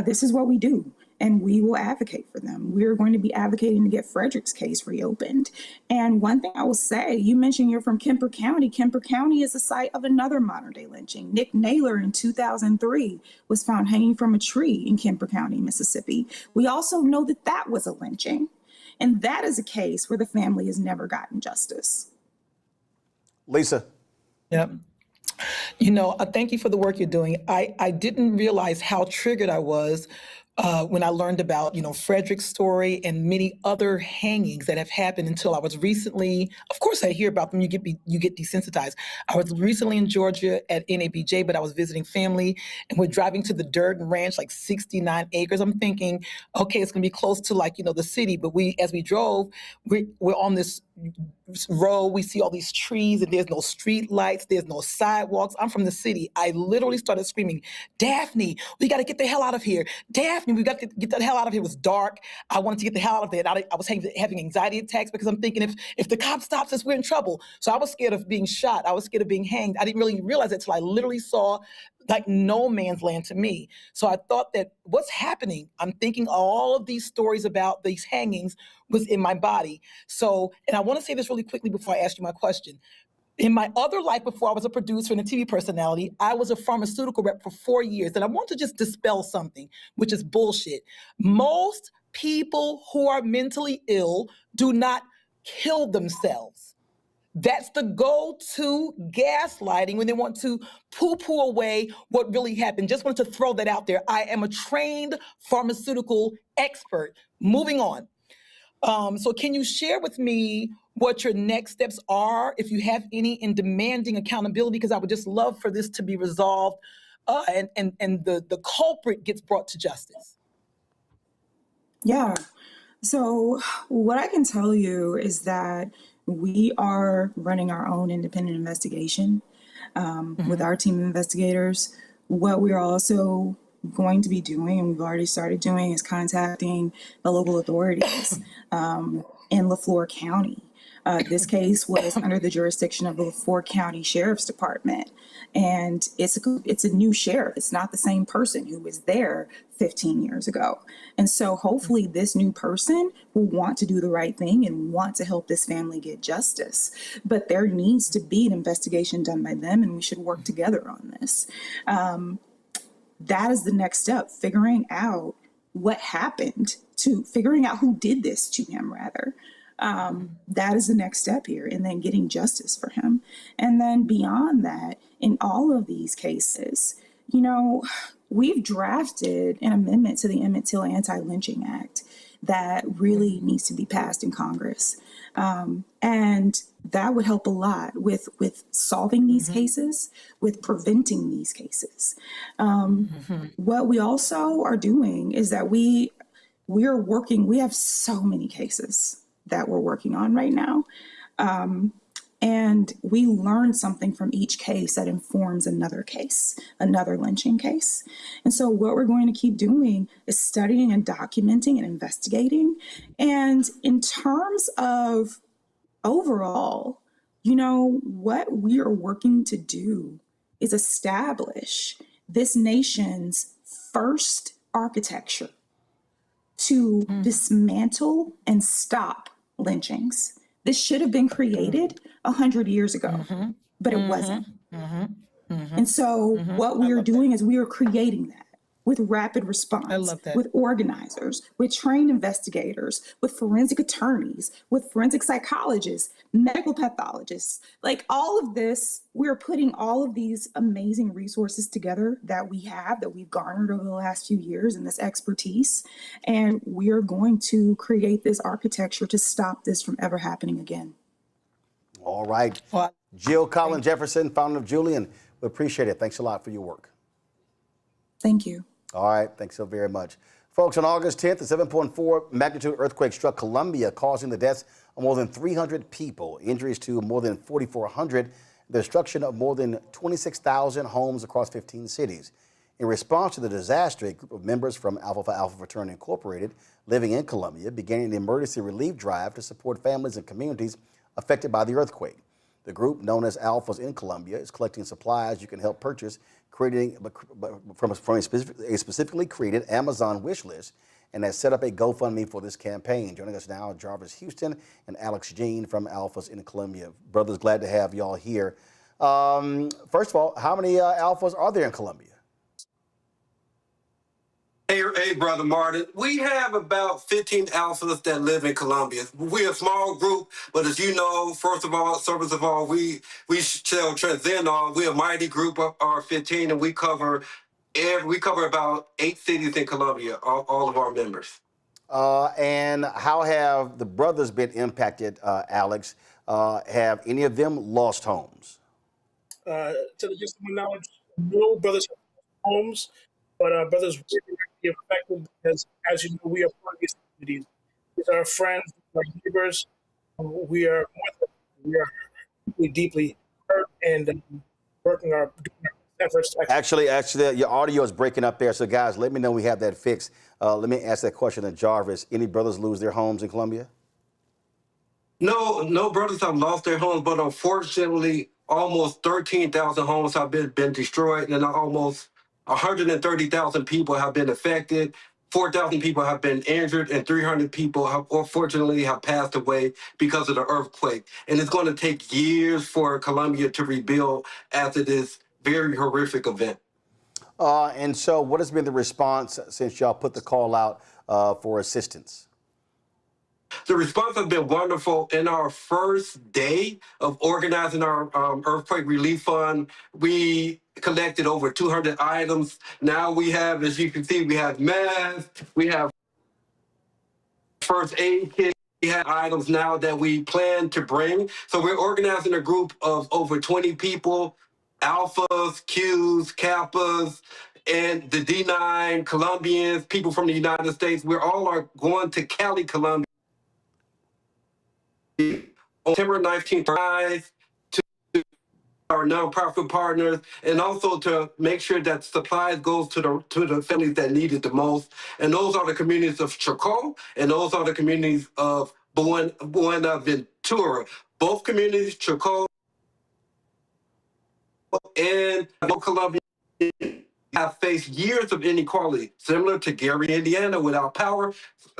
[SPEAKER 17] This is what we do. And we will advocate for them. We're going to be advocating to get Frederick's case reopened. And one thing I will say, you mentioned you're from Kemper County. Kemper County is the site of another modern day lynching. Nick Naylor in 2003 was found hanging from a tree in Kemper County, Mississippi. We also know that that was a lynching. And that is a case where the family has never gotten justice.
[SPEAKER 1] Lisa.
[SPEAKER 3] Yep. Thank you for the work you're doing. I didn't realize how triggered I was when I learned about, Frederick's story and many other hangings that have happened until I was recently, of course I hear about them, you get desensitized. I was recently in Georgia at NABJ, but I was visiting family and we're driving to the Durden Ranch, like 69 acres. I'm thinking, okay, it's gonna be close to the city, but as we drove, we're on this road, we see all these trees and there's no street lights, there's no sidewalks. I'm from the city. I literally started screaming, Daphne, we got to get the hell out of here. Daphne, we got to get the hell out of here. It was dark. I wanted to get the hell out of there. I was having anxiety attacks because I'm thinking if the cop stops us, we're in trouble. So I was scared of being shot. I was scared of being hanged. I didn't really realize it until I literally saw like no man's land to me. So I thought that what's happening, I'm thinking all of these stories about these hangings was in my body. So, and I want to say this really quickly before I ask you my question. In my other life, before I was a producer and a TV personality, I was a pharmaceutical rep for 4 years. And I want to just dispel something, which is bullshit. Most people who are mentally ill do not kill themselves. That's the go-to gaslighting when they want to poo-poo away what really happened. Just wanted to throw that out there. I am a trained pharmaceutical expert. Moving on. So can you share with me what your next steps are, if you have any, in demanding accountability? Because I would just love for this to be resolved and the culprit gets brought to justice.
[SPEAKER 17] Yeah. So what I can tell you is that we are running our own independent investigation with our team of investigators. What we're also going to be doing, and we've already started doing, is contacting the local authorities in LaFleur County. This case was under the jurisdiction of the LaFleur County Sheriff's Department, and it's a new sheriff. It's not the same person who was there 15 years ago. And so hopefully this new person will want to do the right thing and want to help this family get justice. But there needs to be an investigation done by them, and we should work together on this. That is the next step, figuring out what happened, figuring out who did this to him, rather. That is the next step here, and then getting justice for him. And then beyond that, in all of these cases, we've drafted an amendment to the Emmett Till Anti-Lynching Act that really needs to be passed in Congress. And that would help a lot with solving these cases, with preventing these cases. What we also are doing is that we have so many cases that we're working on right now. And we learn something from each case that informs another case, another lynching case. And so what we're going to keep doing is studying and documenting and investigating. And in terms of overall, what we are working to do is establish this nation's first architecture to dismantle and stop lynchings. This should have been created 100 years ago, but it wasn't. And so what we are doing is we are creating that with rapid response, with organizers, with trained investigators, with forensic attorneys, with forensic psychologists, medical pathologists. Like all of this, we're putting all of these amazing resources together that we've garnered over the last few years, and this expertise. And we are going to create this architecture to stop this from ever happening again.
[SPEAKER 1] All right.
[SPEAKER 3] Well,
[SPEAKER 1] Jill Collins Jefferson, founder of JULIAN. We appreciate it. Thanks a lot for your work.
[SPEAKER 17] Thank you.
[SPEAKER 1] All right. Thanks so very much. Folks, on August 10th, a 7.4 magnitude earthquake struck Colombia, causing the deaths of more than 300 people, injuries to more than 4,400, the destruction of more than 26,000 homes across 15 cities. In response to the disaster, a group of members from Alpha Phi Alpha Fraternity Incorporated living in Colombia began an emergency relief drive to support families and communities affected by the earthquake. The group, known as Alphas in Colombia, is collecting supplies you can help purchase, creating from a specifically created Amazon wish list, and has set up a GoFundMe for this campaign. Joining us now, Jarvis Houston and Alex Jean from Alphas in Colombia. Brothers, glad to have y'all here. First of all, how many Alphas are there in Colombia?
[SPEAKER 18] Hey, Brother Martin. We have about 15 alphas that live in Colombia. We're a small group, but as you know, first of all, service of all, we shall transcend all. We're a mighty group of our 15, and we cover about 8 cities in Colombia, all of our members.
[SPEAKER 1] And how have the brothers been impacted, Alex? Have any of them lost homes?
[SPEAKER 19] To the best of my knowledge, no brothers have homes, but brothers were directly affected because, as you know, we are part of these communities. These are our friends, our neighbors. We are deeply hurt and working our efforts.
[SPEAKER 1] Actually, your audio is breaking up there. So, guys, let me know we have that fixed. Let me ask that question to Jarvis. Any brothers lose their homes in Colombia?
[SPEAKER 18] No brothers have lost their homes, but unfortunately, almost 13,000 homes have been destroyed, and almost 130,000 people have been affected. 4,000 people have been injured, and 300 people have, unfortunately, have passed away because of the earthquake. And it's going to take years for Colombia to rebuild after this very horrific event.
[SPEAKER 1] And so, what has been the response since y'all put the call out for assistance?
[SPEAKER 18] The response has been wonderful. In our first day of organizing our earthquake relief fund, we collected over 200 items. Now we have, as you can see, we have masks, we have first aid kits, we have items now that we plan to bring. So we're organizing a group of over 20 people, Alphas, Qs, Kappas, and the D9, Colombians, people from the United States. We're all are going to Cali, Colombia, on September 19th to our nonprofit partners, and also to make sure that supplies goes to the families that need it the most. And those are the communities of Chocó, and those are the communities of Buenaventura. Both communities, Chocó and Colombia, have faced years of inequality, similar to Gary, Indiana, without power,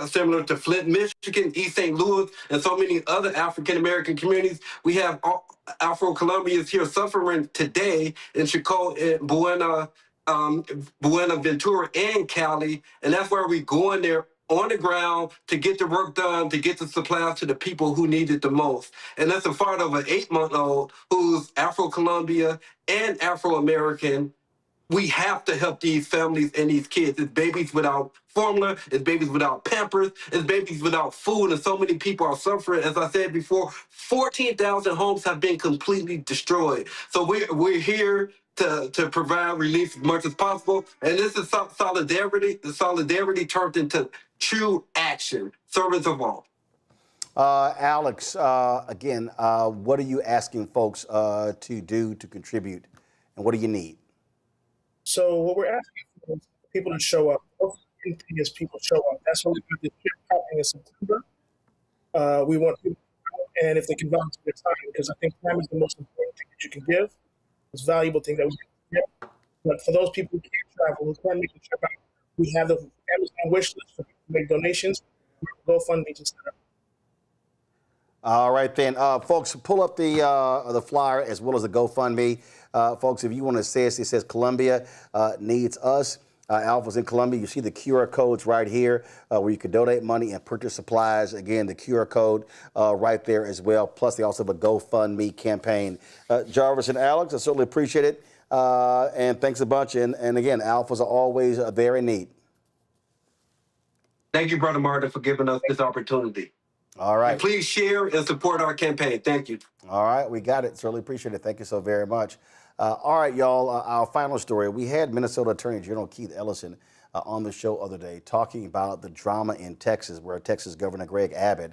[SPEAKER 18] similar to Flint, Michigan, East St. Louis, and so many other African-American communities. We have Afro-Colombians here suffering today in Chocó, Buenaventura, and Cali, and that's why we're going there on the ground to get the work done, to get the supplies to the people who need it the most. And that's a part of an 8-month-old who's Afro-Colombia and Afro-American. We have to help these families and these kids. It's babies without formula, it's babies without Pampers, it's babies without food, and so many people are suffering. As I said before, 14,000 homes have been completely destroyed. So we're here to provide relief as much as possible, and this is solidarity. The solidarity turned into true action, service of all.
[SPEAKER 1] Alex, again, what are you asking folks to do to contribute, and what do you need?
[SPEAKER 19] So what we're asking for is people to show up. The main thing is people show up. That's what we got this trip happening in September. We want people to come, and if they can volunteer their time, because I think time is the most important thing that you can give. It's a valuable thing that we can give. But for those people who can't travel, who can't make the trip out, we have the Amazon wish list for people to make donations. GoFundMe to set up.
[SPEAKER 1] All right, then, folks, pull up the flyer as well as the GoFundMe. Folks, if you want to say it says Colombia needs us. Alphas in Colombia, you see the QR codes right here where you can donate money and purchase supplies. Again, the QR code right there as well. Plus, they also have a GoFundMe campaign. Jarvis and Alex, I certainly appreciate it. And thanks a bunch. And again, Alphas are always there in need.
[SPEAKER 18] Thank you, Brother Martin, for giving us this opportunity.
[SPEAKER 1] All right.
[SPEAKER 18] And please share and support our campaign. Thank you.
[SPEAKER 1] All right, we got it. Certainly appreciate it. Thank you so very much. All right, y'all, our final story. We had Minnesota Attorney General Keith Ellison on the show other day talking about the drama in Texas, where Texas Governor Greg Abbott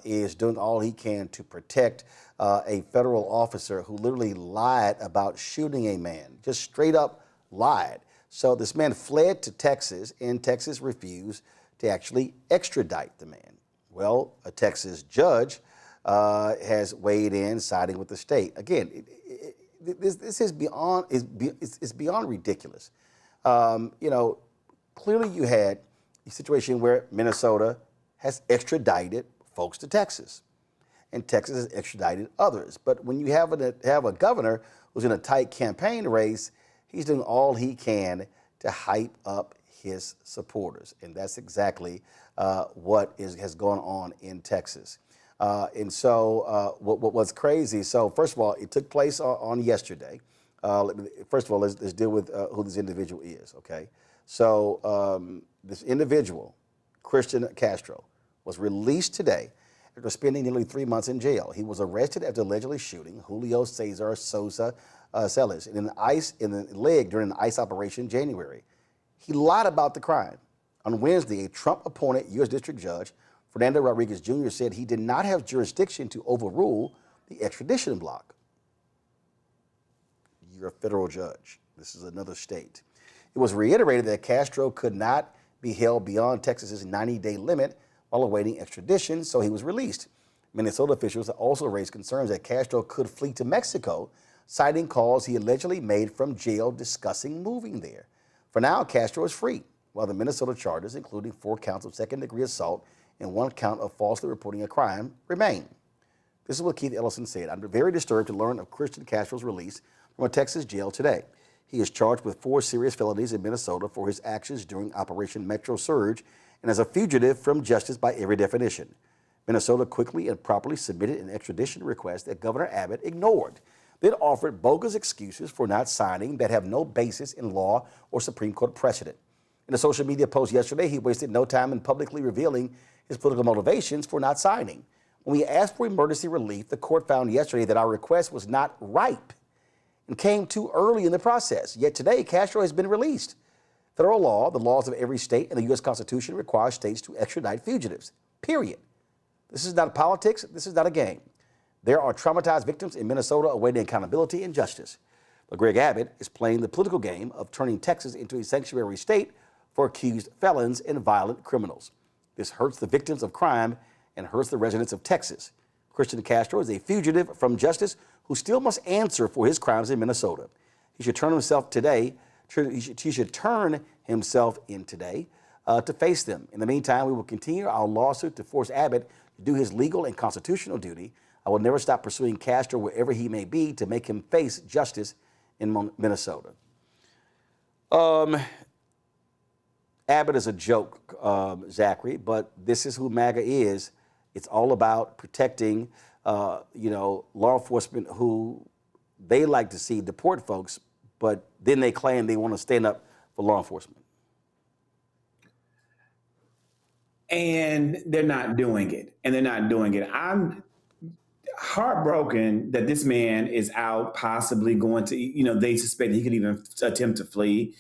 [SPEAKER 1] is doing all he can to protect a federal officer who literally lied about shooting a man, just straight up lied. So this man fled to Texas, and Texas refused to actually extradite the man. Well, a Texas judge has weighed in, siding with the state. Again, this is beyond it's beyond ridiculous. Clearly you had a situation where Minnesota has extradited folks to Texas, and Texas has extradited others. But when you have a governor who's in a tight campaign race, he's doing all he can to hype up his supporters, and that's exactly what has gone on in Texas. And so what's crazy, so first of all, it took place on yesterday. First of all, let's deal with who this individual is, okay? So this individual, Christian Castro, was released today after spending nearly 3 months in jail. He was arrested after allegedly shooting Julio Cesar Sosa Celis in the leg during an ICE operation in January. He lied about the crime. On Wednesday, a Trump-appointed U.S. District Judge, Fernando Rodriguez Jr., said he did not have jurisdiction to overrule the extradition block. You're a federal judge. This is another state. It was reiterated that Castro could not be held beyond Texas's 90-day limit while awaiting extradition, so he was released. Minnesota officials also raised concerns that Castro could flee to Mexico, citing calls he allegedly made from jail discussing moving there. For now, Castro is free, while the Minnesota charges, including 4 counts of second-degree assault and 1 count of falsely reporting a crime, remain. This is what Keith Ellison said. I'm very disturbed to learn of Christian Castro's release from a Texas jail today. He is charged with 4 serious felonies in Minnesota for his actions during Operation Metro Surge and as a fugitive from justice by every definition. Minnesota quickly and properly submitted an extradition request that Governor Abbott ignored, then offered bogus excuses for not signing that have no basis in law or Supreme Court precedent. In a social media post yesterday, he wasted no time in publicly revealing his political motivations for not signing. When we asked for emergency relief, the court found yesterday that our request was not ripe and came too early in the process. Yet today, Castro has been released. Federal law, the laws of every state, and the U.S. Constitution require states to extradite fugitives, period. This is not politics. This is not a game. There are traumatized victims in Minnesota awaiting accountability and justice. But Greg Abbott is playing the political game of turning Texas into a sanctuary state for accused felons and violent criminals. This hurts the victims of crime and hurts the residents of Texas. Christian Castro is a fugitive from justice who still must answer for his crimes in Minnesota. He should turn himself today. He should turn himself in today to face them. In the meantime, we will continue our lawsuit to force Abbott to do his legal and constitutional duty. I will never stop pursuing Castro wherever he may be to make him face justice in Minnesota. Abbott is a joke, Zachary, but this is who MAGA is. It's all about protecting, law enforcement who they like to see deport folks, but then they claim they want to stand up for law enforcement.
[SPEAKER 4] And they're not doing it. I'm heartbroken that this man is out, possibly going to, they suspect he could even attempt to flee.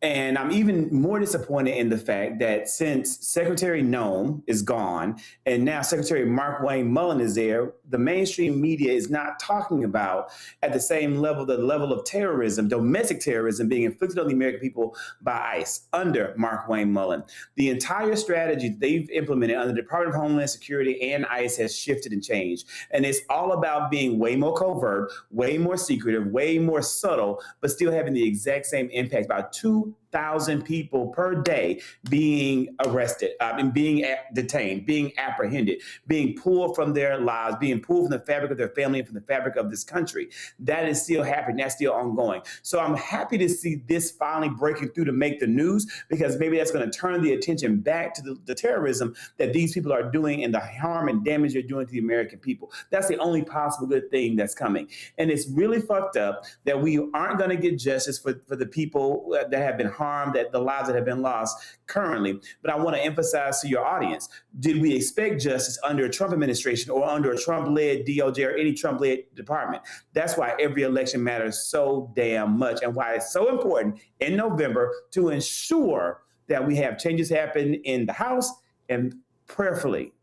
[SPEAKER 4] And I'm even more disappointed in the fact that since Secretary Noem is gone and now Secretary Mark Wayne Mullen is there, the mainstream media is not talking about at the same level, the level of terrorism, domestic terrorism being inflicted on the American people by ICE under Mark Wayne Mullen. The entire strategy they've implemented under the Department of Homeland Security and ICE has shifted and changed. And it's all about being way more covert, way more secretive, way more subtle, but still having the exact same impact. About 2,000 people per day being arrested, and being detained, being apprehended, being pulled from their lives, being pulled from the fabric of their family and from the fabric of this country. That is still happening. That's still ongoing. So I'm happy to see this finally breaking through to make the news, because maybe that's going to turn the attention back to the terrorism that these people are doing and the harm and damage they're doing to the American people. That's the only possible good thing that's coming. And it's really fucked up that we aren't going to get justice for the people that have been harm, that the lives that have been lost currently. But I want to emphasize to your audience, did we expect justice under a Trump administration or under a Trump-led DOJ or any Trump-led department? That's why every election matters so damn much, and why it's so important in November to ensure that we have changes happen in the House and prayerfully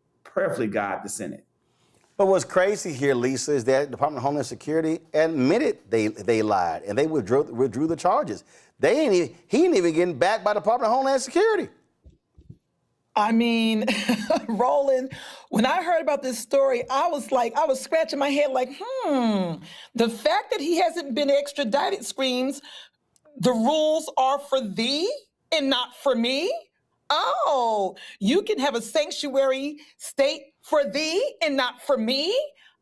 [SPEAKER 4] guide the Senate.
[SPEAKER 1] But what's crazy here, Lisa, is that the Department of Homeland Security admitted they lied and they withdrew the charges. He ain't even getting backed by the Department of Homeland Security.
[SPEAKER 3] I mean, Roland, when I heard about this story, I was scratching my head like, the fact that he hasn't been extradited screams, the rules are for thee and not for me. Oh, you can have a sanctuary state for thee and not for me?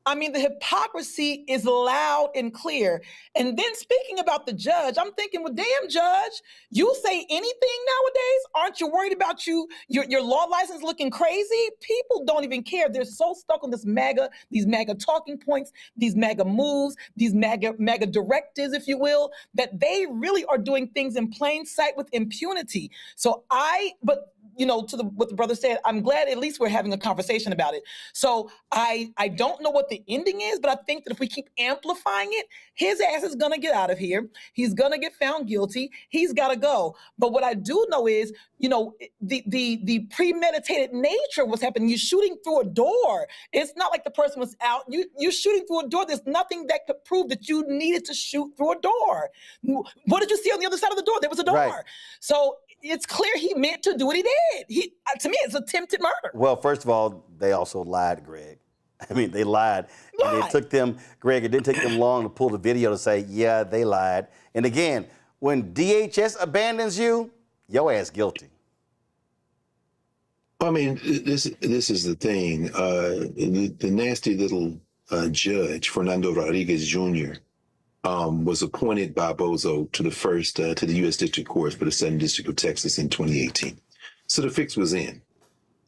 [SPEAKER 3] I mean, the hypocrisy is loud and clear. And then speaking about the judge, I'm thinking, well, damn, judge, you say anything nowadays? Aren't you worried about your law license looking crazy? People don't even care. They're so stuck on these MAGA talking points, these MAGA moves, these MAGA directives, if you will, that they really are doing things in plain sight with impunity. What the brother said, I'm glad at least we're having a conversation about it. So I don't know what the ending is, but I think that if we keep amplifying it, his ass is gonna get out of here. He's gonna get found guilty. He's gotta go. But what I do know is, the premeditated nature of what's happening. You're shooting through a door. It's not like the person was out. You're shooting through a door. There's nothing that could prove that you needed to shoot through a door. What did you see on the other side of the door? There was a door. Right. So it's clear he meant to do what he did. To me, it's attempted murder.
[SPEAKER 1] Well, first of all, they also lied, Greg. I mean, they lied. And it took them, Greg, it didn't take them long to pull the video to say, yeah, they lied. And again, when DHS abandons you, your ass guilty.
[SPEAKER 7] I mean, this is the thing. The nasty little judge, Fernando Rodriguez Jr., was appointed by Bozo to the U.S. District Court for the Southern District of Texas in 2018. So the fix was in.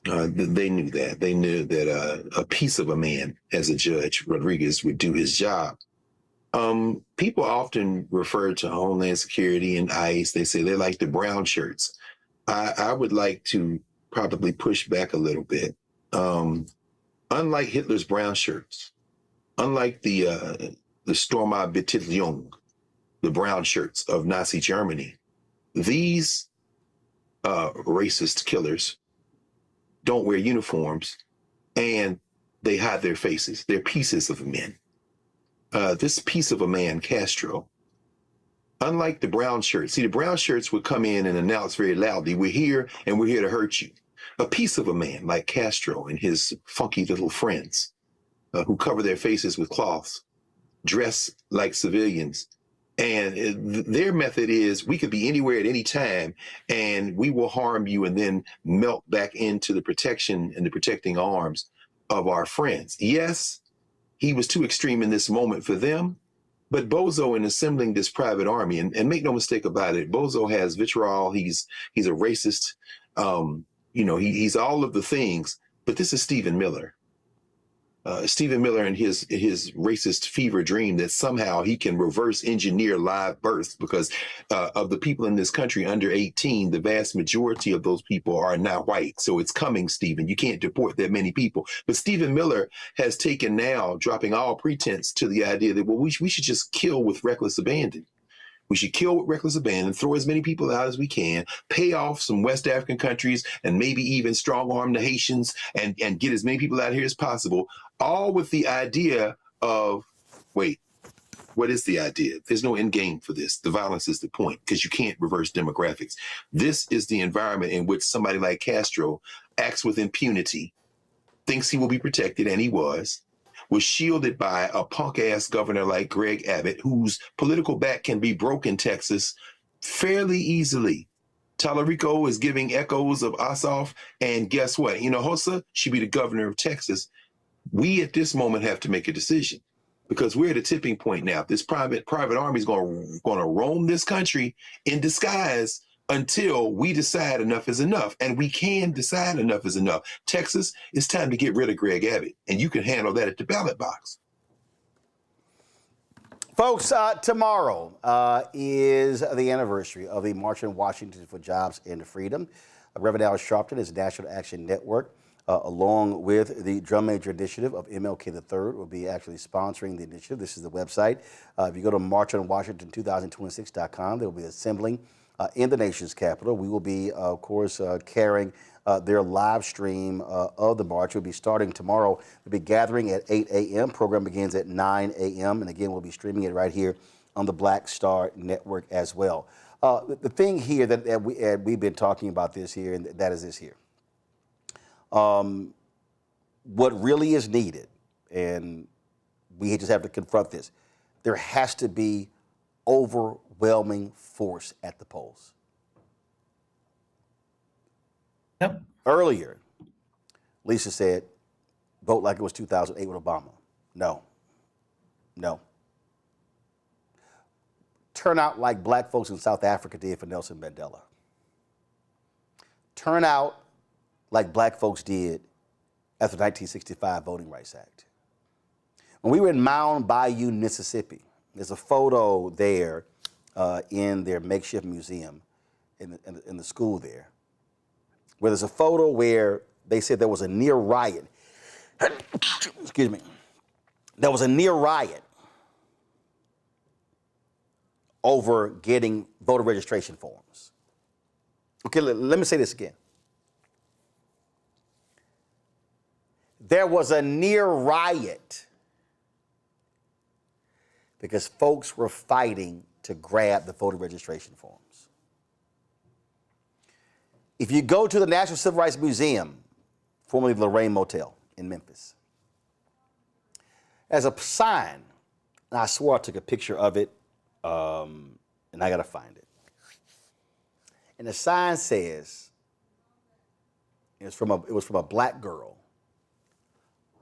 [SPEAKER 7] They knew that. They knew that a piece of a man as a judge, Rodriguez, would do his job. People often refer to Homeland Security and ICE. They say they're like the brown shirts. I would like to probably push back a little bit. Unlike Hitler's brown shirts, unlike the Sturmbataillon, the brown shirts of Nazi Germany, these racist killers don't wear uniforms and they hide their faces. They're pieces of men. This piece of a man, Castro, unlike the brown shirts, see, the brown shirts would come in and announce very loudly, we're here and we're here to hurt you. A piece of a man like Castro and his funky little friends who cover their faces with cloths, dress like civilians. And their method is, we could be anywhere at any time and we will harm you and then melt back into the protection and the protecting arms of our friends. Yes, he was too extreme in this moment for them, but Bozo, in assembling this private army, and make no mistake about it, Bozo has vitriol, he's a racist, he's all of the things, but this is Stephen Miller. Stephen Miller and his racist fever dream that somehow he can reverse engineer live births, because of the people in this country under 18, the vast majority of those people are not white. So it's coming, Stephen. You can't deport that many people. But Stephen Miller has taken now, dropping all pretense to the idea that, well, we should just kill with reckless abandon. We should kill with reckless abandon, throw as many people out as we can, pay off some West African countries, and maybe even strong-arm the Haitians and get as many people out here as possible, all with the idea of, wait, what is the idea? There's no end game for this. The violence is the point, because you can't reverse demographics. This is the environment in which somebody like Castro acts with impunity, thinks he will be protected, and he was shielded by a punk-ass governor like Greg Abbott, whose political back can be broken in Texas fairly easily. Tallarico is giving echoes of Ossoff, and guess what? Hinojosa should be the governor of Texas. We at this moment have to make a decision, because we're at a tipping point now. This private army is going to roam this country in disguise until we decide enough is enough. And we can decide enough is enough. Texas, it's time to get rid of Greg Abbott, and you can handle that at the ballot box.
[SPEAKER 1] Folks, tomorrow is the anniversary of the March in Washington for Jobs and Freedom. Reverend Al Sharpton is National Action Network, along with the Drum Major Initiative of MLK III, will be actually sponsoring the initiative. This is the website. If you go to marchonwashington2026.com, they will be assembling in the nation's capital. We will be, of course, carrying their live stream of the march. We'll be starting tomorrow. We'll be gathering at 8 a.m. Program begins at 9 a.m. And again, we'll be streaming it right here on the Black Star Network as well. The thing here that we've been talking about this here, and that is this here. What really is needed, and we just have to confront this, there has to be overwhelming force at the polls.
[SPEAKER 3] Yep.
[SPEAKER 1] Earlier, Lisa said, vote like it was 2008 with Obama. No. Turn out like black folks in South Africa did for Nelson Mandela. Turn out like black folks did after the 1965 Voting Rights Act. When we were in Mound Bayou, Mississippi, there's a photo there in their makeshift museum in the school there, where there's a photo where they said there was a near riot. Excuse me. There was a near riot over getting voter registration forms. Okay, let me say this again. There was a near riot because folks were fighting to grab the voter registration forms. If you go to the National Civil Rights Museum, formerly the Lorraine Motel in Memphis, there's a sign, and I swore I took a picture of it, and I gotta find it. And the sign says, it was from a black girl,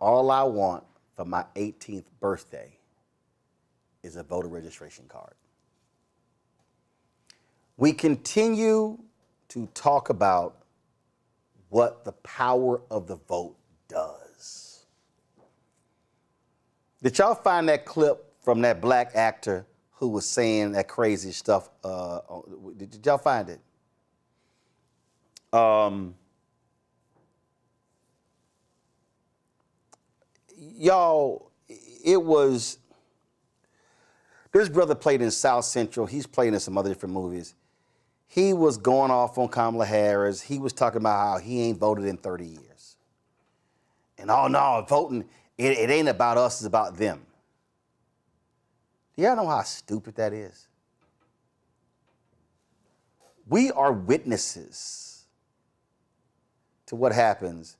[SPEAKER 1] all I want for my 18th birthday is a voter registration card. We continue to talk about what the power of the vote does. Did y'all find that clip from that black actor who was saying that crazy stuff? Did y'all find it? Y'all, it was, this brother played in South Central. He's played in some other different movies. He was going off on Kamala Harris. He was talking about how he ain't voted in 30 years. And oh no, voting, it ain't about us, it's about them. Do y'all know how stupid that is? We are witnesses to what happens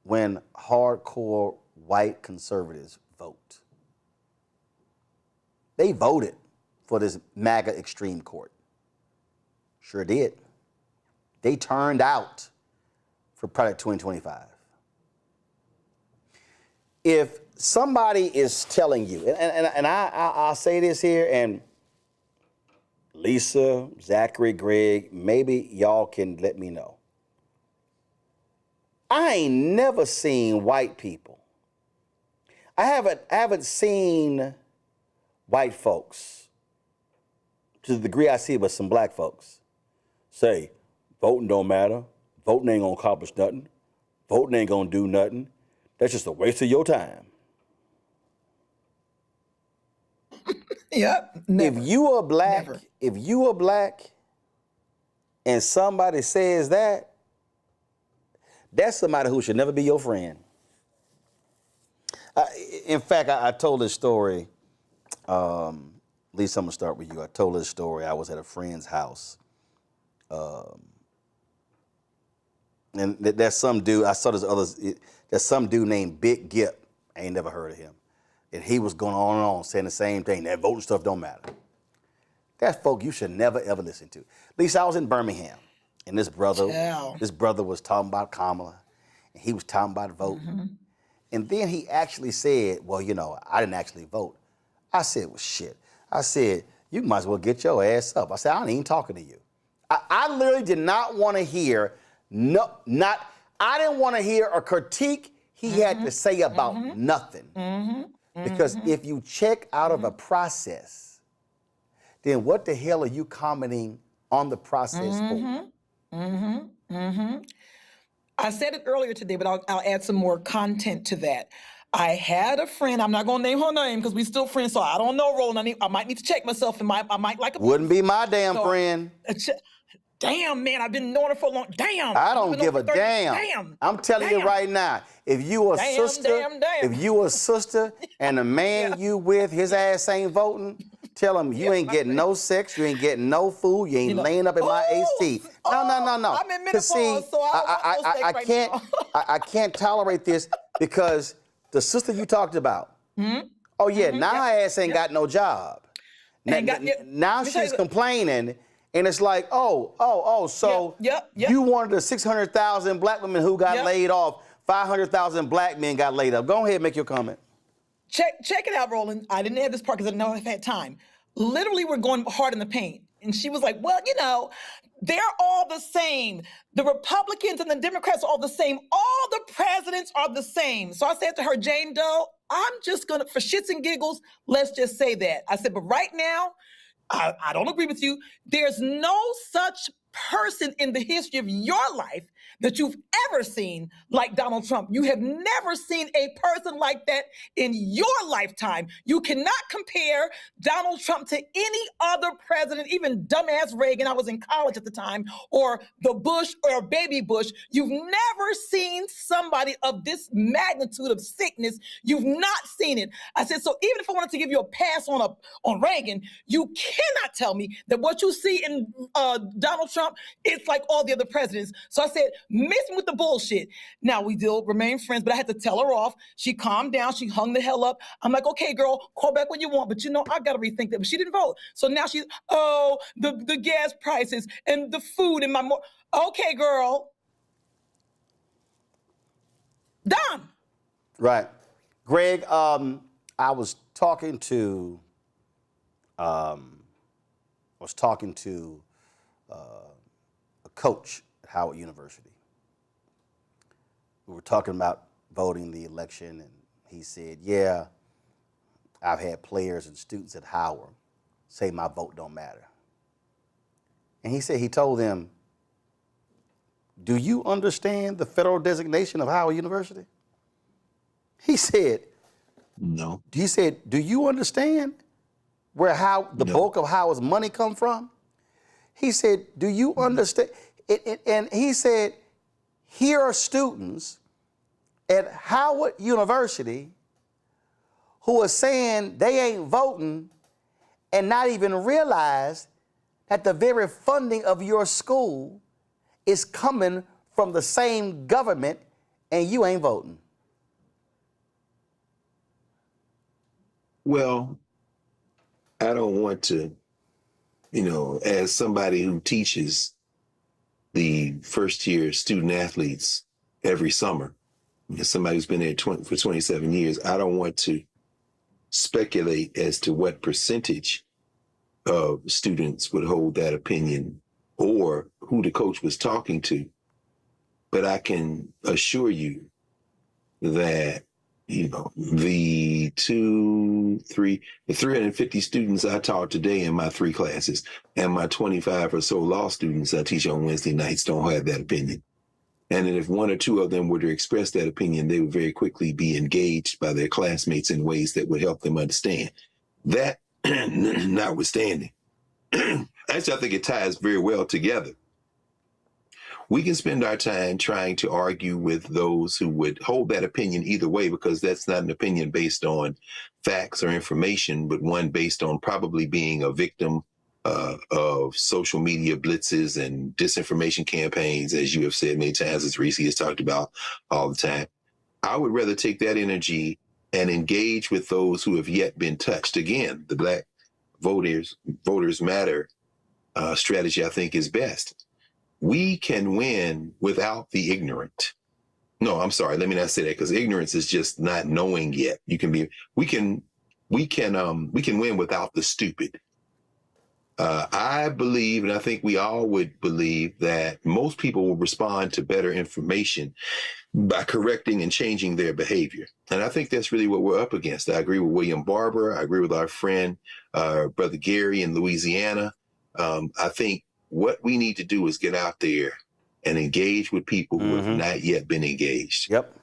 [SPEAKER 1] when hardcore white conservatives vote. They voted for this MAGA extreme court. Sure did. They turned out for Project 2025. If somebody is telling you, and I'll say this here, and Lisa, Zachary, Greg, maybe y'all can let me know. I ain't never seen white people. I haven't seen white folks, to the degree I see it with some black folks, say, voting don't matter, voting ain't gonna accomplish nothing, voting ain't gonna do nothing, that's just a waste of your time.
[SPEAKER 3] Yep. Never.
[SPEAKER 1] If you are black and somebody says that, that's somebody who should never be your friend. In fact, I told this story, Lisa, I'm gonna start with you. I told this story. I was at a friend's house. And there's some dude, I saw this there's some dude named Big Gip. I ain't never heard of him. And he was going on and on saying the same thing. That voting stuff don't matter. That's folk you should never, ever listen to. At least I was in Birmingham. And this brother was talking about Kamala. And he was talking about voting. Mm-hmm. And then he actually said, well, you know, I didn't actually vote. I said, well, shit. I said, you might as well get your ass up. I said, I ain't even talking to you. I literally did not want to hear, I didn't want to hear a critique he had to say about nothing. Because if you check out of a process, then what the hell are you commenting on the process for?
[SPEAKER 3] I said it earlier today, but I'll add some more content to that. I had a friend, I'm not going to name her name because we still friends, so I don't know, Roland. I might need to check myself, and I might like a...
[SPEAKER 1] Wouldn't be my damn friend.
[SPEAKER 3] Damn, man, I've been knowing her for a long... Damn.
[SPEAKER 1] I don't give a damn. I'm telling you right now, if you a sister, if you a sister and the man you with, his ass ain't voting, tell him you ain't getting no sex, you ain't getting no food, you ain't laying up in my AC. No.
[SPEAKER 3] I'm in menopause, so
[SPEAKER 1] I can't tolerate this because the sister you talked about, now her ass ain't got no job. Now she's complaining, and it's like, so you wanted the 600,000 black women who got laid off, 500,000 black men got laid up. Go ahead and make your comment.
[SPEAKER 3] Check it out, Roland. I didn't have this part because I didn't know if I had time. Literally, we're going hard in the paint. And she was like, well, they're all the same. The Republicans and the Democrats are all the same. All the presidents are the same. So I said to her, Jane Doe, I'm just going to, for shits and giggles, let's just say that. I said, but right now, I don't agree with you. There's no such person in the history of your life that you've ever seen like Donald Trump. You have never seen a person like that in your lifetime. You cannot compare Donald Trump to any other president, even dumbass Reagan, I was in college at the time, or the Bush or baby Bush. You've never seen somebody of this magnitude of sickness. You've not seen it. I said, so even if I wanted to give you a pass on Reagan, you cannot tell me that what you see in Donald Trump, it's like all the other presidents. So I said, miss me with the bullshit. Now, we still remain friends, but I had to tell her off. She calmed down. She hung the hell up. I'm like, okay, girl, call back when you want. But I got to rethink that. But she didn't vote. So now she's, the gas prices and the food and okay, girl. Done.
[SPEAKER 1] Right. Greg, I was talking to a coach at Howard University. We were talking about voting the election, and he said, yeah, I've had players and students at Howard say my vote don't matter. And he said he told them, do you understand the federal designation of Howard University? He said,
[SPEAKER 7] no.
[SPEAKER 1] He said, do you understand where the bulk of Howard's money come from? He said, do you understand? And he said, here are students at Howard University who are saying they ain't voting and not even realize that the very funding of your school is coming from the same government and you ain't voting.
[SPEAKER 7] Well, I don't want to, as somebody who teaches the first year student athletes every summer, as somebody who's been there for 27 years, I don't want to speculate as to what percentage of students would hold that opinion or who the coach was talking to. But I can assure you that the 350 students I taught today in my 3 classes and my 25 or so law students I teach on Wednesday nights don't have that opinion. And if 1 or 2 of them were to express that opinion, they would very quickly be engaged by their classmates in ways that would help them understand. That notwithstanding, actually, I think it ties very well together. We can spend our time trying to argue with those who would hold that opinion either way, because that's not an opinion based on facts or information, but one based on probably being a victim of social media blitzes and disinformation campaigns, as you have said many times, as Reese has talked about all the time. I would rather take that energy and engage with those who have yet been touched. Again, the Black Voters Matter strategy, I think, is best. We can win without the ignorant. No, I'm sorry. Let me not say that, because ignorance is just not knowing yet. We can win without the stupid. I believe, and I think we all would believe, that most people will respond to better information by correcting and changing their behavior. And I think that's really what we're up against. I agree with William Barber. I agree with our friend, Brother Gary in Louisiana. I think what we need to do is get out there and engage with people who have not yet been engaged.
[SPEAKER 1] Yep.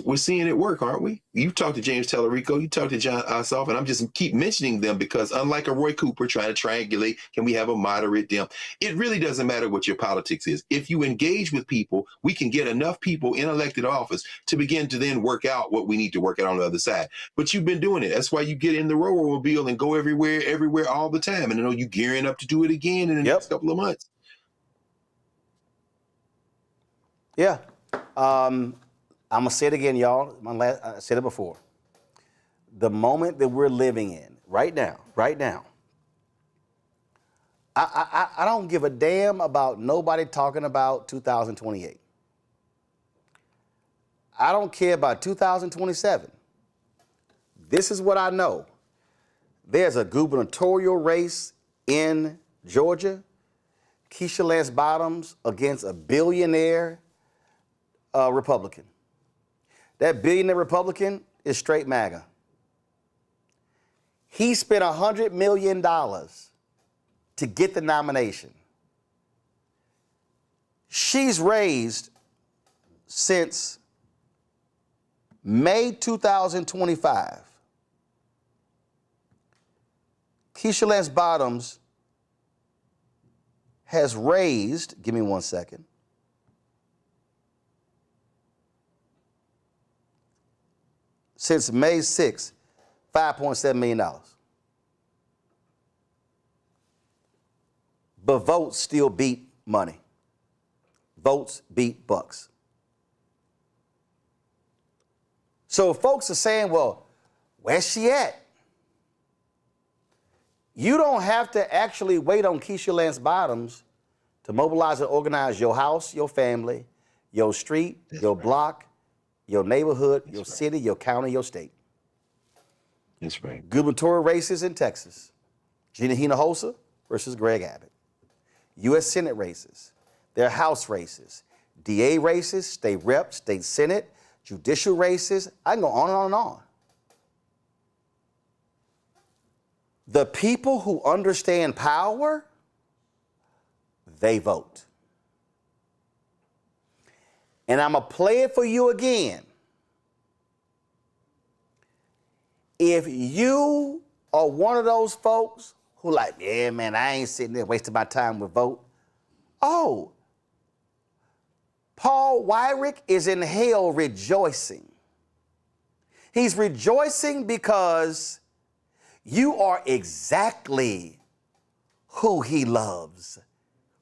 [SPEAKER 7] We're seeing it work, aren't we? You talked to James Tellerico, you talked to John Ossoff, and I'm just keep mentioning them because unlike a Roy Cooper trying to triangulate, can we have a moderate Dem? It really doesn't matter what your politics is. If you engage with people, we can get enough people in elected office to begin to then work out what we need to work out on the other side. But you've been doing it. That's why you get in the Rover-mobile and go everywhere all the time. And I know you're gearing up to do it again in the next couple of months.
[SPEAKER 1] Yeah. I'm going to say it again, y'all. I said it before. The moment that we're living in right now, I don't give a damn about nobody talking about 2028. I don't care about 2027. This is what I know. There's a gubernatorial race in Georgia. Keisha Lance Bottoms against a billionaire Republican. That billionaire Republican is straight MAGA. He spent $100 million to get the nomination. She's raised since May 2025. Keisha Lance Bottoms has raised, give me one second, since May 6th, $5.7 million. But votes still beat money. Votes beat bucks. So folks are saying, well, where's she at? You don't have to actually wait on Keisha Lance Bottoms to mobilize and organize your house, your family, your street, your block, your neighborhood, your city, your county, your state.
[SPEAKER 7] That's right.
[SPEAKER 1] Gubernatorial races in Texas. Gina Hinojosa versus Greg Abbott. U.S. Senate races. Their House races. DA races, state rep, state senate, judicial races. I can go on and on and on. The people who understand power, they vote. And I'm going to play it for you again. If you are one of those folks who like, yeah, man, I ain't sitting there wasting my time with vote. Oh, Paul Weyrich is in hell rejoicing. He's rejoicing because you are exactly who he loves,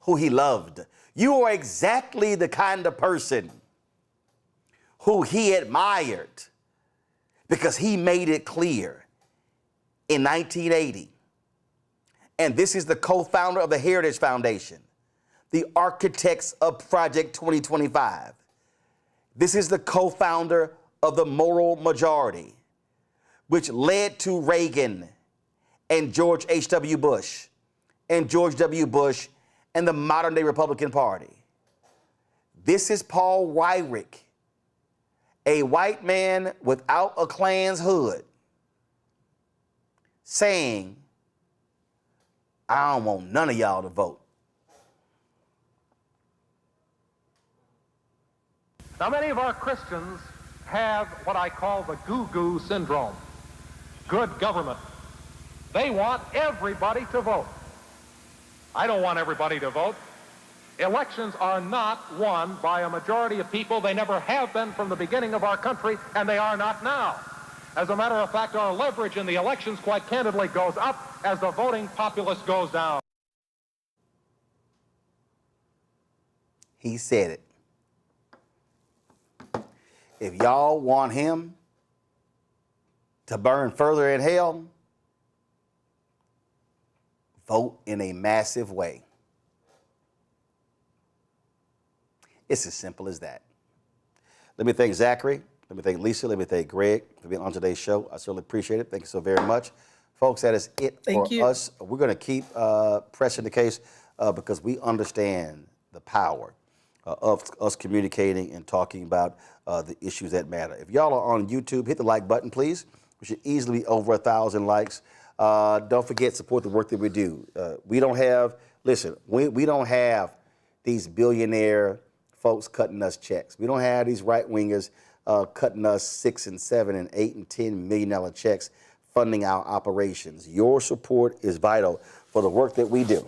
[SPEAKER 1] who he loved. You are exactly the kind of person who he admired because he made it clear in 1980. And this is the co-founder of the Heritage Foundation, the architects of Project 2025. This is the co-founder of the Moral Majority, which led to Reagan and George H.W. Bush and George W. Bush and the modern-day Republican Party. This is Paul Weyrich, a white man without a Klan's hood, saying, I don't want none of y'all to vote.
[SPEAKER 6] Now, many of our Christians have what I call the goo-goo syndrome. Good government. They want everybody to vote. I don't want everybody to vote. Elections are not won by a majority of people. They never have been from the beginning of our country, and they are not now. As a matter of fact, our leverage in the elections, quite candidly, goes up as the voting populace goes down.
[SPEAKER 1] He said it. If y'all want him to burn further in hell, vote in a massive way. It's as simple as that. Let me thank Zachary. Let me thank Lisa. Let me thank Greg for being on today's show. I certainly appreciate it. Thank you so very much. Folks, that is it
[SPEAKER 3] Thank
[SPEAKER 1] for
[SPEAKER 3] you.
[SPEAKER 1] us. We're going to keep pressing the case because we understand the power of us communicating and talking about the issues that matter. If y'all are on YouTube, hit the like button, please. We should easily be over 1,000 likes. Don't forget, support the work that we do. We don't have these billionaire folks cutting us checks. We don't have these right-wingers cutting us $6 and $7 and $8 and $10 million checks funding our operations. Your support is vital for the work that we do.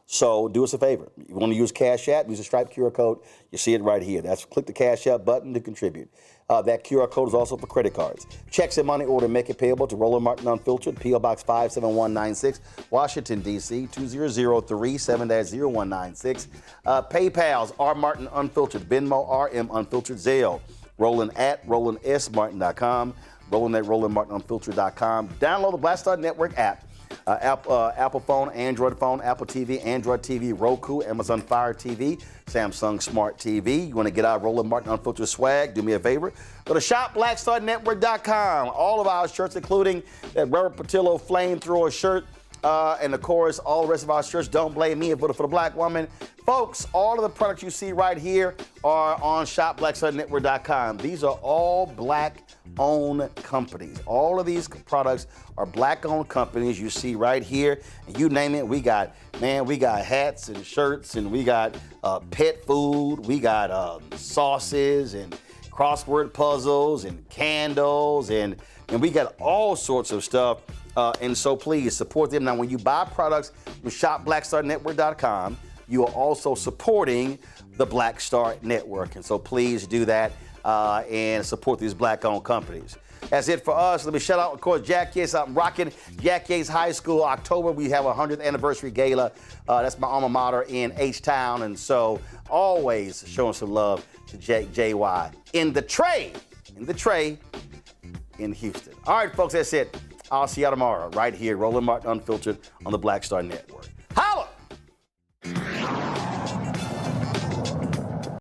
[SPEAKER 1] So do us a favor. You want to use Cash App, use the Stripe QR code. You see it right here. Click the Cash App button to contribute. That QR code is also for credit cards. Checks and money order make it payable to Roland Martin Unfiltered, P.O. Box 57196, Washington, D.C. 20037-0196. PayPal's R Martin Unfiltered, Venmo RM Unfiltered, Zelle, Roland at RolandSMartin.com, Roland at RolandMartinUnfiltered.com. Download the Black Star Network app. Apple phone, Android phone, Apple TV, Android TV, Roku, Amazon Fire TV, Samsung Smart TV. You want to get our Roland Martin Unfiltered swag? Do me a favor. Go to shopblackstarnetwork.com. All of our shirts, including that Robert Patillo flamethrower shirt, and of course, all the rest of our shirts. Don't blame me for the black woman. Folks, all of the products you see right here are on shopblackstarnetwork.com. These are all black-owned companies. All of these products are black-owned companies you see right here. And you name it, we got hats and shirts, and we got pet food, we got sauces and crossword puzzles and candles, and we got all sorts of stuff. And so please support them. Now, when you buy products with shopblackstarnetwork.com, you are also supporting the Black Star Network. And so please do that and support these black-owned companies. That's it for us. Let me shout out, of course, Jack Yates. I'm rocking Jack Yates High School. October, we have a 100th anniversary gala. That's my alma mater in H-Town. And so always showing some love to JY in the tray in Houston. All right, folks, that's it. I'll see y'all tomorrow right here, Roland Martin Unfiltered on the Black Star Network.